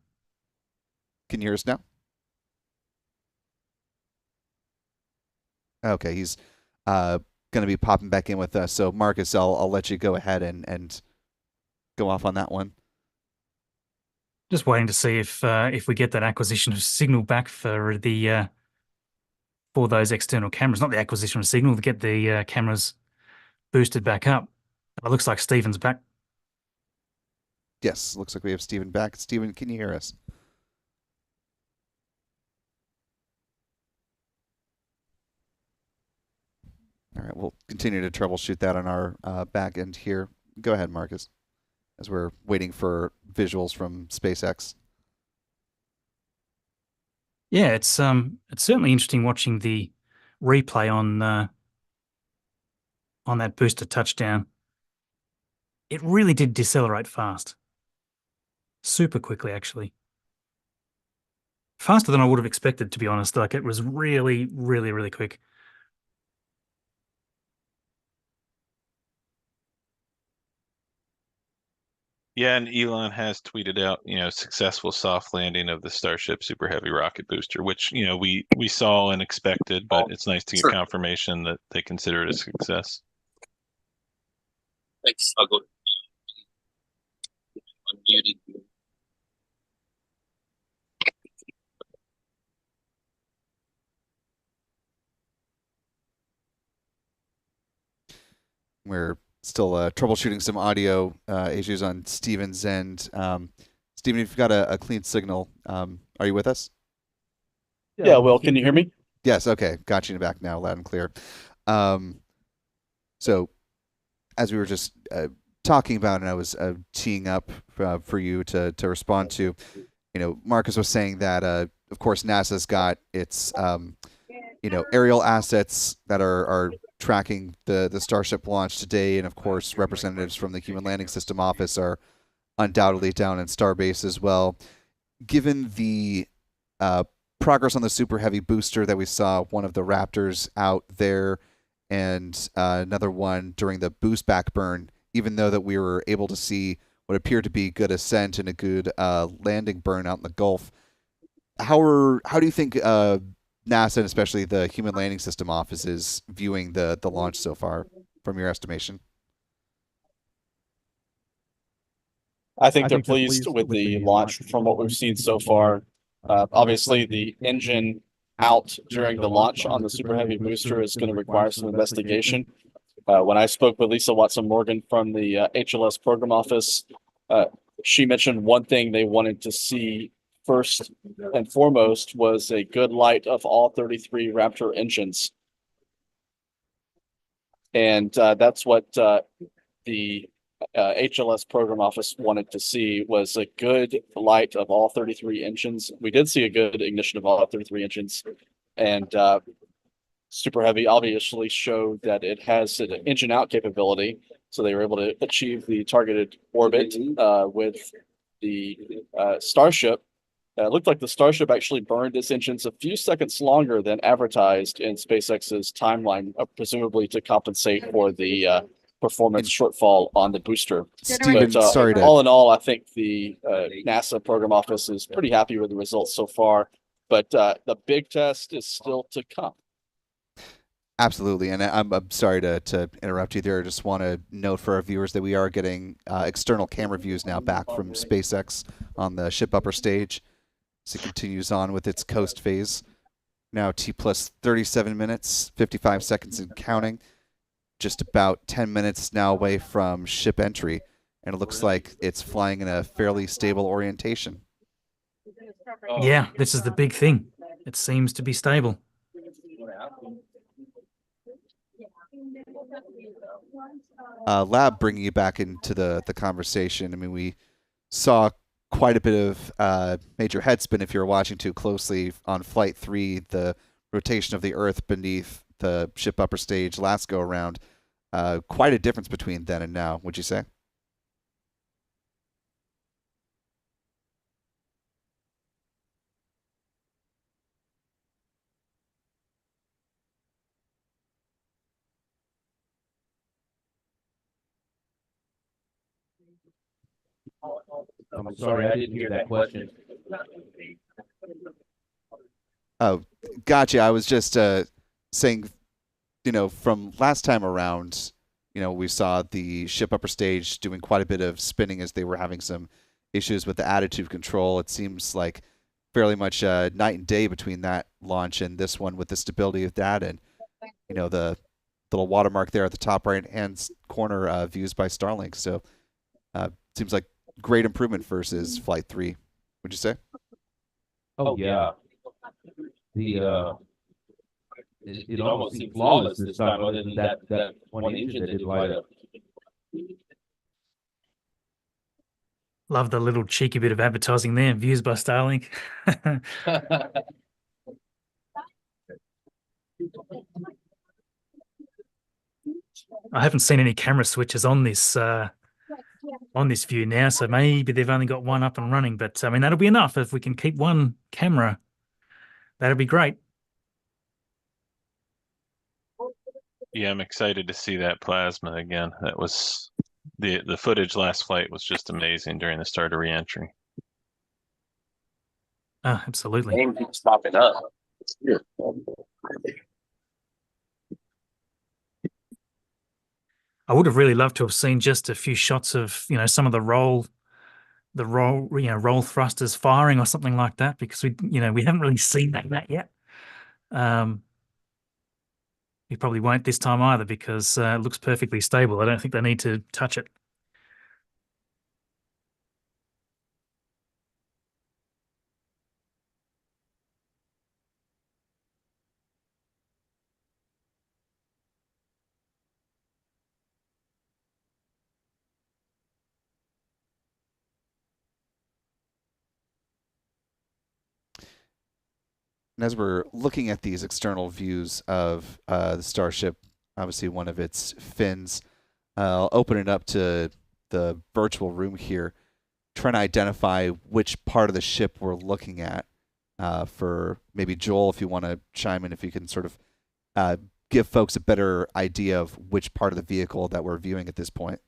Speaker 1: Can you hear us now? Okay, he's going to be popping back in with us. So Marcus, I'll let you go ahead and go off on that one.
Speaker 2: Just waiting to see if we get that acquisition of signal back for the for those external cameras. Not the acquisition of signal, to get the cameras boosted back up. It looks like Stephen's back.
Speaker 1: Yes, looks like we have Stephen back. Stephen, can you hear us? All right, we'll continue to troubleshoot that on our back end here. Go ahead, Marcus, as we're waiting for visuals from SpaceX.
Speaker 2: Yeah, it's certainly interesting watching the replay on that booster touchdown. It really did decelerate fast. Super quickly, actually. Faster than I would have expected, to be honest. Like, it was really, really, really quick.
Speaker 3: Yeah, and Elon has tweeted out, successful soft landing of the Starship Super Heavy rocket booster, which, we saw and expected, but it's nice to get confirmation that they consider it a success.
Speaker 4: Thanks. I'll go unmuted.
Speaker 1: We're still troubleshooting some audio issues on Stephen's end. Stephen, if you've got a clean signal, are you with us?
Speaker 4: Yeah, Will, can you hear me?
Speaker 1: Yes, okay. Got you back now, loud and clear. So, as we were just talking about, and I was teeing up for you to respond to, Marcus was saying that, of course, NASA's got its, aerial assets that are tracking the Starship launch today, and of course, representatives from the Human Landing System Office are undoubtedly down in Starbase as well. Given the progress on the Super Heavy booster that we saw, one of the Raptors out there, and another one during the boost back burn, even though that we were able to see what appeared to be good ascent and a good landing burn out in the Gulf, how do you think NASA and especially the Human Landing System Office is viewing the launch so far, from your estimation?
Speaker 4: I think they're pleased with the launch from what we've seen so far. Obviously, the engine out during the launch on the Super Heavy booster is going to require some investigation. When I spoke with Lisa Watson-Morgan from the HLS program office, she mentioned one thing they wanted to see first and foremost was a good light of all 33 Raptor engines. And that's what the HLS program office wanted to see, was a good light of all 33 engines. We did see a good ignition of all 33 engines, and Super Heavy obviously showed that it has an engine out capability, so they were able to achieve the targeted orbit with the Starship. It looked like the Starship actually burned its engines a few seconds longer than advertised in SpaceX's timeline, presumably to compensate for the performance shortfall on the booster.
Speaker 1: Stephen,
Speaker 4: But,
Speaker 1: sorry to...
Speaker 4: all in all, I think the NASA program office is pretty happy with the results so far, but the big test is still to come.
Speaker 1: Absolutely, and I'm sorry to interrupt you there. I just want to note for our viewers that we are getting external camera views now back from SpaceX on the ship upper stage. So it continues on with its coast phase. Now T plus 37 minutes, 55 seconds and counting. Just about 10 minutes now away from ship entry, and it looks like it's flying in a fairly stable orientation.
Speaker 2: Yeah, this is the big thing. It seems to be stable.
Speaker 1: Lab, bringing you back into the conversation. I mean, we saw quite a bit of major headspin if you're watching too closely on Flight 3, the rotation of the Earth beneath the ship upper stage last go around. Quite a difference between then and now, would you say?
Speaker 8: I'm sorry, I didn't hear that question.
Speaker 1: Oh, gotcha. I was just saying from last time around, we saw the ship upper stage doing quite a bit of spinning as they were having some issues with the attitude control. It seems like fairly much night and day between that launch and this one with the stability of that, and the little watermark there at the top right hand corner, views by Starlink. So seems like great improvement versus Flight 3. Would you say?
Speaker 8: Oh yeah. It almost seemed flawless this time, other than that one engine that did light up.
Speaker 2: Love the little cheeky bit of advertising there. Views by Starlink. I haven't seen any camera switches on this view now, so maybe they've only got one up and running. But I mean, that'll be enough. If we can keep one camera, that'll be great.
Speaker 3: Yeah, I'm excited to see that plasma again. That was the footage last flight was just amazing during the start of reentry.
Speaker 2: Oh, absolutely.
Speaker 4: Name keeps popping up.
Speaker 2: I would have really loved to have seen just a few shots of, some of the roll thrusters firing or something like that, because we haven't really seen that yet. We probably won't this time either, because it looks perfectly stable. I don't think they need to touch it.
Speaker 1: And as we're looking at these external views of the Starship, obviously one of its fins, I'll open it up to the virtual room here, trying to identify which part of the ship we're looking at. For maybe Joel, if you want to chime in, if you can sort of give folks a better idea of which part of the vehicle that we're viewing at this point.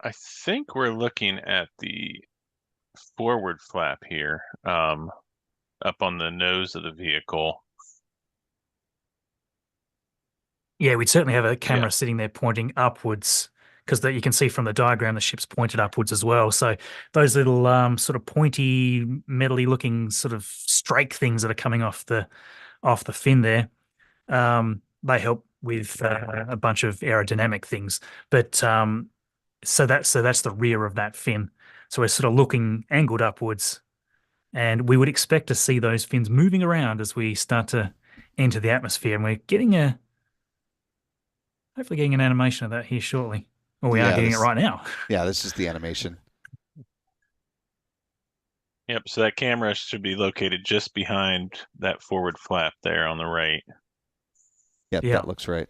Speaker 3: I think we're looking at the forward flap here, up on the nose of the vehicle.
Speaker 2: Yeah, we'd certainly have a camera sitting there pointing upwards, because you can see from the diagram the ship's pointed upwards as well. So those little sort of pointy, metally looking sort of strake things that are coming off the fin there, they help with a bunch of aerodynamic things. But so that's the rear of that fin. So we're sort of looking angled upwards, and we would expect to see those fins moving around as we start to enter the atmosphere. And we're hopefully getting an animation of that here shortly. Well, we are getting it right now.
Speaker 1: Yeah, this is the animation.
Speaker 3: Yep, so that camera should be located just behind that forward flap there on the right.
Speaker 1: Yep, that looks right.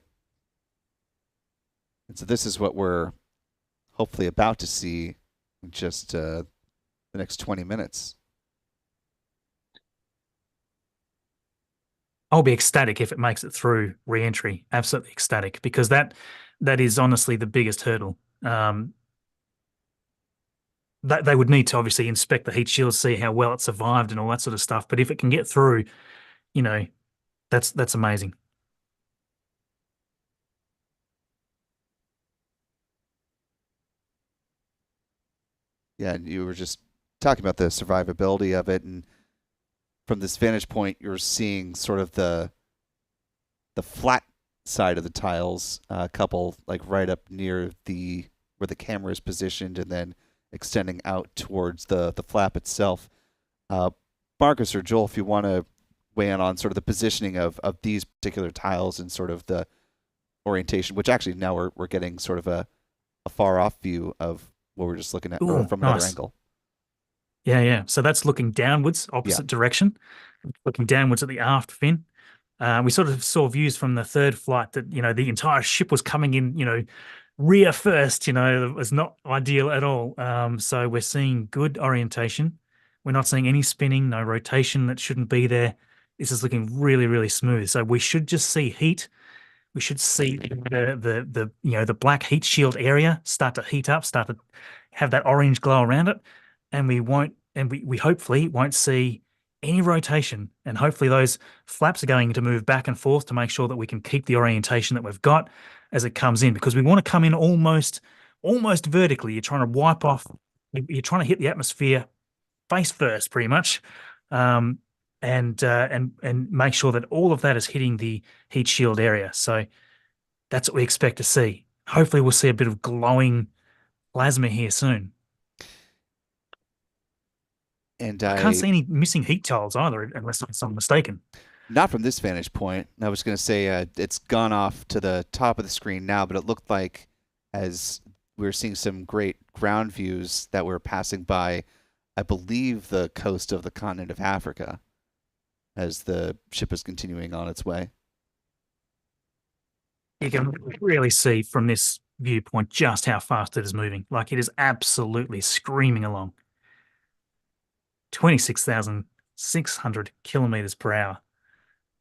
Speaker 1: And so this is what we're hopefully about to see in just the next 20 minutes.
Speaker 2: I'll be ecstatic if it makes it through re-entry. Absolutely ecstatic, because that is honestly the biggest hurdle. That they would need to obviously inspect the heat shield, see how well it survived and all that sort of stuff. But if it can get through, that's amazing.
Speaker 1: Yeah, and you were just talking about the survivability of it, and from this vantage point, you're seeing sort of the flat side of the tiles, a couple like right up near where the camera is positioned, and then extending out towards the flap itself. Marcus or Joel, if you want to weigh in on sort of the positioning of these particular tiles and sort of the orientation, which actually now we're getting sort of a far off view of what we're just looking at from another angle.
Speaker 2: Yeah. So that's looking downwards, opposite direction, looking downwards at the aft fin. We sort of saw views from the third flight that, the entire ship was coming in, rear first, it was not ideal at all. So we're seeing good orientation. We're not seeing any spinning, no rotation that shouldn't be there. This is looking really, really smooth. So we should just see heat. We should see the black heat shield area start to heat up, start to have that orange glow around it. And we hopefully won't see any rotation, and hopefully those flaps are going to move back and forth to make sure that we can keep the orientation that we've got as it comes in, because we want to come in almost vertically. You're trying to wipe off, you're trying to hit the atmosphere face first, pretty much, and make sure that all of that is hitting the heat shield area. So that's what we expect to see. Hopefully we'll see a bit of glowing plasma here soon.
Speaker 1: And
Speaker 2: I can't see any missing heat tiles either, unless I'm mistaken.
Speaker 1: Not from this vantage point. I was going to say it's gone off to the top of the screen now, but it looked like as we were seeing some great ground views that were passing by, I believe, the coast of the continent of Africa as the ship is continuing on its way.
Speaker 2: You can really see from this viewpoint just how fast it is moving. Like, it is absolutely screaming along. 26,600 kilometers per hour.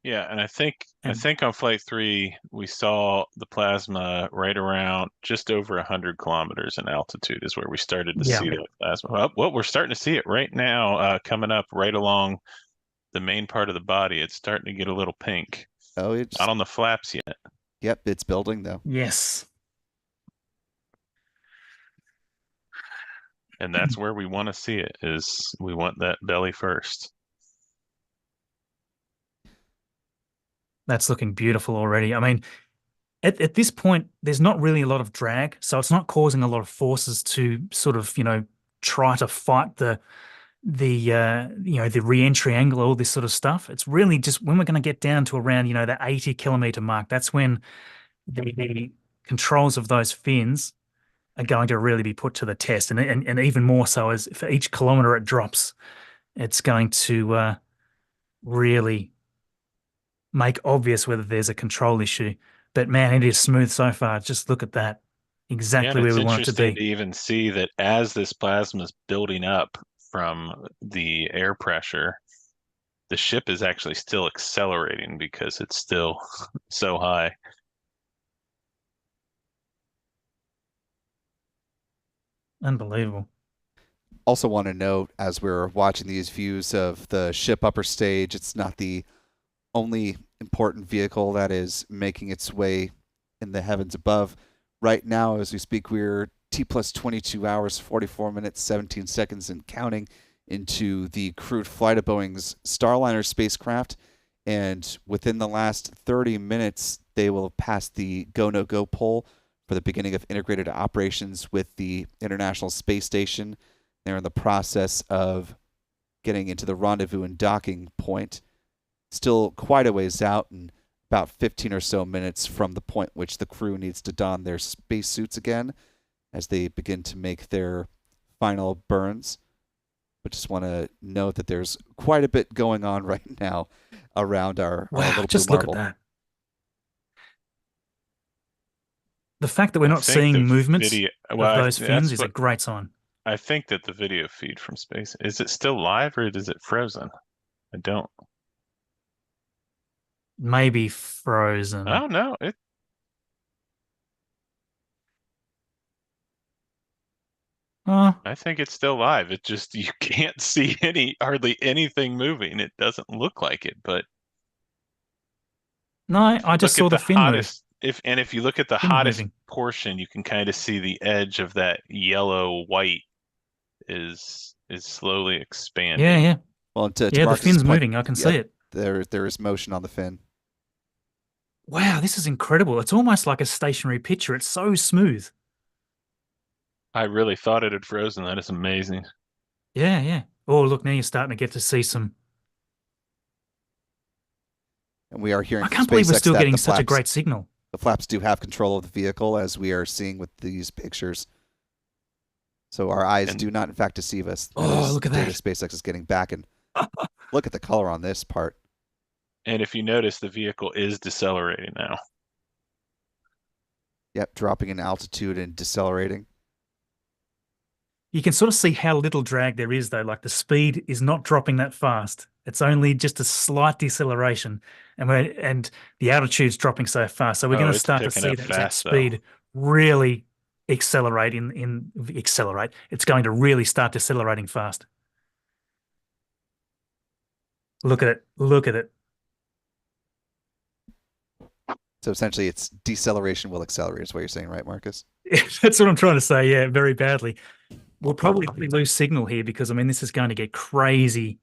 Speaker 3: Yeah, and I think on flight 3 we saw the plasma right around just over 100 kilometers in altitude is where we started to see that plasma. Well, we're starting to see it right now, coming up right along the main part of the body. It's starting to get a little pink.
Speaker 1: Oh, it's
Speaker 3: not on the flaps yet.
Speaker 1: Yep, it's building though.
Speaker 2: Yes.
Speaker 3: And that's where we want to see it, is we want that belly first.
Speaker 2: That's looking beautiful already. I mean, at this point, there's not really a lot of drag, so it's not causing a lot of forces to sort of, try to fight the re-entry angle, all this sort of stuff. It's really just when we're going to get down to around, the 80 kilometer mark, that's when the controls of those fins are going to really be put to the test. And even more so as for each kilometer it drops, it's going to really make obvious whether there's a control issue. But man, it is smooth so far. Just look at that. Exactly where we want it to be.
Speaker 3: It's interesting to even see that as this plasma is building up from the air pressure, the ship is actually still accelerating because it's still so high.
Speaker 2: Unbelievable.
Speaker 1: Also want to note, as we're watching these views of the ship upper stage, it's not the only important vehicle that is making its way in the heavens above. Right now, as we speak, we're T plus 22 hours, 44 minutes, 17 seconds, and counting into the crewed flight of Boeing's Starliner spacecraft. And within the last 30 minutes, they will pass the go-no-go poll for the beginning of integrated operations with the International Space Station. They're in the process of getting into the rendezvous and docking point. Still quite a ways out, and about 15 or so minutes from the point which the crew needs to don their spacesuits again as they begin to make their final burns. But just want to note that there's quite a bit going on right now around our little
Speaker 2: just
Speaker 1: blue
Speaker 2: look
Speaker 1: marble.
Speaker 2: at that. The fact that we're not seeing movements of those fins is a great sign.
Speaker 3: I think that the video feed from space, is it still live or is it frozen? I don't.
Speaker 2: Maybe frozen.
Speaker 3: Oh, no. I think it's still live. It just, you can't see hardly anything moving. It doesn't look like it, but.
Speaker 2: No, I just saw the fin move.
Speaker 3: If you look at the hottest portion, you can kind of see the edge of that yellow-white is slowly expanding.
Speaker 2: Yeah.
Speaker 1: Well,
Speaker 2: the fin's moving. I can see it.
Speaker 1: There is motion on the fin.
Speaker 2: Wow, this is incredible. It's almost like a stationary picture. It's so smooth.
Speaker 3: I really thought it had frozen. That is amazing.
Speaker 2: Yeah. Oh, look, now you're starting to get to see some.
Speaker 1: And we are hearing.
Speaker 2: I can't believe we're still getting such a great signal.
Speaker 1: The flaps do have control of the vehicle, as we are seeing with these pictures. So our eyes do not, in fact, deceive us.
Speaker 2: Oh, look at that.
Speaker 1: SpaceX is getting back, and look at the color on this part.
Speaker 3: And if you notice, the vehicle is decelerating now.
Speaker 1: Yep, dropping in altitude and decelerating.
Speaker 2: You can sort of see how little drag there is, though. Like, the speed is not dropping that fast. It's only just a slight deceleration, and the altitude's dropping so fast. So we're going to start to see that speed really accelerate. It's going to really start decelerating fast. Look at it. Look at it.
Speaker 1: So essentially, it's deceleration will accelerate, is what you're saying, right, Marcus?
Speaker 2: That's what I'm trying to say. Yeah, very badly. We'll probably lose signal here because, I mean, this is going to get crazy.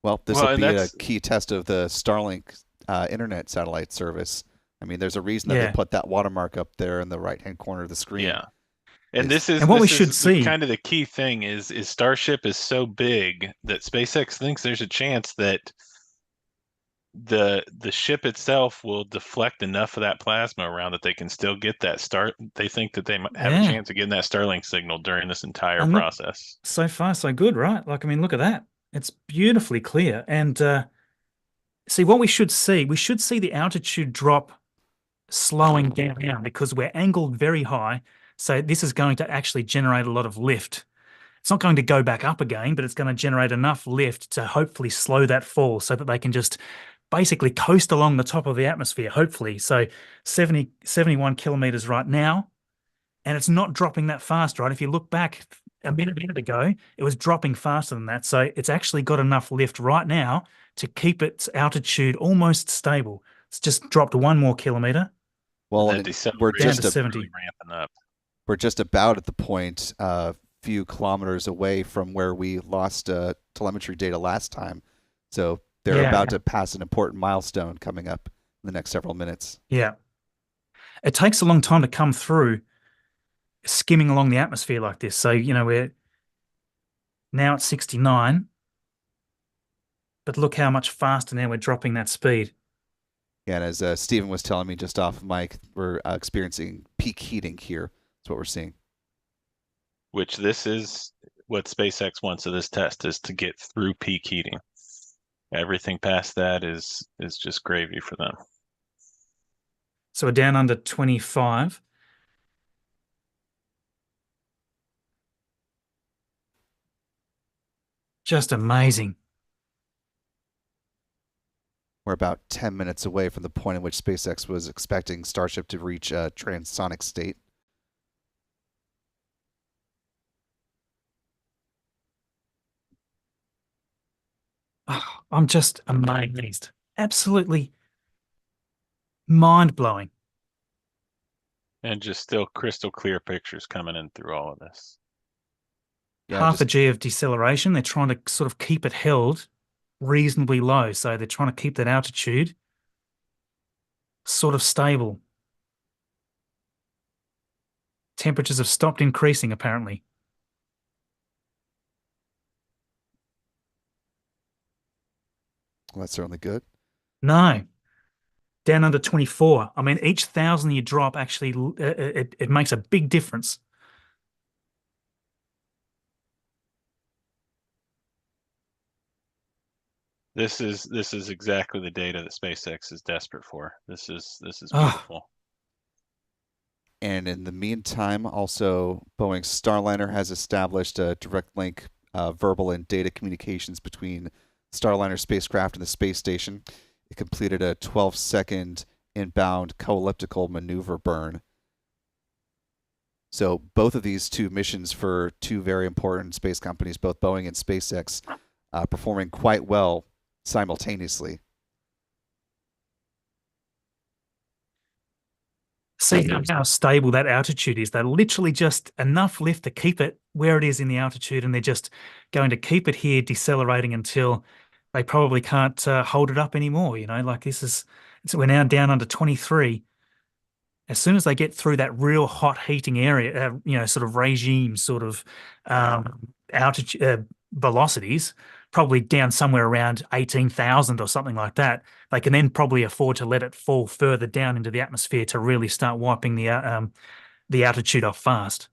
Speaker 1: Well, this
Speaker 3: Well,
Speaker 1: will
Speaker 3: and
Speaker 1: be a
Speaker 3: that's
Speaker 1: key test of the Starlink internet satellite service. I mean, there's a reason that they
Speaker 2: Yeah.
Speaker 1: put that watermark up there in the right-hand corner of the screen.
Speaker 3: yeah. And
Speaker 1: It's-
Speaker 3: this is
Speaker 2: And what we
Speaker 3: this
Speaker 2: should
Speaker 3: is
Speaker 2: see-
Speaker 3: kind of the key thing is Starship is so big that SpaceX thinks there's a chance that the ship itself will deflect enough of that plasma around that they can still get that start. They think that they might have a
Speaker 2: Yeah.
Speaker 3: chance of getting that Starlink signal during this entire
Speaker 2: And look-
Speaker 3: process.
Speaker 2: So far, so good, right? Like, I mean, look at that. It's beautifully clear. And see, what we should see the altitude drop slowing down now because we're angled very high. So this is going to actually generate a lot of lift. It's not going to go back up again, but it's going to generate enough lift to hopefully slow that fall so that they can just basically coast along the top of the atmosphere, hopefully. So 71 kilometers right now. And it's not dropping that fast, right? If you look back a minute ago, it was dropping faster than that. So it's actually got enough lift right now to keep its altitude almost stable. It's just dropped 1 more kilometer.
Speaker 1: Well,
Speaker 3: And
Speaker 1: and
Speaker 3: that
Speaker 1: we're
Speaker 3: deceleration
Speaker 2: down
Speaker 1: just
Speaker 2: to
Speaker 3: is
Speaker 2: 70.
Speaker 3: really ramping up.
Speaker 1: we're just about at the point a few kilometers away from where we lost telemetry data last time. So they're
Speaker 2: Yeah.
Speaker 1: about to pass an important milestone coming up in the next several minutes.
Speaker 2: Yeah. It takes a long time to come through skimming along the atmosphere like this. So, we're now at 69, but look how much faster now we're dropping that speed.
Speaker 1: Yeah, and as Stephen was telling me just off mic, we're experiencing peak heating here. That's what we're seeing.
Speaker 3: Which this is what SpaceX wants of this test is to get through peak heating. Everything past that is just gravy for them.
Speaker 2: So we're down under 25. Just amazing.
Speaker 1: We're about 10 minutes away from the point in which SpaceX was expecting Starship to reach a transonic state.
Speaker 2: Oh, I'm just amazed. Absolutely mind-blowing.
Speaker 3: And just still crystal clear pictures coming in through all of this.
Speaker 1: Yeah,
Speaker 2: Half a
Speaker 1: just-
Speaker 2: G of deceleration. They're trying to sort of keep it held reasonably low. So they're trying to keep that altitude sort of stable. Temperatures have stopped increasing, apparently.
Speaker 1: Well, that's certainly good.
Speaker 2: No. Down under 24. I mean, each 1,000 you drop actually, it makes a big difference.
Speaker 3: This is exactly the data that SpaceX is desperate for. This is
Speaker 2: Ah.
Speaker 3: beautiful.
Speaker 1: And in the meantime, also, Boeing's Starliner has established a direct link, verbal and data communications between Starliner spacecraft and the space station. It completed a 12-second inbound co-elliptical maneuver burn. So both of these two missions for two very important space companies, both Boeing and SpaceX, performing quite well simultaneously.
Speaker 2: See how stable that altitude is. They're literally just enough lift to keep it where it is in the altitude, and they're just going to keep it here, decelerating until they probably can't hold it up anymore. Like we're now down under 23. As soon as they get through that real hot heating area, sort of regime, sort of altitude velocities, probably down somewhere around 18,000 or something like that, they can then probably afford to let it fall further down into the atmosphere to really start wiping the altitude off fast.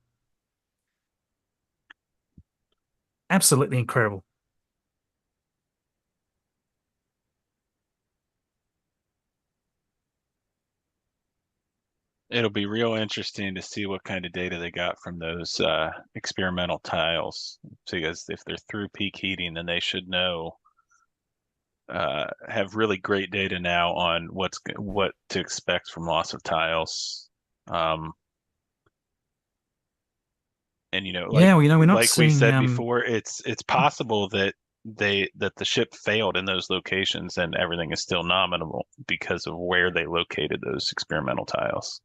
Speaker 2: Absolutely incredible.
Speaker 3: It'll be real interesting to see what kind of data they got from those experimental tiles. Because if they're through peak heating, then they should know, have really great data now on what to expect from loss of tiles. And
Speaker 2: we're not
Speaker 3: like we
Speaker 2: seeing,
Speaker 3: said before, it's possible that that the ship failed in those locations and everything is still nominal because of where they located those experimental tiles.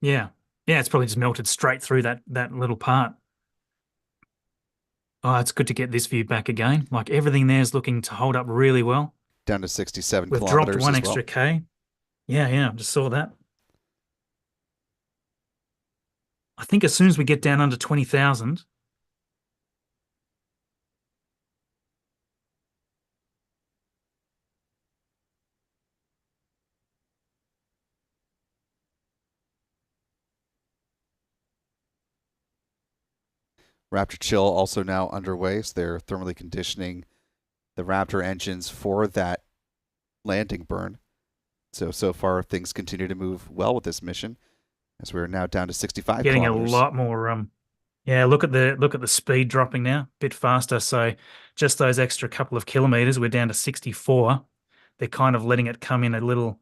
Speaker 2: Yeah. Yeah, it's probably just melted straight through that little part. Oh, it's good to get this view back again. Like everything there is looking to hold up really well.
Speaker 1: Down to 67
Speaker 2: We've dropped
Speaker 1: kilometers
Speaker 2: one
Speaker 1: as
Speaker 2: extra
Speaker 1: well.
Speaker 2: K. Yeah, just saw that. I think as soon as we get down under 20,000,
Speaker 1: Raptor chill also now underway, so they're thermally conditioning the Raptor engines for that landing burn. So far things continue to move well with this mission, as we're now down to 65
Speaker 2: getting
Speaker 1: kilometers.
Speaker 2: a lot more. Yeah, look at the speed dropping now, a bit faster. So just those extra couple of kilometers, we're down to 64. They're kind of letting it coming in a little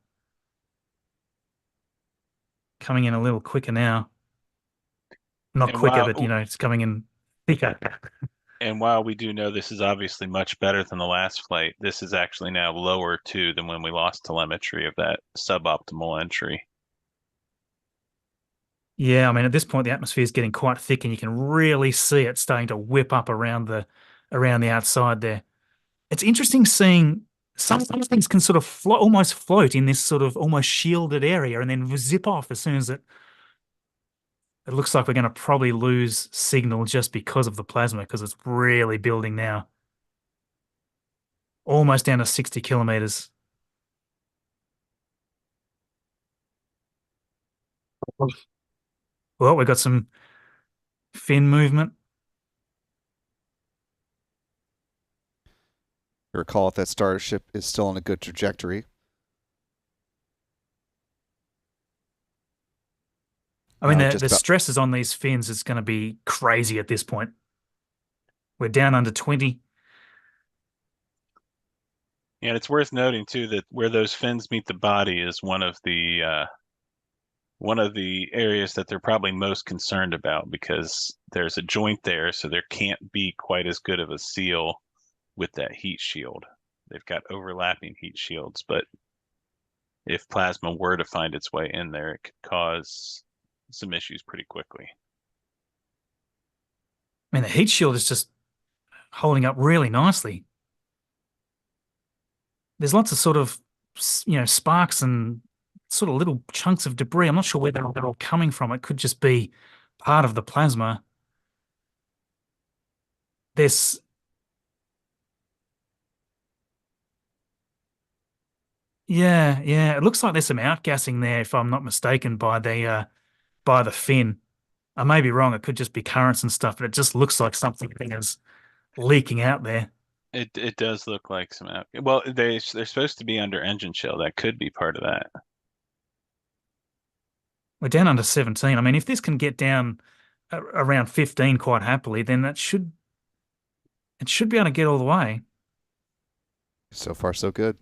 Speaker 2: quicker now. Not
Speaker 3: And
Speaker 2: quicker, but it's coming in thicker.
Speaker 3: And while we do know this is obviously much better than the last flight, this is actually now lower too than when we lost telemetry of that suboptimal entry.
Speaker 2: Yeah, I mean, at this point, the atmosphere is getting quite thick, and you can really see it starting to whip up around the outside there. It's interesting seeing some things can sort of almost float in this sort of almost shielded area, and then zip off as soon as it looks like we're going to probably lose signal just because of the plasma, because it's really building now. Almost down to 60 kilometers. Well, we've got some fin movement.
Speaker 1: Recall that Starship is still on a good trajectory.
Speaker 2: I mean, the stresses on these fins is going to be crazy at this point. We're down under 20.
Speaker 3: And it's worth noting too that where those fins meet the body is one of the areas that they're probably most concerned about, because there's a joint there, so there can't be quite as good of a seal with that heat shield. They've got overlapping heat shields, but if plasma were to find its way in there, it could cause some issues pretty quickly.
Speaker 2: I mean, the heat shield is just holding up really nicely. There's lots of sort of, sparks and sort of little chunks of debris. I'm not sure where they're all coming from. It could just be part of the plasma. There's yeah. It looks like there's some outgassing there, if I'm not mistaken, by the fin. I may be wrong. It could just be currents and stuff, but it just looks like something is leaking out there.
Speaker 3: It does look like some out. Well, they're supposed to be under engine chill. That could be part of that.
Speaker 2: We're down under 17. I mean, if this can get down around 15 quite happily, then it should be able to get all the way.
Speaker 1: So far, so good.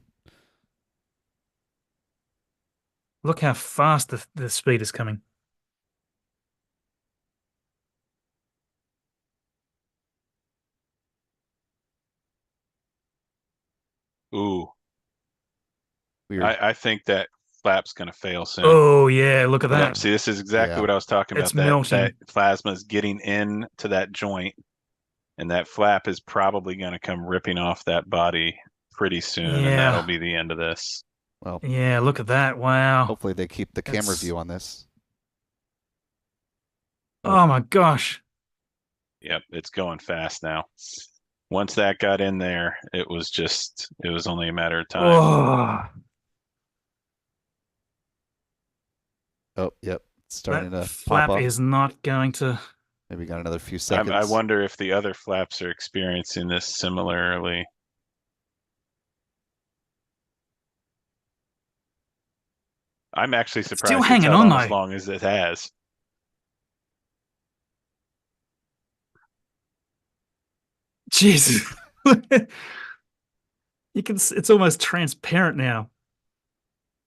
Speaker 2: Look how fast the speed is coming.
Speaker 3: Ooh. I think that flap's going to fail soon.
Speaker 2: Oh, yeah, look at that.
Speaker 3: Yep, see, this is exactly what I was talking about.
Speaker 2: It's melting.
Speaker 3: That plasma is getting into that joint, and that flap is probably going to come ripping off that body pretty soon, and that'll be the end of this.
Speaker 1: Well,
Speaker 2: yeah, look at that. Wow.
Speaker 1: Hopefully they keep the camera view on this.
Speaker 2: Oh, my gosh.
Speaker 3: Yep, it's going fast now. Once that got in there, it was only a matter of time.
Speaker 1: Oh, yep. It's starting
Speaker 2: that
Speaker 1: to
Speaker 2: flap
Speaker 1: pop off.
Speaker 2: Is not going to.
Speaker 1: Maybe got another few seconds.
Speaker 3: I wonder if the other flaps are experiencing this similarly. I'm actually surprised
Speaker 2: still hanging
Speaker 3: it's held
Speaker 2: on
Speaker 3: as
Speaker 2: though.
Speaker 3: long as it has.
Speaker 2: Jesus. You can. It's almost transparent now.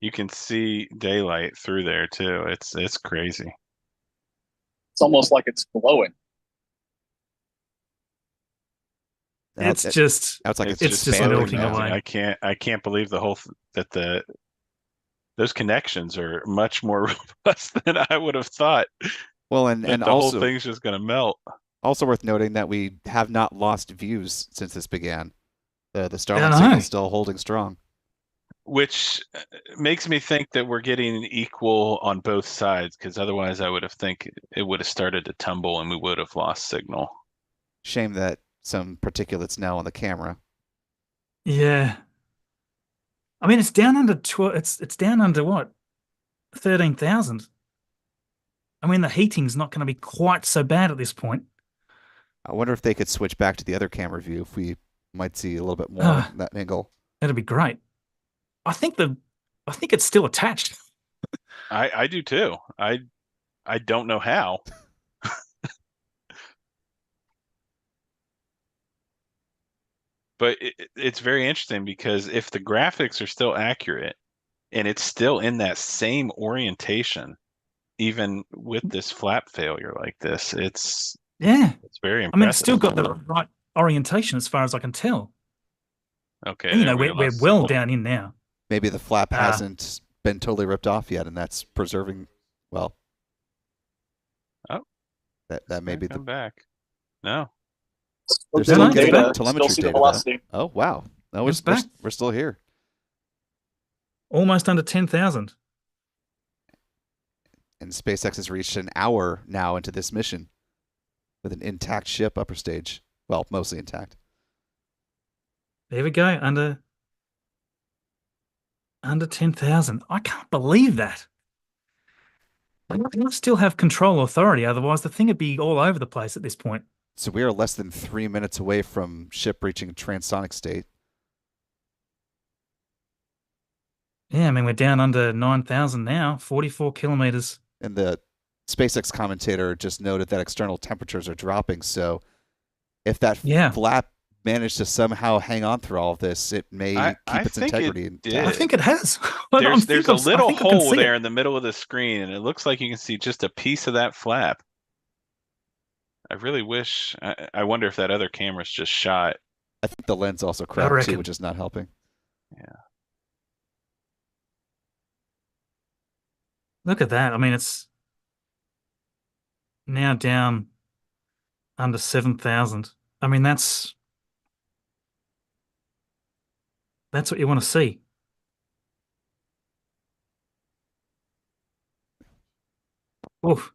Speaker 3: You can see daylight through there too. It's crazy.
Speaker 4: It's almost like it's glowing.
Speaker 2: It's
Speaker 1: Now
Speaker 2: just
Speaker 1: it's like
Speaker 3: It's
Speaker 2: just
Speaker 1: expanding
Speaker 2: melting
Speaker 1: now.
Speaker 2: away.
Speaker 3: I can't believe those connections are much more robust than I would have thought.
Speaker 1: Well,
Speaker 3: That
Speaker 1: and
Speaker 3: the whole
Speaker 1: also
Speaker 3: thing's just gonna melt.
Speaker 1: also worth noting that we have not lost views since this began. The
Speaker 2: I
Speaker 1: Starlink
Speaker 2: know.
Speaker 1: signal is still holding strong.
Speaker 3: Which makes me think that we're getting equal on both sides, because otherwise I would have think it would have started to tumble and we would have lost signal.
Speaker 1: Shame that some particulates now on the camera.
Speaker 2: Yeah. I mean, it's down under 12. It's down under what? 13,000. I mean, the heating's not going to be quite so bad at this point.
Speaker 1: I wonder if they could switch back to the other camera view if we might see a little bit more
Speaker 2: Ah.
Speaker 1: in that angle.
Speaker 2: That'd be great. I think it's still attached.
Speaker 3: I do too. I don't know how. But it's very interesting because if the graphics are still accurate and it's still in that same orientation, even with this flap failure like this, it's
Speaker 2: Yeah.
Speaker 3: very
Speaker 2: I mean, it's
Speaker 3: impressive.
Speaker 2: still got the right orientation as far as I can tell.
Speaker 3: Okay,
Speaker 2: And, you know,
Speaker 3: there we
Speaker 2: we're
Speaker 3: lost
Speaker 2: well
Speaker 3: signal.
Speaker 2: down in now.
Speaker 1: Maybe the flap
Speaker 2: Ah.
Speaker 1: hasn't been totally ripped off yet, and that's preserving. Well,
Speaker 3: Oh,
Speaker 1: that may be
Speaker 3: come
Speaker 1: the.
Speaker 3: back. No,
Speaker 1: They're
Speaker 2: still
Speaker 1: still
Speaker 2: getting
Speaker 1: getting
Speaker 2: back.
Speaker 1: telemetry
Speaker 4: Still see the
Speaker 1: data.
Speaker 4: velocity.
Speaker 1: Though. Oh wow! No,
Speaker 2: It's back.
Speaker 1: we're still here.
Speaker 2: Almost under 10,000.
Speaker 1: And SpaceX has reached an hour now into this mission with an intact ship upper stage. Well, mostly intact.
Speaker 2: There we go. Under 10,000. I can't believe that. I still have control authority. Otherwise, the thing would be all over the place at this point.
Speaker 1: So we are less than 3 minutes away from ship reaching transonic state.
Speaker 2: Yeah, I mean, we're down under 9,000 now, 44 kilometers.
Speaker 1: And the SpaceX commentator just noted that external temperatures are dropping. So if that
Speaker 2: Yeah.
Speaker 1: flap managed to somehow hang on through all of this, it may
Speaker 3: I
Speaker 1: keep its
Speaker 3: think it
Speaker 1: integrity
Speaker 3: did.
Speaker 1: intact.
Speaker 2: I think it has.
Speaker 3: there's a little hole there
Speaker 2: It.
Speaker 3: in the middle of the screen, and it looks like you can see just a piece of that flap. I really wish. I wonder if that other camera's just shot.
Speaker 1: I think the lens also cracked too,
Speaker 2: reckon.
Speaker 1: which is not helping.
Speaker 3: Yeah.
Speaker 2: Look at that. I mean, it's now down under 7,000. I mean, that's what you want to see. Oof.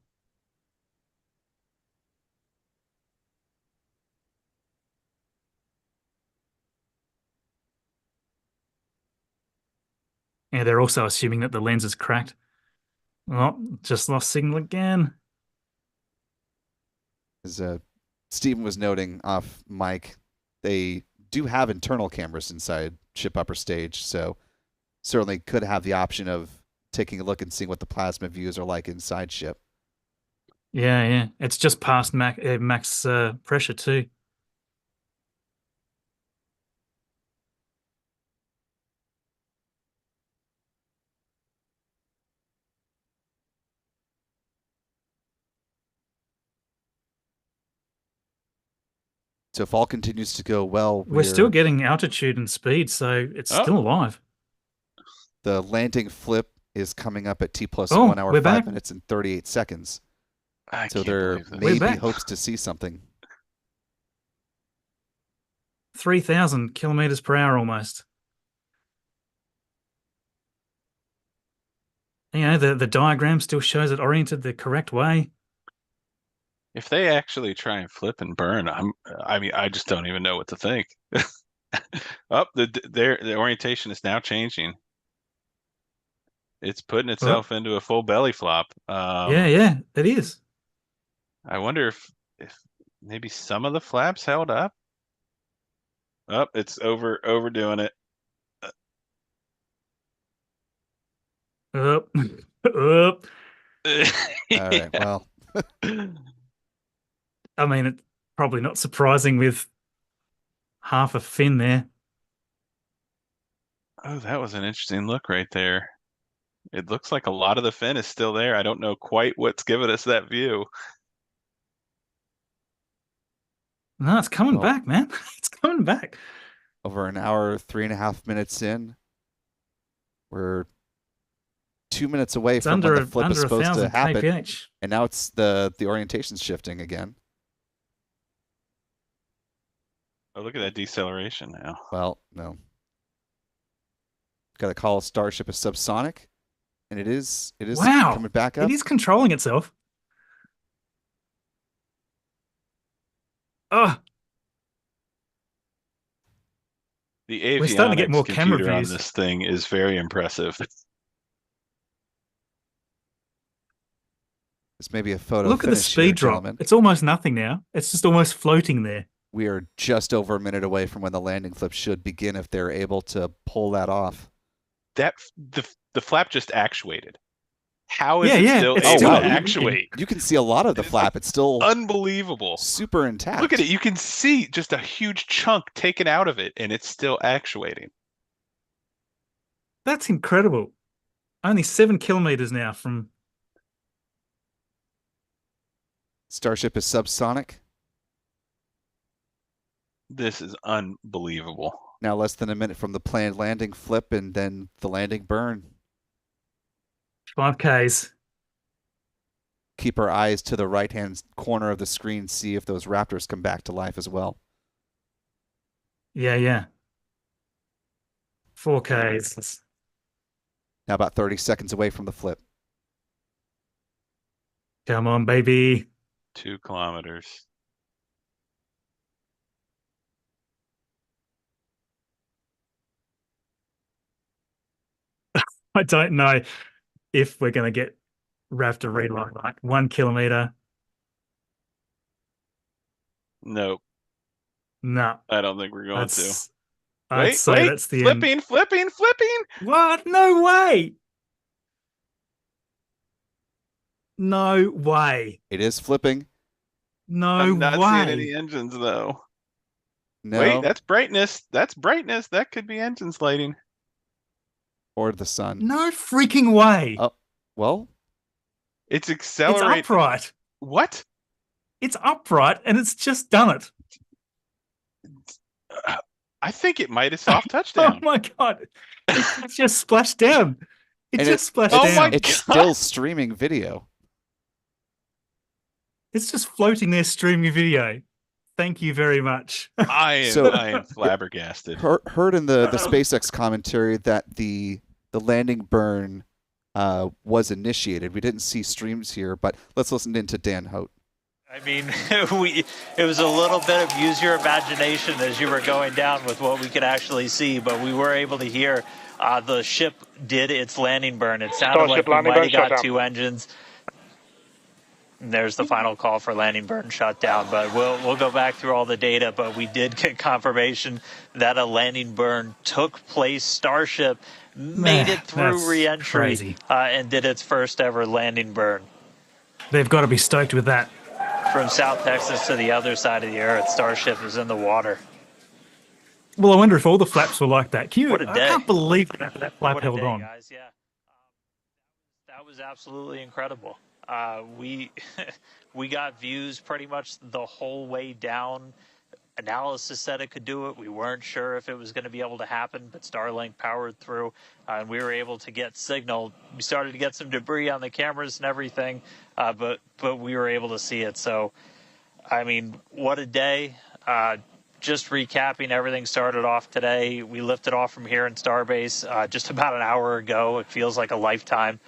Speaker 2: Yeah, they're also assuming that the lens is cracked. Oh, just lost signal again.
Speaker 1: As Stephen was noting off mic, they do have internal cameras inside ship upper stage, so certainly could have the option of taking a look and seeing what the plasma views are like inside ship.
Speaker 2: Yeah. It's just past max pressure too.
Speaker 1: So if all continues to go well,
Speaker 2: We're still getting altitude and speed, so it's still alive.
Speaker 1: The landing flip is coming up at T plus
Speaker 2: Oh,
Speaker 1: 1 hour,
Speaker 2: we're
Speaker 1: 5
Speaker 2: back.
Speaker 1: minutes, and 38 seconds.
Speaker 3: I
Speaker 1: So
Speaker 3: can't
Speaker 1: there
Speaker 3: believe this.
Speaker 1: may be
Speaker 2: back.
Speaker 1: hopes to see something.
Speaker 2: 3,000 kilometers per hour almost. You know, the diagram still shows it oriented the correct way.
Speaker 3: If they actually try and flip and burn, I just don't even know what to think. The orientation is now changing. It's putting itself into a full belly flop.
Speaker 2: Yeah, it is.
Speaker 3: I wonder if maybe some of the flaps held up. Oh, it's overdoing it.
Speaker 2: Up.
Speaker 1: All right, well.
Speaker 2: I mean, it's probably not surprising with half a fin there.
Speaker 3: Oh, that was an interesting look right there. It looks like a lot of the fin is still there. I don't know quite what's giving us that view.
Speaker 2: No, it's coming
Speaker 1: Well,
Speaker 2: back, man. It's coming back.
Speaker 1: over an hour, 3.5 minutes in, we're 2 minutes away
Speaker 2: It's
Speaker 1: from when
Speaker 2: under
Speaker 1: the flip is
Speaker 2: under
Speaker 1: supposed to
Speaker 2: 1,000
Speaker 1: happen,
Speaker 2: kph.
Speaker 1: and now it's the orientation's shifting again.
Speaker 3: Oh, look at that deceleration now.
Speaker 1: Well, no. Got to call Starship a subsonic, and it is
Speaker 2: Wow,
Speaker 1: coming back up.
Speaker 2: it is controlling itself. Oh,
Speaker 3: The
Speaker 2: we're starting to get
Speaker 3: avionics
Speaker 2: more camera
Speaker 3: computer on
Speaker 2: views.
Speaker 3: this thing is very impressive.
Speaker 1: This may be a photo
Speaker 2: Look at the
Speaker 1: finish here,
Speaker 2: speed drop.
Speaker 1: gentlemen.
Speaker 2: It's almost nothing now. It's just almost floating there.
Speaker 1: We are just over a minute away from when the landing flip should begin if they're able to pull that off.
Speaker 3: That the flap just actuated. How is
Speaker 2: Yeah,
Speaker 3: it
Speaker 2: yeah,
Speaker 3: still
Speaker 2: it's
Speaker 3: able
Speaker 2: still
Speaker 3: to
Speaker 2: moving.
Speaker 3: actuate?
Speaker 1: You can see a lot of the flap. It's still
Speaker 3: Unbelievable.
Speaker 1: super intact.
Speaker 3: Look at it. You can see just a huge chunk taken out of it, and it's still actuating.
Speaker 2: That's incredible. Only 7 kilometers now from.
Speaker 1: Starship is subsonic.
Speaker 3: This is unbelievable.
Speaker 1: Now less than a minute from the planned landing flip and then the landing burn.
Speaker 2: 5Ks.
Speaker 1: Keep our eyes to the right-hand corner of the screen, see if those Raptors come back to life as well.
Speaker 2: Yeah, yeah. 4Ks.
Speaker 1: Now about 30 seconds away from the flip.
Speaker 2: Come on, baby.
Speaker 3: 2 kilometers.
Speaker 2: I don't know if we're going to get Raptor reload like 1 kilometer.
Speaker 3: Nope.
Speaker 2: No,
Speaker 3: I don't think we're going to.
Speaker 2: that's. I'd
Speaker 3: Wait,
Speaker 2: say
Speaker 3: wait.
Speaker 2: that's the end.
Speaker 3: Flipping.
Speaker 2: What? No way. No way.
Speaker 1: It is flipping.
Speaker 2: No
Speaker 3: I'm not
Speaker 2: way.
Speaker 3: seeing any engines, though.
Speaker 1: No.
Speaker 3: Wait, that's brightness. That's brightness. That could be engines lighting.
Speaker 1: Or the sun.
Speaker 2: No freaking way.
Speaker 1: Oh, well,
Speaker 3: It's
Speaker 2: It's
Speaker 3: accelerating.
Speaker 2: upright.
Speaker 3: What?
Speaker 2: It's upright and it's just done it.
Speaker 3: I think it might have soft
Speaker 2: Oh
Speaker 3: touchdown.
Speaker 2: my God. It just splashed down. It
Speaker 1: And
Speaker 2: just splashed
Speaker 3: Oh
Speaker 2: down.
Speaker 3: my
Speaker 1: it's
Speaker 3: God.
Speaker 1: still streaming video.
Speaker 2: It's just floating there streaming video. Thank you very much.
Speaker 3: I am flabbergasted.
Speaker 1: Heard in the SpaceX commentary that the landing burn was initiated. We didn't see streams here, but let's listen into Dan Hote.
Speaker 6: I mean, it was a little bit of use your imagination as you were going down with what we could actually see, but we were able to hear the ship did its landing burn. It sounded
Speaker 9: Starship
Speaker 6: like we
Speaker 9: landing
Speaker 6: might
Speaker 9: burn
Speaker 6: have got
Speaker 9: shutdown.
Speaker 6: 2 engines. And there's the final call for landing burn shutdown, but we'll go back through all the data, but we did get confirmation that a landing burn took place. Starship made it through
Speaker 2: That's
Speaker 6: re-entry
Speaker 2: crazy.
Speaker 6: and did its first ever landing burn.
Speaker 2: They've got to be stoked with that.
Speaker 6: From South Texas to the other side of the Earth, Starship is in the water.
Speaker 2: Well, I wonder if all the flaps were like that.
Speaker 6: What a
Speaker 2: I
Speaker 6: day.
Speaker 2: can't believe that flap
Speaker 6: What a
Speaker 2: held
Speaker 6: day,
Speaker 2: on.
Speaker 6: guys. Yeah. That was absolutely incredible. We we got views pretty much the whole way down. Analysis said it could do it. We weren't sure if it was going to be able to happen, but Starlink powered through, and we were able to get signal. We started to get some debris on the cameras and everything, but we were able to see it. So, I mean, what a day. Just recapping, everything started off today. We lifted off from here in Starbase just about an hour ago. It feels like a lifetime.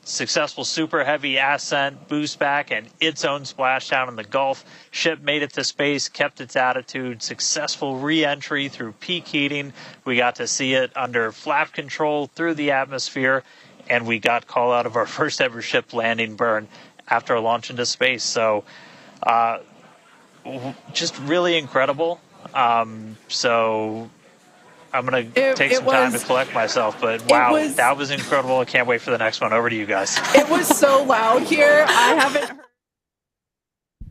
Speaker 6: Successful Super Heavy ascent, boost back, and its own splashdown in the Gulf. Ship made it to space, kept its attitude. Successful re-entry through peak heating. We got to see it under flap control through the atmosphere, and we got call out of our first ever ship landing burn after a launch into space. So, just really incredible. So I'm going to take some time to collect myself, but wow, that was incredible. I can't wait for the next one. Over to you guys.
Speaker 7: It was so loud here. I haven't heard.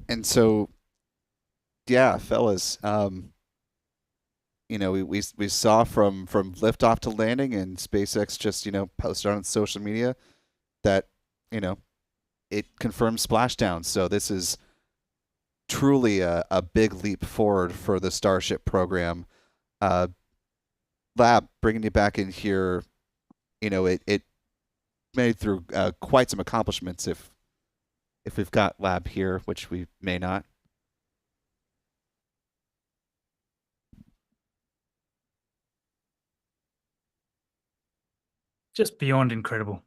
Speaker 1: And so, yeah, fellas, we saw from liftoff to landing, and SpaceX just posted on its social media that it confirms splashdown. So this is truly a big leap forward for the Starship program. Lab, bringing you back in here, it made through quite some accomplishments if we've got Lab here, which we may not.
Speaker 2: Just beyond incredible.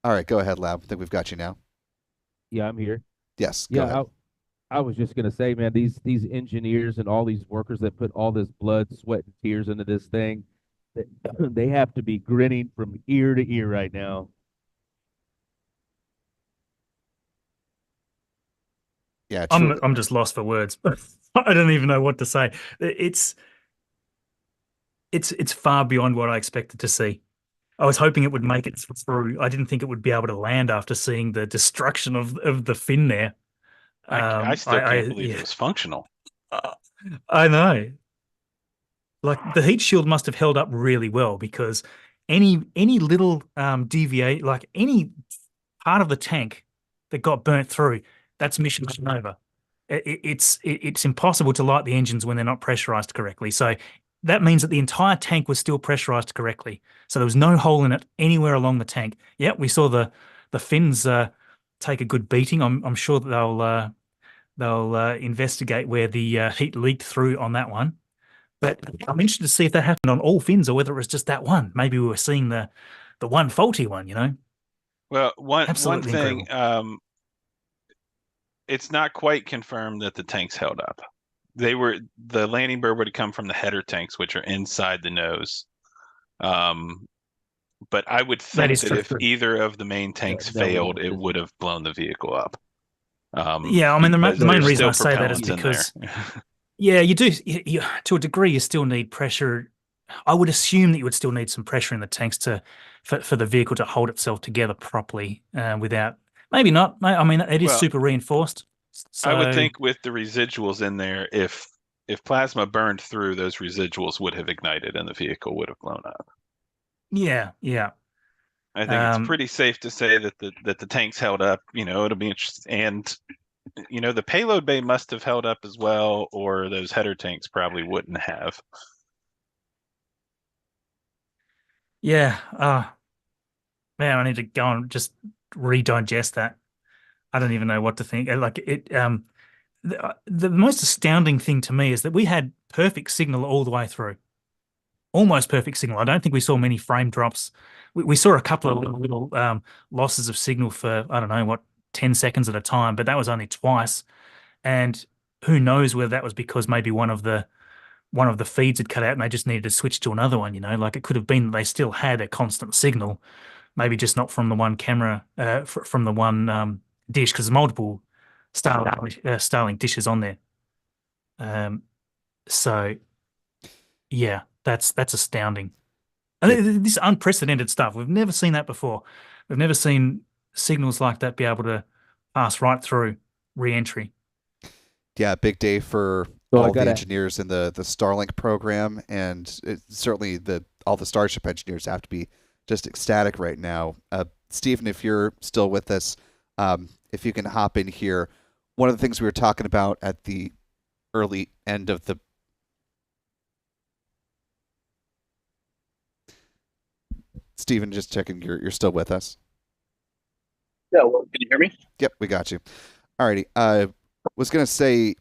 Speaker 1: All right, go ahead, Lab. I think we've got you now.
Speaker 8: Yeah, I'm here.
Speaker 1: Yes, go ahead.
Speaker 8: I was just gonna say, man, these engineers and all these workers that put all this blood, sweat, and tears into this thing, they have to be grinning from ear to ear right now.
Speaker 1: Yeah, truly.
Speaker 2: I'm just lost for words. I don't even know what to say. It's far beyond what I expected to see. I was hoping it would make it through. I didn't think it would be able to land after seeing the destruction of the fin there.
Speaker 3: I still can't believe
Speaker 2: yeah.
Speaker 3: it was functional.
Speaker 2: I know. Like the heat shield must have held up really well, because any little deviate, like any part of the tank that got burnt through, that's mission over. It's impossible to light the engines when they're not pressurized correctly. So that means that the entire tank was still pressurized correctly. So there was no hole in it anywhere along the tank. Yeah, we saw the fins take a good beating. I'm sure that they'll investigate where the heat leaked through on that one. But I'm interested to see if that happened on all fins or whether it was just that one. Maybe we were seeing the one faulty one,
Speaker 3: Well, one
Speaker 2: Absolutely
Speaker 3: thing,
Speaker 2: incredible.
Speaker 3: it's not quite confirmed that the tanks held up. The landing bird would have come from the header tanks, which are inside the nose. But I would think that if either of the main tanks failed, it would have blown the vehicle up.
Speaker 2: Yeah, I mean, the main reason I say that is because, yeah, you do, to a degree, you still need pressure. I would assume that you would still need some pressure in the tanks for the vehicle to hold itself together properly without, maybe not. I mean, it is super reinforced. So,
Speaker 3: I would think with the residuals in there, if plasma burned through, those residuals would have ignited and the vehicle would have blown up.
Speaker 2: Yeah.
Speaker 3: I think it's pretty safe to say that the tanks held up. It'll be interesting. And, the payload bay must have held up as well, or those header tanks probably wouldn't have.
Speaker 2: Yeah. Man, I need to go and just redigest that. I don't even know what to think. Like it, the most astounding thing to me is that we had perfect signal all the way through. Almost perfect signal. I don't think we saw many frame drops. We saw a couple of little losses of signal for, I don't know, what, 10 seconds at a time, but that was only twice. And who knows whether that was because maybe one of the feeds had cut out and they just needed to switch to another one, Like it could have been that they still had a constant signal, maybe just not from the one camera, from the one dish, because there's multiple Starlink dishes on there. So yeah, that's astounding. And this is unprecedented stuff. We've never seen that before. We've never seen signals like that be able to pass right through re-entry.
Speaker 1: Yeah, big day for all the engineers in the Starlink program, and certainly all the Starship engineers have to be just ecstatic right now. Stephen, if you're still with us, if you can hop in here. One of the things we were talking about at the early end of the Stephen, just checking you're still with us.
Speaker 4: Yeah, well, can you hear me?
Speaker 1: Yep, we got you. Alrighty. I was gonna say,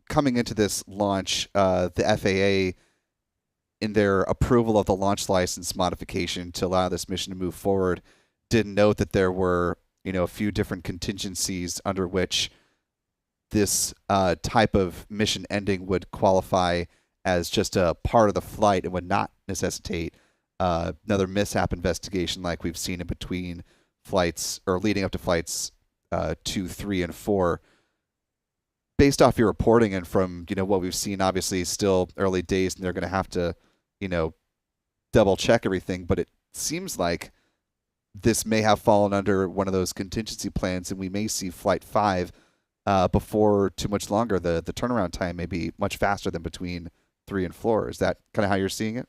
Speaker 1: coming into this launch, the FAA, in their approval of the launch license modification to allow this mission to move forward, did note that there were, a few different contingencies under which this type of mission ending would qualify as just a part of the flight and would not necessitate another mishap investigation like we've seen in between flights or leading up to flights 2, 3, and 4. Based off your reporting and from what we've seen, obviously still early days, and they're going to have to double check everything. But it seems like this may have fallen under one of those contingency plans, and we may see Flight 5 before too much longer. The turnaround time may be much faster than between 3 and 4. Is that kind of how you're seeing it?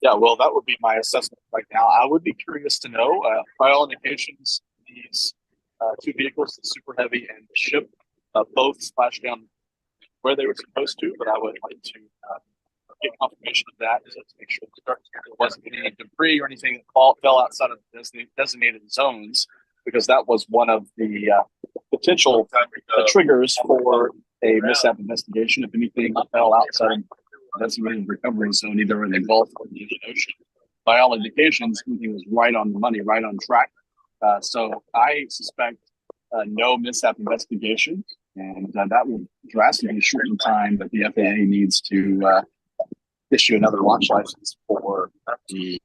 Speaker 4: Yeah, well, that would be my assessment right now. I would be curious to know, by all indications, these two vehicles, the Super Heavy and the ship, both splashed down where they were supposed to, but I would like to get confirmation of that to make sure there wasn't any debris or anything that fell outside of the designated zones, because that was one of the potential triggers for a mishap investigation. If anything fell outside of the designated recovery zone, either in the Gulf or the Indian Ocean, by all indications, everything was right on the money, right on track. So I suspect no mishap investigation, and that will drastically shorten time that the FAA needs to issue another launch license for the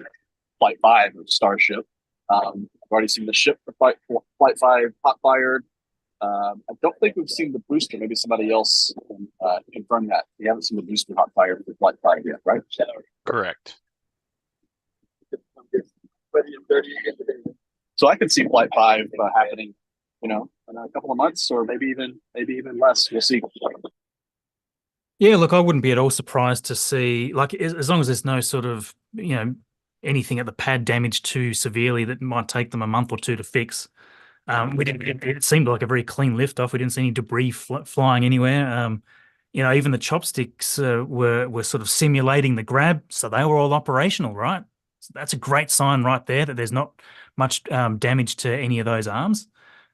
Speaker 4: Flight 5 of Starship. I've already seen the ship for Flight 5 hot fired. I don't think we've seen the booster. Maybe somebody else can confirm that. We haven't seen the booster hot fired for Flight 5 yet, right?
Speaker 3: Correct.
Speaker 4: So I could see Flight 5 happening, in a couple of months, or maybe even less. We'll see.
Speaker 2: Yeah, look, I wouldn't be at all surprised to see, like, as long as there's no sort of, anything at the pad damaged too severely that might take them a month or two to fix. It seemed like a very clean liftoff. We didn't see any debris flying anywhere. Even the chopsticks were sort of simulating the grab, so they were all operational, right? So that's a great sign right there that there's not much damage to any of those arms.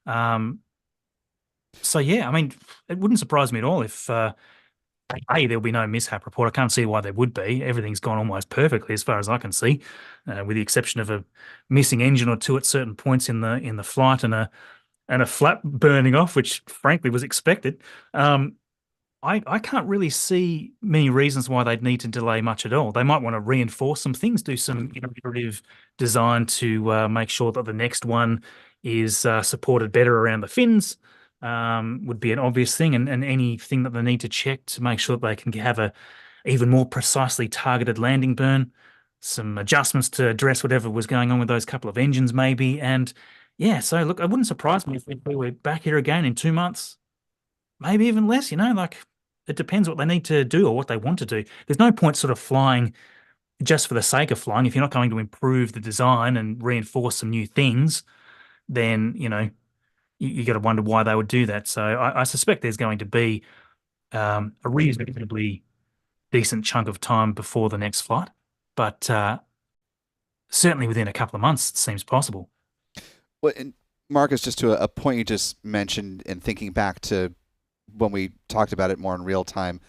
Speaker 2: So yeah, I mean, it wouldn't surprise me at all if there'll be no mishap report. I can't see why there would be. Everything's gone almost perfectly as far as I can see, with the exception of a missing engine or two at certain points in the flight and a flap burning off, which frankly was expected. I can't really see many reasons why they'd need to delay much at all. They might want to reinforce some things, do some iterative design to make sure that the next one is supported better around the fins. Would be an obvious thing, and anything that they need to check to make sure that they can have a even more precisely targeted landing burn, some adjustments to address whatever was going on with those couple of engines maybe. And yeah, so look, it wouldn't surprise me if we were back here again in 2 months, maybe even less, like it depends what they need to do or what they want to do. There's no point sort of flying just for the sake of flying. If you're not going to improve the design and reinforce some new things, then, you got to wonder why they would do that. So I suspect there's going to be a reasonably decent chunk of time before the next flight, but certainly within a couple of months, it seems possible.
Speaker 1: Well, and Marcus, just to a point you just mentioned, and thinking back to when we talked about it more in real time,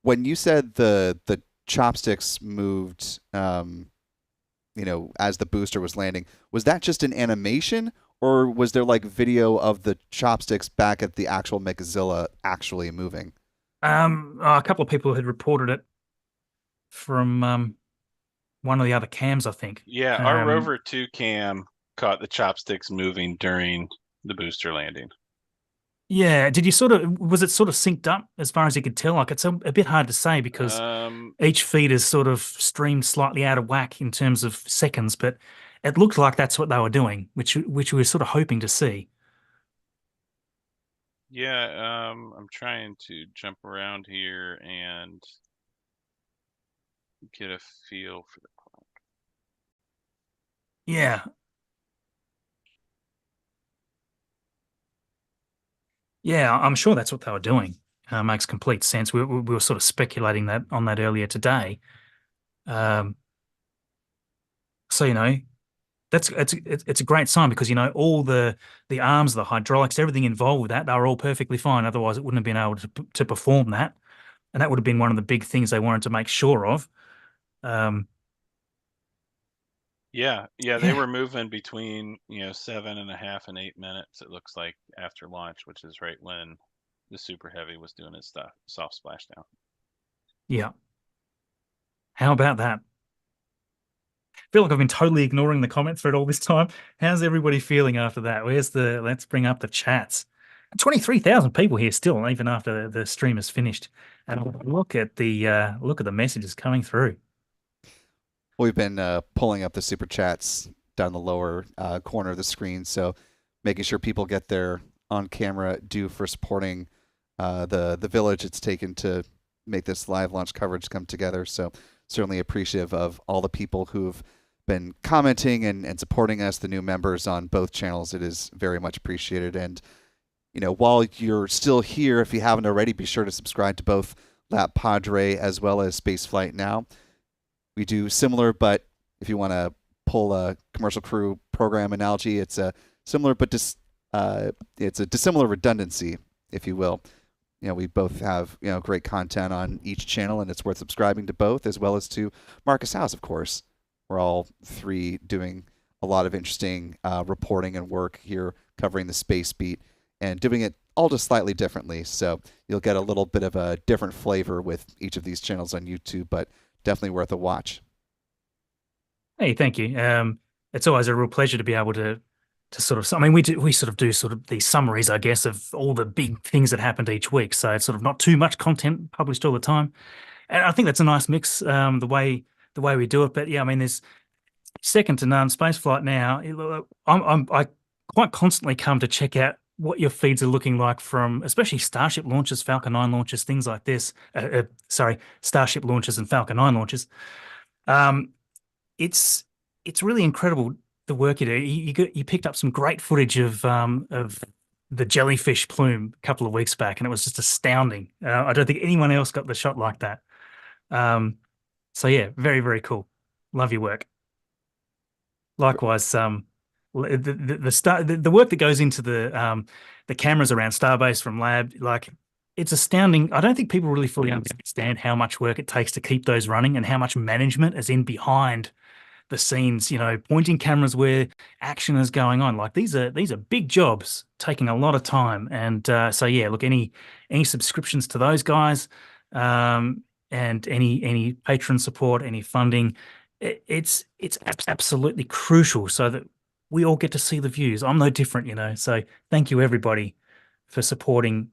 Speaker 1: when you said the chopsticks moved, as the booster was landing, was that just an animation? Or was there like video of the chopsticks back at the actual Megazilla actually moving?
Speaker 2: A couple of people had reported it from one of the other cams, I think.
Speaker 3: Yeah, our Rover 2 cam caught the chopsticks moving during the booster landing.
Speaker 2: Yeah, was it sort of synced up as far as you could tell? Like, it's a bit hard to say because each feed is sort of streamed slightly out of whack in terms of seconds, but it looked like that's what they were doing, which we were sort of hoping to see.
Speaker 3: Yeah, I'm trying to jump around here and get a feel for the clock.
Speaker 2: Yeah. Yeah, I'm sure that's what they were doing. Makes complete sense. We were sort of speculating on that earlier today. So it's a great sign because all the arms, the hydraulics, everything involved with that, they were all perfectly fine. Otherwise, it wouldn't have been able to perform that, and that would have been one of the big things they wanted to make sure of.
Speaker 3: Yeah, they were moving between 7.5 and 8 minutes. It looks like after launch, which is right when the Super Heavy was doing its soft splashdown.
Speaker 2: Yeah. How about that? I feel like I've been totally ignoring the comment thread all this time. How's everybody feeling after that? Let's bring up the chats. 23,000 people here still, even after the stream is finished. And look at the messages coming through.
Speaker 1: We've been pulling up the super chats down the lower corner of the screen, so making sure people get their on-camera due for supporting the village it's taken to make this live launch coverage come together. So certainly appreciative of all the people who've been commenting and supporting us, the new members on both channels. It is very much appreciated. And, while you're still here, if you haven't already, be sure to subscribe to both LabPadre as well as Spaceflight Now. We do similar, but if you want to pull a commercial crew program analogy, it's a similar, but it's a dissimilar redundancy, if you will. We both have, great content on each channel, and it's worth subscribing to both, as well as to Marcus House, of course. We're all three doing a lot of interesting reporting and work here, covering the space beat and doing it all just slightly differently. So you'll get a little bit of a different flavor with each of these channels on YouTube, but definitely worth a watch.
Speaker 2: Hey, thank you. It's always a real pleasure to be able to sort of, I mean, we sort of do sort of these summaries, I guess, of all the big things that happened each week. So it's sort of not too much content published all the time. And I think that's a nice mix, the way we do it. But yeah, I mean, there's second to none. Spaceflight Now, I quite constantly come to check out what your feeds are looking like from, especially Starship launches, Falcon 9 launches, things like this. Starship launches and Falcon 9 launches. It's really incredible the work you do. You picked up some great footage of the jellyfish plume a couple of weeks back, and it was just astounding. I don't think anyone else got the shot like that. So yeah, very, very cool. Love your work. Likewise, the work that goes into the cameras around Starbase from Lab, like, it's astounding. I don't think people really fully understand how much work it takes to keep those running and how much management is in behind the scenes, pointing cameras where action is going on. Like, these are big jobs taking a lot of time. And so yeah, look, any subscriptions to those guys, and any patron support, any funding, it's absolutely crucial so that we all get to see the views. I'm no different, so thank you everybody for supporting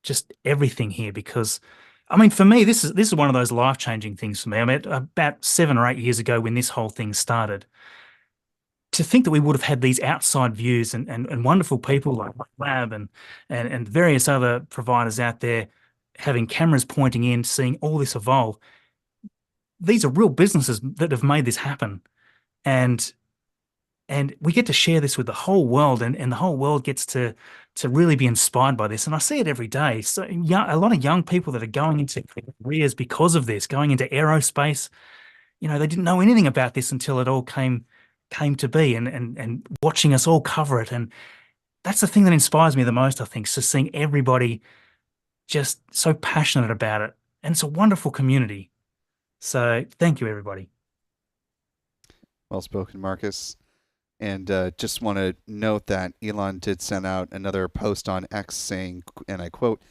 Speaker 2: just everything here, because I mean, for me, this is one of those life-changing things for me. I mean, about 7 or 8 years ago when this whole thing started, to think that we would have had these outside views and wonderful people like Lab and various other providers out there having cameras pointing in, seeing all this evolve. These are real businesses that have made this happen. And we get to share this with the whole world, and the whole world gets to really be inspired by this. And I see it every day. So a lot of young people that are going into careers because of this, going into aerospace, they didn't know anything about this until it all came to be, and watching us all cover it. And that's the thing that inspires me the most, I think, is just seeing everybody just so passionate about it. And it's a wonderful community. So thank you, everybody.
Speaker 1: Well spoken, Marcus. And just want to note that Elon did send out another post on X saying, and I quote,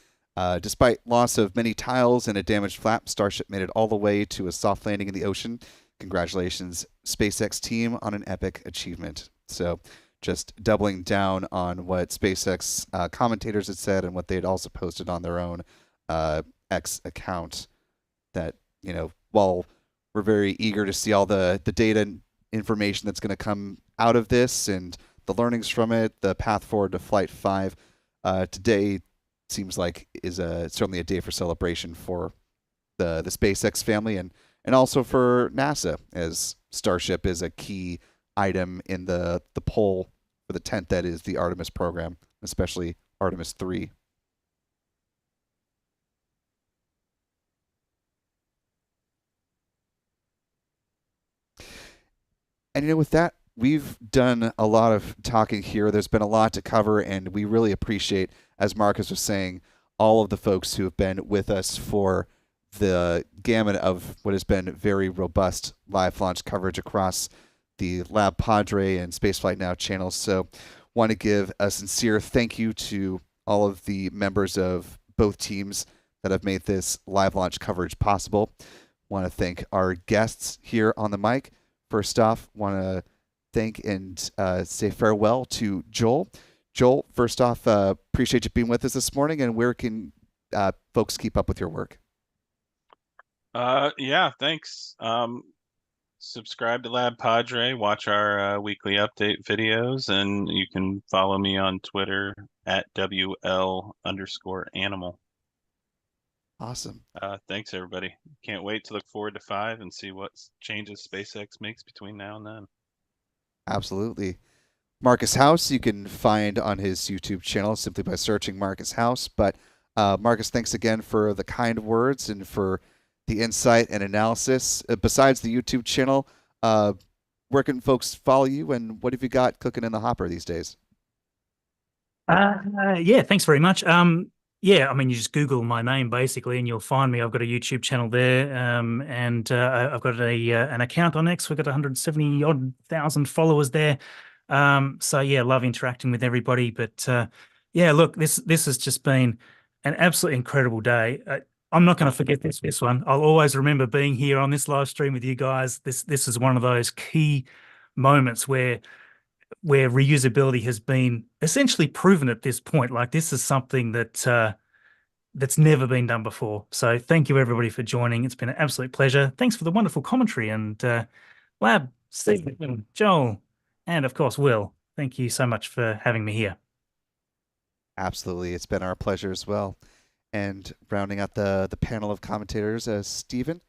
Speaker 1: despite loss of many tiles and a damaged flap, Starship made it all the way to a soft landing in the ocean. Congratulations, SpaceX team, on an epic achievement. So just doubling down on what SpaceX commentators had said and what they had also posted on their own X account, that, while we're very eager to see all the data and information that's going to come out of this and the learnings from it, the path forward to Flight 5, today seems like is certainly a day for celebration for the SpaceX family and also for NASA, as Starship is a key item in the poll for the tent that is the Artemis program, especially Artemis 3. And with that, we've done a lot of talking here. There's been a lot to cover, and we really appreciate, as Marcus was saying, all of the folks who have been with us for the gamut of what has been very robust live launch coverage across the LabPadre and Spaceflight Now channels. So want to give a sincere thank you to all of the members of both teams that have made this live launch coverage possible. Want to thank our guests here on the mic. First off, want to thank and say farewell to Joel. Joel, first off, appreciate you being with us this morning, and where can folks keep up with your work?
Speaker 3: Yeah, thanks. Subscribe to LabPadre, watch our weekly update videos, and you can follow me on Twitter at WL_animal.
Speaker 1: Awesome.
Speaker 3: Thanks, everybody. Can't wait to look forward to 5 and see what changes SpaceX makes between now and then.
Speaker 1: Absolutely. Marcus House, you can find on his YouTube channel simply by searching Marcus House. But Marcus, thanks again for the kind words and for the insight and analysis. Besides the YouTube channel, where can folks follow you, and what have you got cooking in the hopper these days?
Speaker 2: Yeah, thanks very much. Yeah, I mean, you just Google my name basically, and you'll find me. I've got a YouTube channel there, and I've got an account on X. We've got 170 odd thousand followers there. So yeah, love interacting with everybody. But yeah, look, this has just been an absolutely incredible day. I'm not going to forget this one. I'll always remember being here on this live stream with you guys. This is one of those key moments where reusability has been essentially proven at this point. Like, this is something that that's never been done before. So thank you everybody for joining. It's been an absolute pleasure. Thanks for the wonderful commentary, and Lab, Stephen, Joel, and of course Will. Thank you so much for having me here.
Speaker 1: Absolutely. It's been our pleasure as well. And rounding out the panel of commentators, Stephen.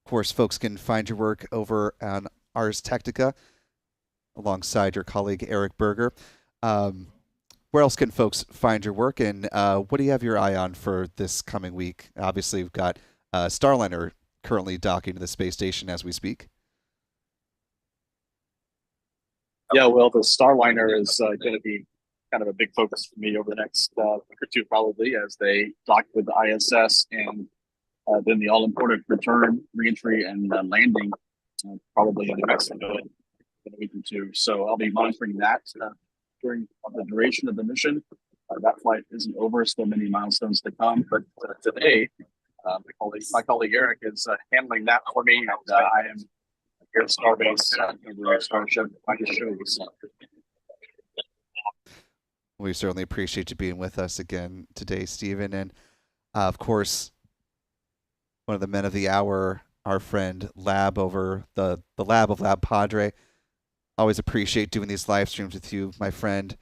Speaker 1: Of course, folks can find your work over on Ars Technica alongside your colleague Eric Berger. Where else can folks find your work, and what do you have your eye on for this coming week? Obviously, we've got Starliner currently docking to the space station as we speak.
Speaker 4: Yeah, well, the Starliner is going to be kind of a big focus for me over the next week or two, probably, as they dock with the ISS, and then the all-important return, reentry, and landing, probably in Mexico in a week or two. So I'll be monitoring that during the duration of the mission. That flight isn't over, still many milestones to come. But today, my colleague Eric is handling that for me, and I am here at Starbase over at Starship. I can show you some.
Speaker 1: We certainly appreciate you being with us again today, Stephen. And of course, one of the men of the hour, our friend Lab over the lab of LabPadre. Always appreciate doing these live streams with you, my friend.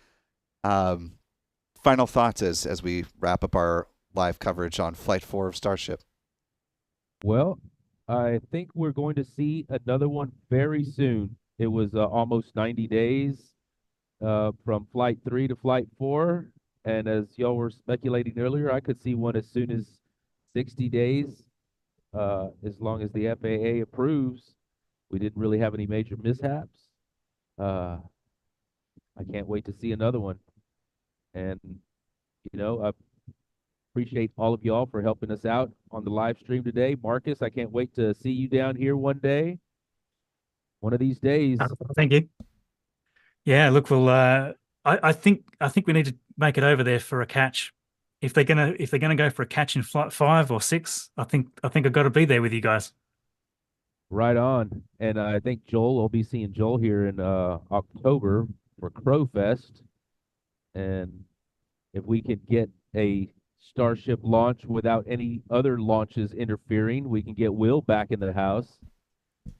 Speaker 1: Final thoughts as we wrap up our live coverage on Flight 4 of Starship.
Speaker 8: Well, I think we're going to see another one very soon. It was almost 90 days from Flight 3 to Flight 4. And as y'all were speculating earlier, I could see one as soon as 60 days, as long as the FAA approves. We didn't really have any major mishaps. I can't wait to see another one. And, you know, I appreciate all of y'all for helping us out on the live stream today. Marcus, I can't wait to see you down here one day. One of these days.
Speaker 2: Thank you. Yeah, look, we'll I think we need to make it over there for a catch. If they're gonna go for a catch in Flight 5 or 6, I think I've got to be there with you guys.
Speaker 8: Right on. And I think Joel, I'll be seeing Joel here in October for Crowfest. And if we could get a Starship launch without any other launches interfering, we can get Will back in the house.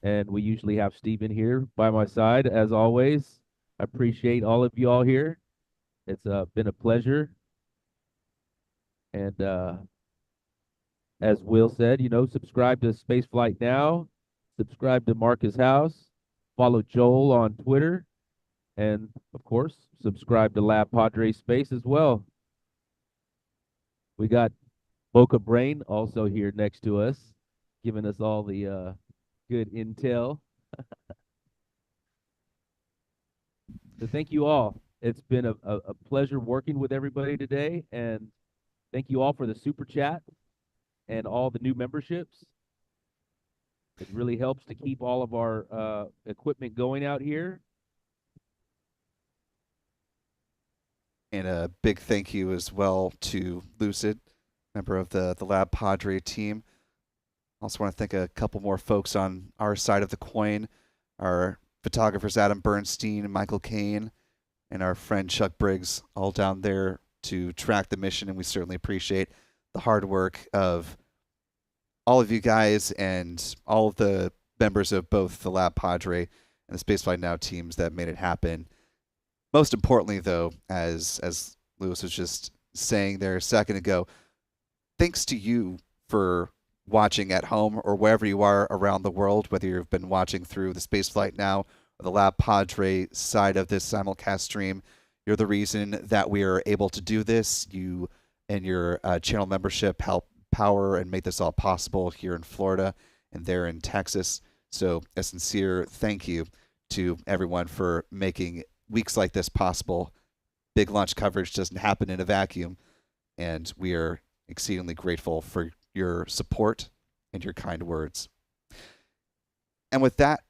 Speaker 8: And we usually have Stephen here by my side, as always. I appreciate all of you all here. It's been a pleasure. And as Will said, you know, subscribe to Spaceflight Now. Subscribe to Marcus House, follow Joel on Twitter, and of course, subscribe to LabPadre Space as well. We got Boca Brain also here next to us, giving us all the good intel. So thank you all. It's been a pleasure working with everybody today, and thank you all for the super chat and all the new memberships. It really helps to keep all of our equipment going out here.
Speaker 1: And a big thank you as well to Lucid, member of the LabPadre team. Also want to thank a couple more folks on our side of the coin, our photographers Adam Bernstein and Michael Kane, and our friend Chuck Briggs, all down there to track the mission. And we certainly appreciate the hard work of all of you guys and all of the members of both the LabPadre and the Spaceflight Now teams that made it happen. Most importantly, though, as Lewis was just saying there a second ago, thanks to you for watching at home or wherever you are around the world, whether you've been watching through the Spaceflight Now or the LabPadre side of this simulcast stream. You're the reason that we are able to do this. You and your channel membership help power and make this all possible here in Florida and there in Texas. So a sincere thank you to everyone for making weeks like this possible. Big launch coverage doesn't happen in a vacuum, and we are exceedingly grateful for your support and your kind words. And with that,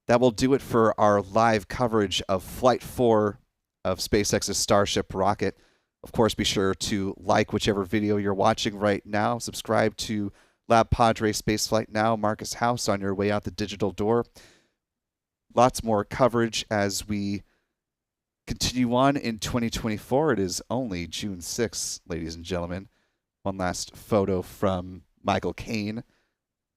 Speaker 1: that will do it for our live coverage of Flight 4 of SpaceX's Starship rocket. Of course, be sure to like whichever video you're watching right now. Subscribe to LabPadre Spaceflight Now, Marcus House, on your way out the digital door. Lots more coverage as we continue on in 2024. It is only June 6th, ladies and gentlemen. One last photo from Michael Kane,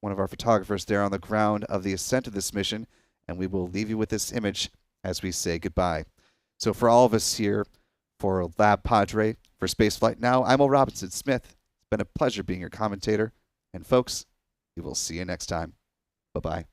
Speaker 1: one of our photographers there on the ground of the ascent of this mission, and we will leave you with this image as we say goodbye. So for all of us here, for LabPadre, for Spaceflight Now, I'm Will Robinson Smith. It's been a pleasure being your commentator. And folks, we will see you next time. Bye-bye.